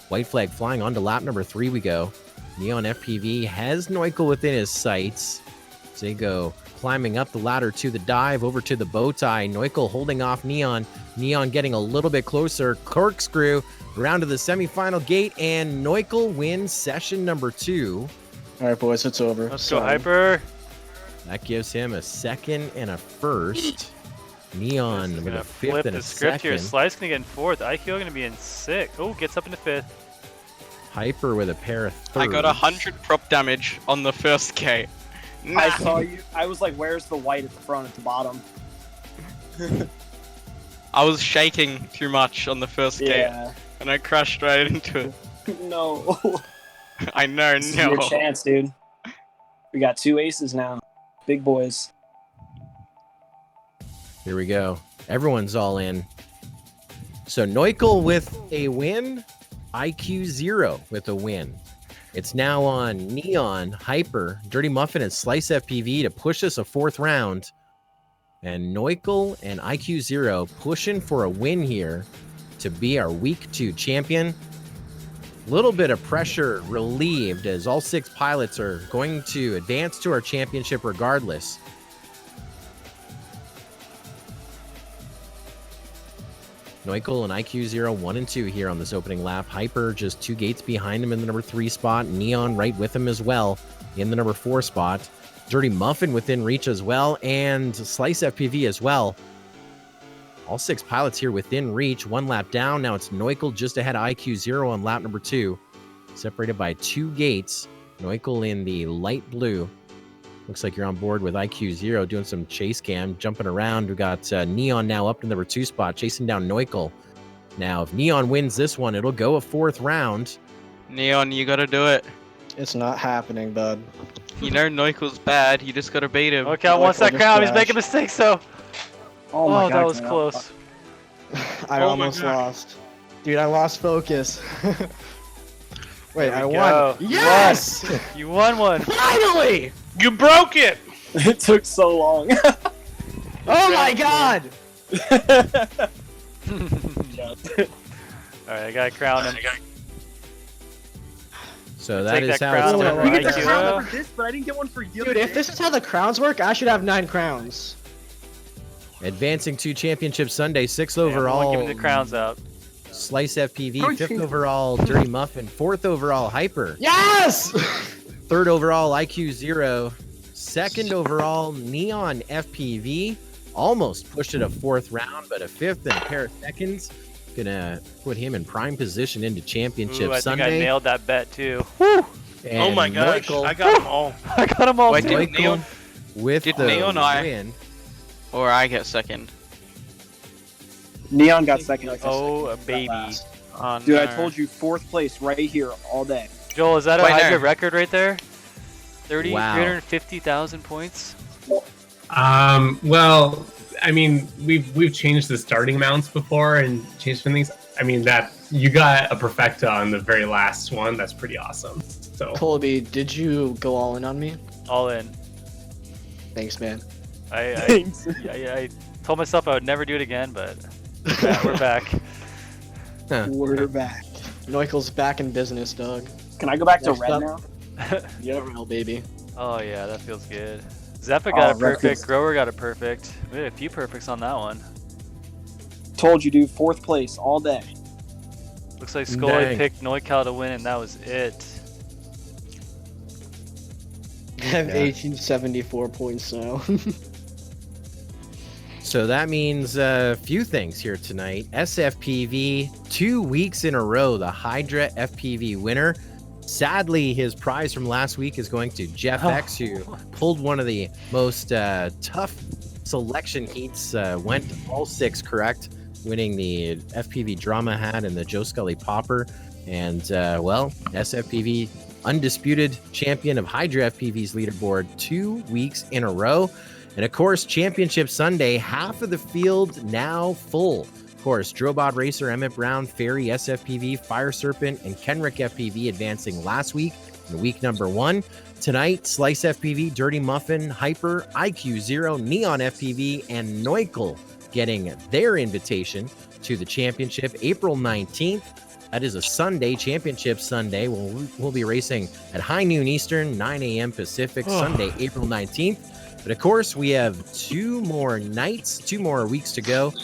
White flag flying on to lap number 3 we go. Neon FPV has Neukel within his sights. So they go climbing up the ladder to the dive, over to the bow tie. Neukel holding off Neon. Neon getting a little bit closer. Corkscrew around to the semifinal gate, and Neukel wins session number 2. All right, boys, it's over. Let's go, Hyper. That gives him a second and a first. Neon with a fifth Flip and the a script here. second. Slice gonna get in 4th. IQ gonna be in 6th. Oh, gets up into 5th. Hyper with a pair of thirds. I got 100 prop damage on the first K. I saw you. I was like, "Where's the white at the front, at the bottom?" I was shaking too much on the first Yeah. K, and I crashed right into it. No. I know, This is no. your chance, dude. We got 2 aces now. Big boys. Here we go. Everyone's all in. So Neukel with a win. IQ 0 with a win. It's now on Neon, Hyper, Dirty Muffin, and Slice FPV to push us a 4th round. And Neukel and IQ 0 pushing for a win here to be our Week 2 champion. Little bit of pressure relieved as all 6 pilots are going to advance to our championship regardless. Neukel and IQ 0, 1 and 2 here on this opening lap. Hyper just 2 gates behind him in the number 3 spot. Neon right with him as well in the number 4 spot. Dirty Muffin within reach as well, and Slice FPV as well. All 6 pilots here within reach. 1 lap down. Now it's Neukel just ahead of IQ 0 on lap number 2. Separated by 2 gates. Neukel in the light blue. Looks like you're on board with IQ 0 doing some chase cam, jumping around. We got Neon now up in the number 2 spot, chasing down Neukel. Now, if Neon wins this one, it'll go a 4th round. Neon, you gotta do it. It's not happening, bud. You know Neukel's bad, you just gotta beat him. Okay, wants that crown. He's making mistakes, though. Oh my God, that was Kyle. close. I Oh my almost God. lost. Dude, I lost focus. Wait, There I we won. go. Yes! You won one. Finally! You broke it! It took so long. Oh my God! Alright, I gotta crown him. So Take that is that how it's crown done. over You get the IQ. crown this, but I didn't get one for you. Dude, if this is how the crowns work, I should have 9 crowns. Advancing to Championship Sunday, 6th Yeah, everyone overall. giving the crowns out. Slice FPV, 5th overall, Dirty Muffin, 4th overall, Hyper. Yes! 3rd overall, IQ 0. 2nd overall, Neon FPV. Almost pushed it a 4th round, but a 5th and a pair of seconds. Gonna put him in prime position into Championship Ooh, I think Sunday. I nailed that bet too. Woo! And Oh my gosh, Neukel I got them all. I got them all Wait, too. did Neon, with did the Neon win. or I get second? Neon got second. Oh, a baby. On Dude, I told you 4th place right here all day. Joel, is that a Wait, hybrid no. record right there? 30, Wow. 350,000 points? Well, I mean, we've changed the starting mounts before and changed some things. I mean, that you got a perfecta on the very last one. That's pretty awesome. So Colby, did you go all in on me? All in. Thanks, man. I told myself I would never do it again, but yeah, we're back. We're back. Neukel's back in business, dog. Can I go back to Next red up. now? Yeah, real baby. Oh yeah, that feels good. Zeppa got a red perfect, feels- Grower got a perfect. We had a few perfects on that one. Told you, dude. 4th place all day. Looks like Scully Dang. picked Neucal to win, and that was it. I have Yeah. 1874 points now. So that means a few things here tonight. SFPV, 2 weeks in a row, the Hydra FPV winner. Sadly, his prize from last week is going to Jeff X, who pulled one of the most tough selection heats, went all 6 correct, winning the FPV Drama Hat and the Joe Scully Popper. And, well, SFPV, undisputed champion of Hydra FPV's leaderboard 2 weeks in a row. And, of course, Championship Sunday, half of the field now full. Of course, Drobot Racer, Emmett Brown, Fairy, SFPV, Fire Serpent, and Kenrick FPV advancing last week in week number 1. Tonight, Slice FPV, Dirty Muffin, Hyper, IQ 0, Neon FPV, and Neukel getting their invitation to the championship April 19th. That is a Sunday, Championship Sunday. We'll be racing at high noon Eastern, 9 a.m. Pacific, Sunday, April 19th. But of course, we have 2 more nights, 2 more weeks to go.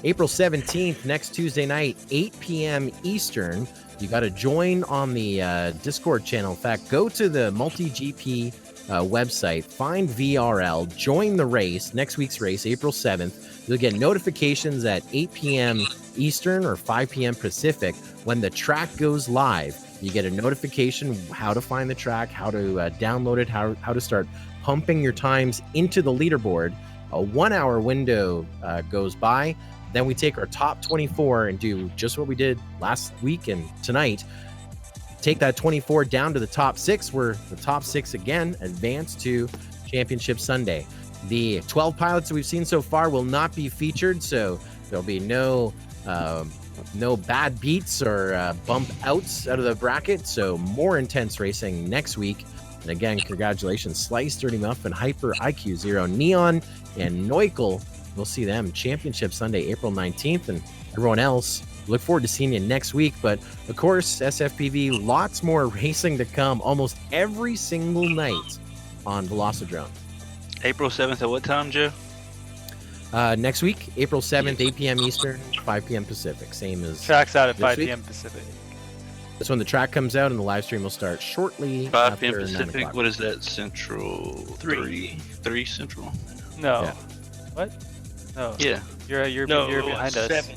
April 17th, next Tuesday night, 8 p.m. Eastern. You got to join on the Discord channel. In fact, go to the Multigp website, find VRL, join the race, next week's race, April 7th. You'll get notifications at 8 p.m. Eastern or 5 p.m. Pacific when the track goes live. You get a notification how to find the track, how to download it, how to start pumping your times into the leaderboard. A 1-hour window goes by. Then we take our top 24 and do just what we did last week and tonight. Take that 24 down to the top 6, where the top 6 again advance to Championship Sunday. The 12 pilots that we've seen so far will not be featured, so there'll be no bad beats or bump outs out of the bracket. So more intense racing next week. And again, congratulations, Slice, Dirty Muffin, Hyper, IQ Zero, Neon, and Neukel. We'll see them Championship Sunday, April 19th, and everyone else. Look forward to seeing you next week. But of course, SFPV, lots more racing to come almost every single night on Velocidrome. April 7th at what time, Joe? Next week, April 7th, 8 p.m. Eastern, 5 p.m. Pacific. Same as Track's out at this 5 week. p.m. Pacific. That's when the track comes out, and the live stream will start shortly 5 after p.m. 9 Pacific. o'clock. What is that? Central? 3 Central? No. Yeah. What? No. Yeah. You're No, behind us. 7.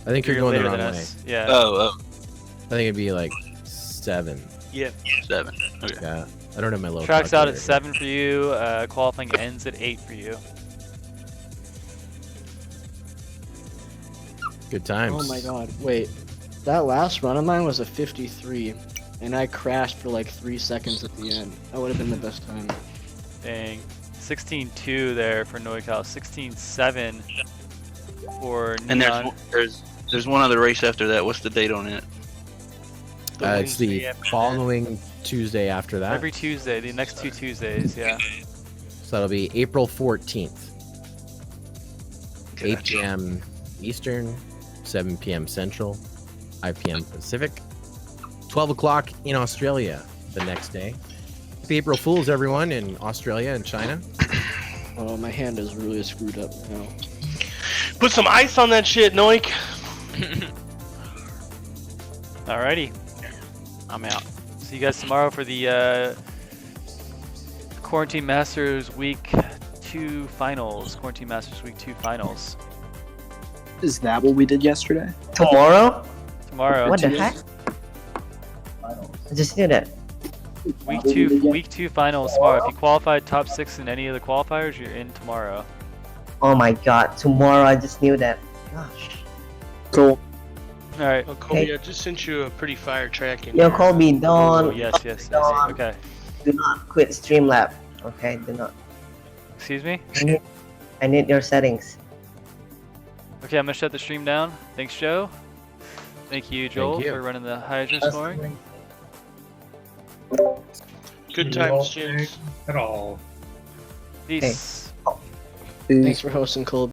I think you're going the later wrong than way. us. Yeah. Oh. I think it'd be like 7. Yep. 7. Okay. Yeah. I don't have my little Track's out at calculator 7 for you. Qualifying ends at 8 for you. Good times. Oh my god, wait. That last run of mine was a 53, and I crashed for like 3 seconds at the end. That would have been the best time. Dang. 16-2 there for Neukel. 16-7 for And Neon. there's one other race after that. What's the date on it? It's the following Tuesday after that. Every Tuesday, the next 2 Tuesdays, yeah. So that'll be April 14th. 8 p.m. Eastern, 7 p.m. Central, 5 p.m. Pacific, 12 o'clock in Australia the next day. Happy April Fools, everyone, in Australia and China. Oh, my hand is really screwed up now. Put some ice on that shit, Noik. Alrighty. I'm out. See you guys tomorrow for the Quarantine Masters Week 2 Finals. Quarantine Masters Week 2 Finals. Is that what we did yesterday? Tomorrow? Tomorrow. What the heck? I just knew that. Week 2 Finals tomorrow. If you qualified top 6 in any of the qualifiers, you're in tomorrow. Oh my god, tomorrow I just knew that. Gosh. Cool. Alright. Oh, Colby, Hey. I just sent you a pretty fire track in Yo, here. Colby, don't. Oh, yes, I see. Okay. Do not quit Streamlab. Okay, do not. Excuse me? I need your settings. Okay, I'm gonna shut the stream down. Thanks, Joe. Thank you, Joel, you. for running the Hydra scoring. Good times, gents. At all. Peace. Thanks for hosting, Cole.